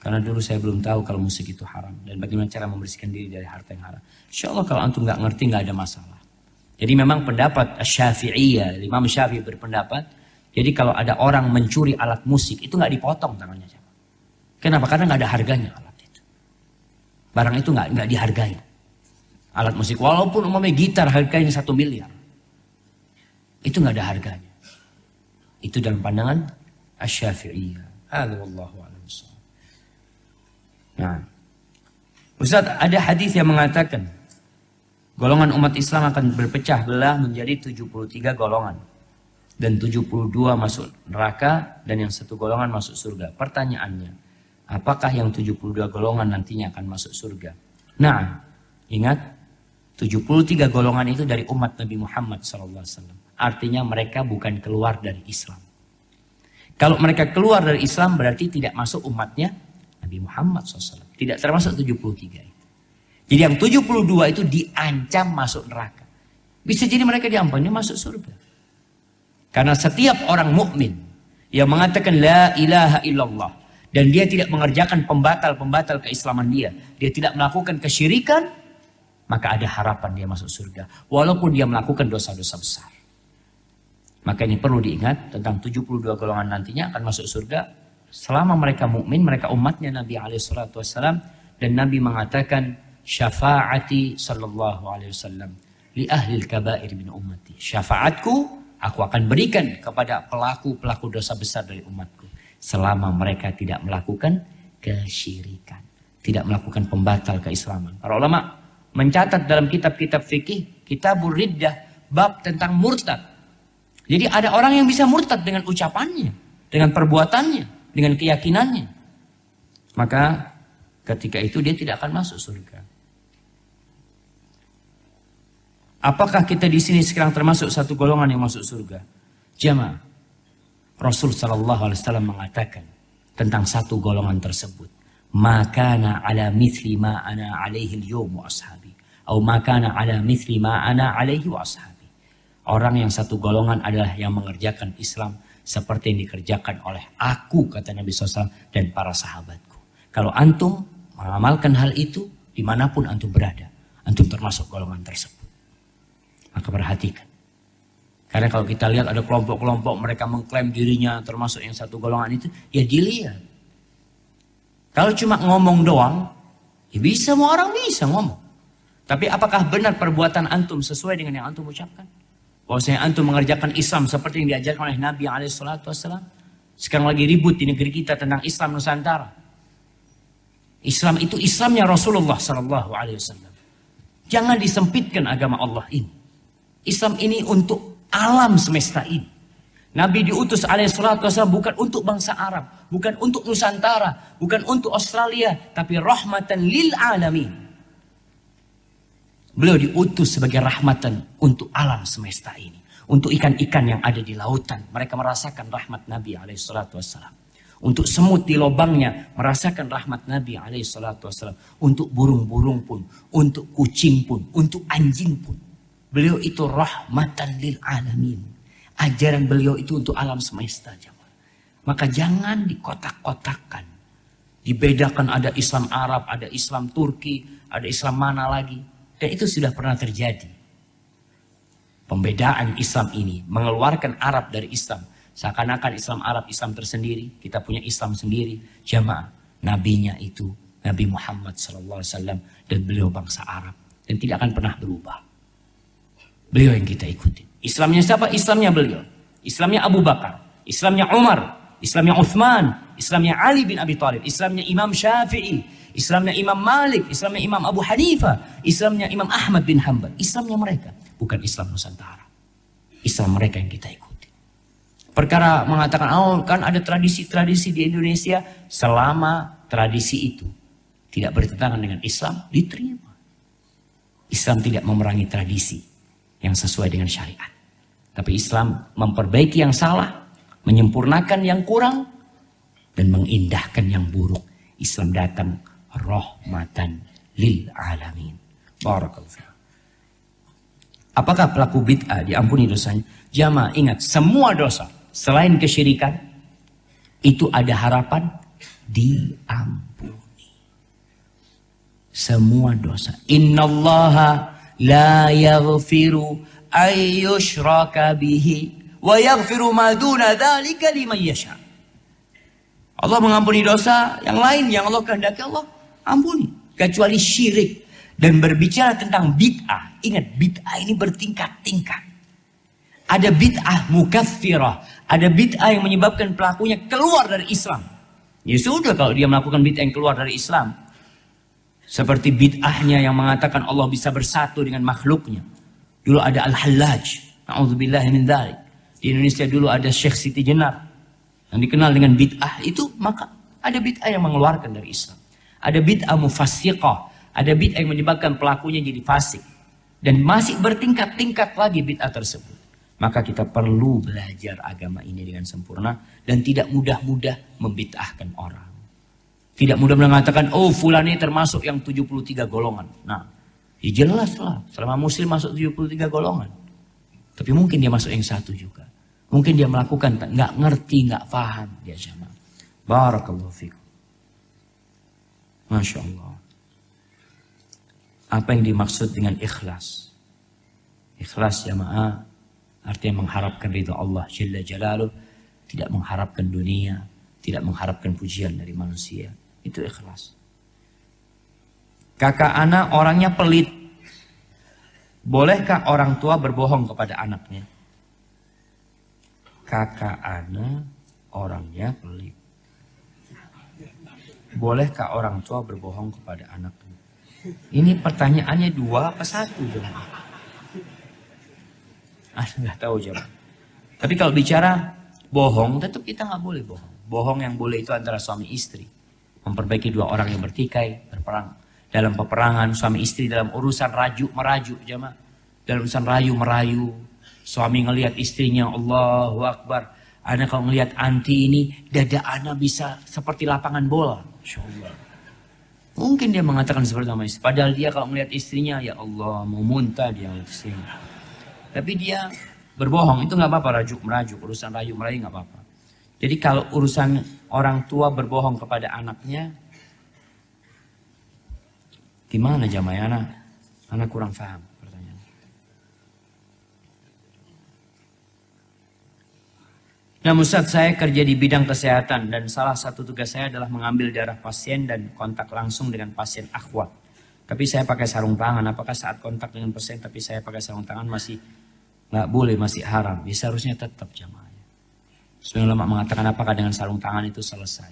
Karena dulu saya belum tahu kalau musik itu haram. Dan bagaimana cara membersihkan diri dari harta yang haram. Insya Allah kalau antum nggak ngerti nggak ada masalah. Jadi memang pendapat Syafi'iyah, Imam Syafi'i berpendapat, jadi kalau ada orang mencuri alat musik itu nggak dipotong tangannya. Kenapa? Karena nggak ada harganya alat itu. Barang itu nggak dihargai. Alat musik walaupun umumnya gitar harganya 1 miliar, itu nggak ada harganya. Itu dalam pandangan Syafi'iyah. Wallahu a'lam. Nah, Ustaz, ada hadis yang mengatakan golongan umat Islam akan berpecah belah menjadi 73 golongan. Dan 72 masuk neraka dan yang 1 golongan masuk surga. Pertanyaannya, apakah yang 72 golongan nantinya akan masuk surga? Nah, ingat, 73 golongan itu dari umat Nabi Muhammad SAW. Artinya mereka bukan keluar dari Islam. Kalau mereka keluar dari Islam berarti tidak masuk umatnya Nabi Muhammad SAW. Tidak termasuk 73 itu. Jadi yang 72 itu diancam masuk neraka. Bisa jadi mereka diampuni masuk surga. Karena setiap orang mukmin yang mengatakan la ilaha illallah dan dia tidak mengerjakan pembatal-pembatal keislaman dia tidak melakukan kesyirikan, maka ada harapan dia masuk surga walaupun dia melakukan dosa-dosa besar. Maka ini perlu diingat tentang 72 golongan nantinya akan masuk surga selama mereka mukmin, mereka umatnya Nabi SAW, dan Nabi mengatakan syafaati sallallahu alaihi wasallam li ahli al-kaba'ir min ummati. Syafaatku aku akan berikan kepada pelaku-pelaku dosa besar dari umatku selama mereka tidak melakukan kesyirikan, tidak melakukan pembatal keislaman. Para ulama mencatat dalam kitab-kitab fikih, Kitabur Riddah, bab tentang murtad. Jadi ada orang yang bisa murtad dengan ucapannya, dengan perbuatannya, dengan keyakinannya. Maka ketika itu dia tidak akan masuk surga. Apakah kita di sini sekarang termasuk 1 golongan yang masuk surga? Jamaah, Rasul SAW mengatakan tentang 1 golongan tersebut, "Makana ala mithli ma ana alaihi al-yawm wa ashabi." Atau makana ala mithli ma ana alaihi wa ashabi. Orang yang 1 golongan adalah yang mengerjakan Islam seperti yang dikerjakan oleh aku, kata Nabi SAW, dan para sahabatku. Kalau antum mengamalkan hal itu, dimanapun antum berada, antum termasuk golongan tersebut. Maka perhatikan. Karena kalau kita lihat ada kelompok-kelompok mereka mengklaim dirinya termasuk yang satu golongan itu, ya dilihat. Kalau cuma ngomong doang, ya bisa, semua orang bisa ngomong. Tapi apakah benar perbuatan antum sesuai dengan yang antum ucapkan? Bahwasanya antum mengerjakan Islam seperti yang diajarkan oleh Nabi SAW. Sekarang lagi ribut di negeri kita tentang Islam Nusantara. Islam itu Islamnya Rasulullah SAW. Jangan disempitkan agama Allah ini. Islam ini untuk alam semesta ini. Nabi diutus SAW bukan untuk bangsa Arab, bukan untuk Nusantara, bukan untuk Australia, tapi rahmatan lil alamin. Beliau diutus sebagai rahmatan untuk alam semesta ini. Untuk ikan-ikan yang ada di lautan. Mereka merasakan rahmat Nabi SAW. Untuk semut di lubangnya merasakan rahmat Nabi SAW. Untuk burung-burung pun. Untuk kucing pun. Untuk anjing pun. Beliau itu rahmatan lil alamin. Ajaran beliau itu untuk alam semesta. Maka jangan dikotak-kotakkan. Dibedakan ada Islam Arab, ada Islam Turki, ada Islam mana lagi. Dan itu sudah pernah terjadi. Pembedaan Islam ini mengeluarkan Arab dari Islam. Seakan-akan Islam Arab Islam tersendiri. Kita punya Islam sendiri. Jamaah, nabinya itu Nabi Muhammad SAW. Dan beliau bangsa Arab. Dan tidak akan pernah berubah. Beliau yang kita ikuti. Islamnya siapa? Islamnya beliau. Islamnya Abu Bakar. Islamnya Umar. Islamnya Uthman. Islamnya Ali bin Abi Thalib. Islamnya Imam Syafi'i. Islamnya Imam Malik, Islamnya Imam Abu Hanifah, Islamnya Imam Ahmad bin Hanbal. Islamnya mereka, bukan Islam Nusantara. Islam mereka yang kita ikuti. Perkara mengatakan, oh kan ada tradisi-tradisi di Indonesia, selama tradisi itu tidak bertentangan dengan Islam, diterima. Islam tidak memerangi tradisi yang sesuai dengan syariat. Tapi Islam memperbaiki yang salah, menyempurnakan yang kurang, dan mengindahkan yang buruk. Islam datang rahmatan lil alamin. Barakallahu. Apakah pelaku bid'ah diampuni dosanya? Jamaah ingat, semua dosa selain kesyirikan itu ada harapan diampuni. Semua dosa. Innallaha la yaghfiru ayyushraka bihi wa yaghfiru ma duna dzalika liman yasha. Allah mengampuni dosa yang lain yang Allah kehendaki, Allah ampuni, kecuali syirik. Dan berbicara tentang bid'ah, ingat bid'ah ini bertingkat-tingkat. Ada bid'ah mukaffirah, ada bid'ah yang menyebabkan pelakunya keluar dari Islam. Ya sudah, kalau dia melakukan bid'ah yang keluar dari Islam, seperti bid'ahnya yang mengatakan Allah bisa bersatu dengan makhluknya. Dulu ada Al-Hallaj, na'udzubillah min dzalik. Di Indonesia dulu ada Syekh Siti Jenar yang dikenal dengan bid'ah itu, maka ada bid'ah yang mengeluarkan dari Islam. Ada bid'ah mufassiqah, ada bid'ah yang menyebabkan pelakunya jadi fasik. Dan masih bertingkat-tingkat lagi bid'ah tersebut. Maka kita perlu belajar agama ini dengan sempurna dan tidak mudah-mudah membid'ahkan orang. Tidak mudah mengatakan, oh fulan ini termasuk yang 73 golongan. Nah, ya jelas lah, selama muslim masuk 73 golongan. Tapi mungkin dia masuk yang satu juga. Mungkin dia melakukan, nggak ngerti, nggak paham dia jamaah. Barakallahu fikum. Masya Allah. Apa yang dimaksud dengan ikhlas? Ikhlas jamaah artinya mengharapkan ridha Allah Jalla Jalaluh, tidak mengharapkan dunia, tidak mengharapkan pujian dari manusia. Itu ikhlas. Kakak anak orangnya pelit. Bolehkah orang tua berbohong kepada anaknya? Kakak anak orangnya pelit. Bolehkah orang tua berbohong kepada anaknya? Ini pertanyaannya dua apa satu? Nggak tahu jawab. Tapi kalau bicara bohong, tetap kita nggak boleh bohong. Bohong yang boleh itu antara suami istri. Memperbaiki dua orang yang bertikai, berperang. Dalam peperangan suami istri dalam urusan merajuk jemaah. Dalam urusan merayu. Suami ngelihat istrinya, Allahu Akbar. Ana kalau ngelihat anti ini, dada ana bisa seperti lapangan bola. Insyaallah. Mungkin dia mengatakan seperti itu. Padahal dia kalau melihat istrinya, ya Allah, mau muntah dia istrinya. Tapi dia berbohong itu nggak apa-apa, rajuk merajuk, urusan rajuk merayu nggak apa-apa. Jadi kalau urusan orang tua berbohong kepada anaknya, gimana jamaah ya, anak kurang paham pertanyaan. Nah Ustaz, saya kerja di bidang kesehatan dan salah satu tugas saya adalah mengambil darah pasien dan kontak langsung dengan pasien akhwat. Tapi saya pakai sarung tangan, apakah saat kontak dengan pasien tapi saya pakai sarung tangan masih nggak boleh, masih haram? Ya seharusnya tetap jamaah. Sebenarnya ulama mengatakan apakah dengan sarung tangan itu selesai.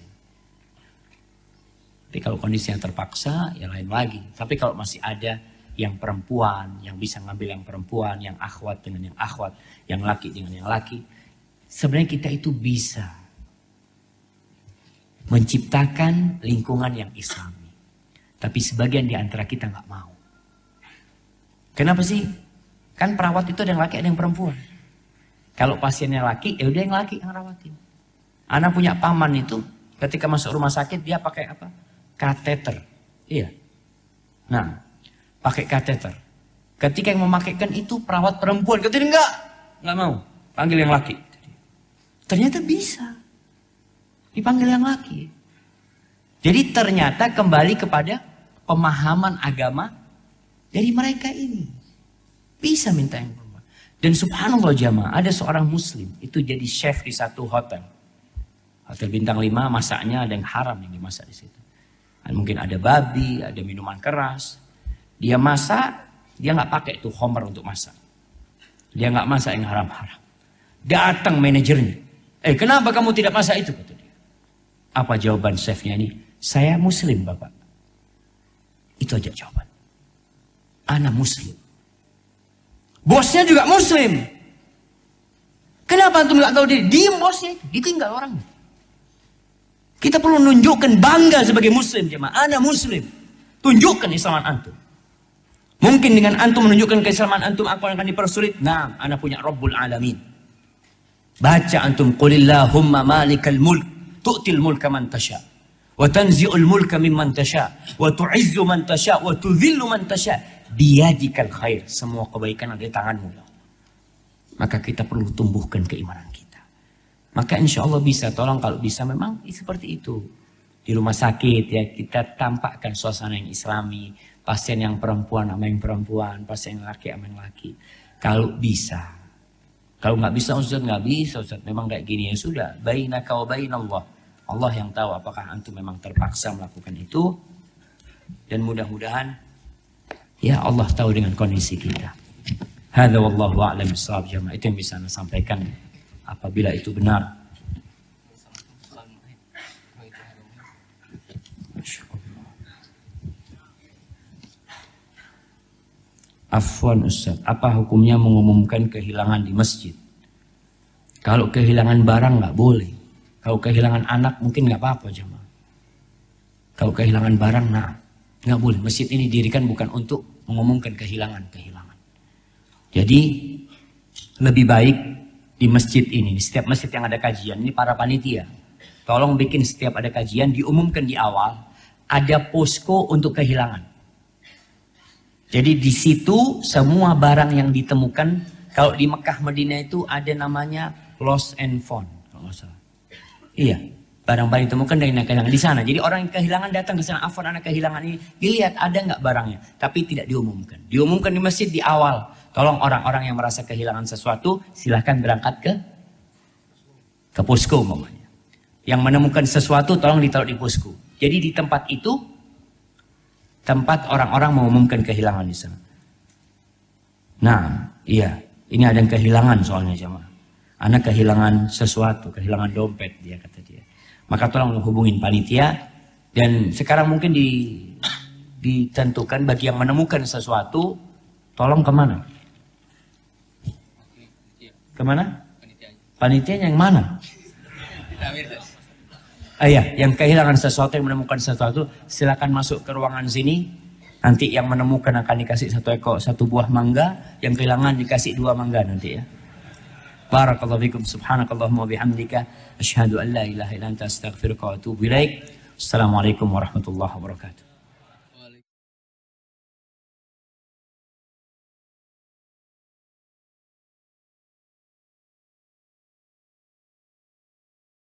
Tapi kalau kondisi yang terpaksa ya lain lagi. Tapi kalau masih ada yang perempuan, yang bisa ngambil yang perempuan, yang akhwat dengan yang akhwat, yang laki dengan yang laki. Sebenarnya kita itu bisa menciptakan lingkungan yang islami. Tapi sebagian di antara kita nggak mau. Kenapa sih? Kan perawat itu ada yang laki ada yang perempuan. Kalau pasiennya laki, ya udah yang laki yang rawatin. Anak punya paman itu, ketika masuk rumah sakit dia pakai apa? Kateter. Iya. Nah, pakai kateter. Ketika yang memakaikan itu perawat perempuan, katanya enggak mau. Panggil yang laki. Ternyata bisa. Dipanggil yang laki. Jadi ternyata kembali kepada pemahaman agama dari mereka ini. Bisa minta yang perempuan. Dan subhanallah jamaah, ada seorang muslim itu jadi chef di satu hotel. Hotel bintang 5, masaknya ada yang haram yang dimasak di situ. Mungkin ada babi, ada minuman keras. Dia masak, dia nggak pakai tuh homer untuk masak. Dia nggak masak yang haram-haram. Datang manajernya. Kenapa kamu tidak masak itu? Kata dia. Apa jawaban chefnya ini? Saya muslim bapak. Itu aja jawaban. Ana muslim. Bosnya juga muslim. Kenapa antum nggak tahu dia? Diem bosnya, ditinggal orangnya. Kita perlu menunjukkan bangga sebagai muslim jemaah. Ana muslim. Tunjukkan Islaman antum. Mungkin dengan antum menunjukkan keislaman antum apa yang akan dipersulit? Nah, ana punya Rabbul Alamin. Baca antum qulillahumma malikal mulk tu'til mulka man tasha wa tanzi'ul mulka mimman tasha wa tu'izzu man tasha wa tudhillu man tasha biyadikal khair. Semua kebaikan ada di tanganmu. Maka kita perlu tumbuhkan keimanan kita. Maka insya Allah bisa. Tolong kalau bisa memang seperti itu. Di rumah sakit ya kita tampakkan suasana yang islami. Pasien yang perempuan sama yang perempuan. Pasien yang laki sama yang laki. Kalau bisa. Kalau nggak bisa Ustaz, nggak bisa Ustaz. Memang kayak gini ya sudah. Bainaka wa bainallah. Allah yang tahu apakah antum memang terpaksa melakukan itu. Dan mudah-mudahan ya Allah tahu dengan kondisi kita. Hadza wallahu a'lam bissawab jamaah. Itu yang bisa saya sampaikan apabila itu benar. Afwan Ustaz, apa hukumnya mengumumkan kehilangan di masjid? Kalau kehilangan barang nggak boleh. Kalau kehilangan anak mungkin nggak apa-apa jemaah. Kalau kehilangan barang, nah nggak boleh. Masjid ini didirikan bukan untuk mengumumkan kehilangan. Jadi lebih baik di masjid ini, di setiap masjid yang ada kajian, ini para panitia, tolong bikin setiap ada kajian diumumkan di awal ada posko untuk kehilangan. Jadi di situ semua barang yang ditemukan, kalau di Mekah Madinah itu ada namanya lost and found, kalau nggak salah. Iya, barang-barang ditemukan dan yang kehilangan di sana. Jadi orang yang kehilangan datang ke sana, afwan anak kehilangan ini, dilihat ada nggak barangnya, tapi tidak diumumkan. Diumumkan di masjid di awal. Tolong orang-orang yang merasa kehilangan sesuatu silahkan berangkat ke posko umpamanya. Yang menemukan sesuatu tolong ditaruh di posko. Jadi di tempat itu tempat orang-orang mengumumkan kehilangan di sana. Nah, iya, ini ada yang kehilangan soalnya jemaah. Anak kehilangan sesuatu, kehilangan dompet dia kata dia. Maka tolong hubungin panitia dan sekarang mungkin ditentukan bagi yang menemukan sesuatu tolong kemana? Kemana? Panitianya yang mana? Iya, yang kehilangan sesuatu, yang menemukan sesuatu, silakan masuk ke ruangan sini. Nanti yang menemukan akan dikasih satu buah mangga, yang kehilangan dikasih 2 mangga nanti ya. Barakallahu fikum, subhanakallahumma bihamdika, asyhadu an la ilaha illa anta astaghfiruka wa atubu ilaik. Assalamualaikum warahmatullahi wabarakatuh.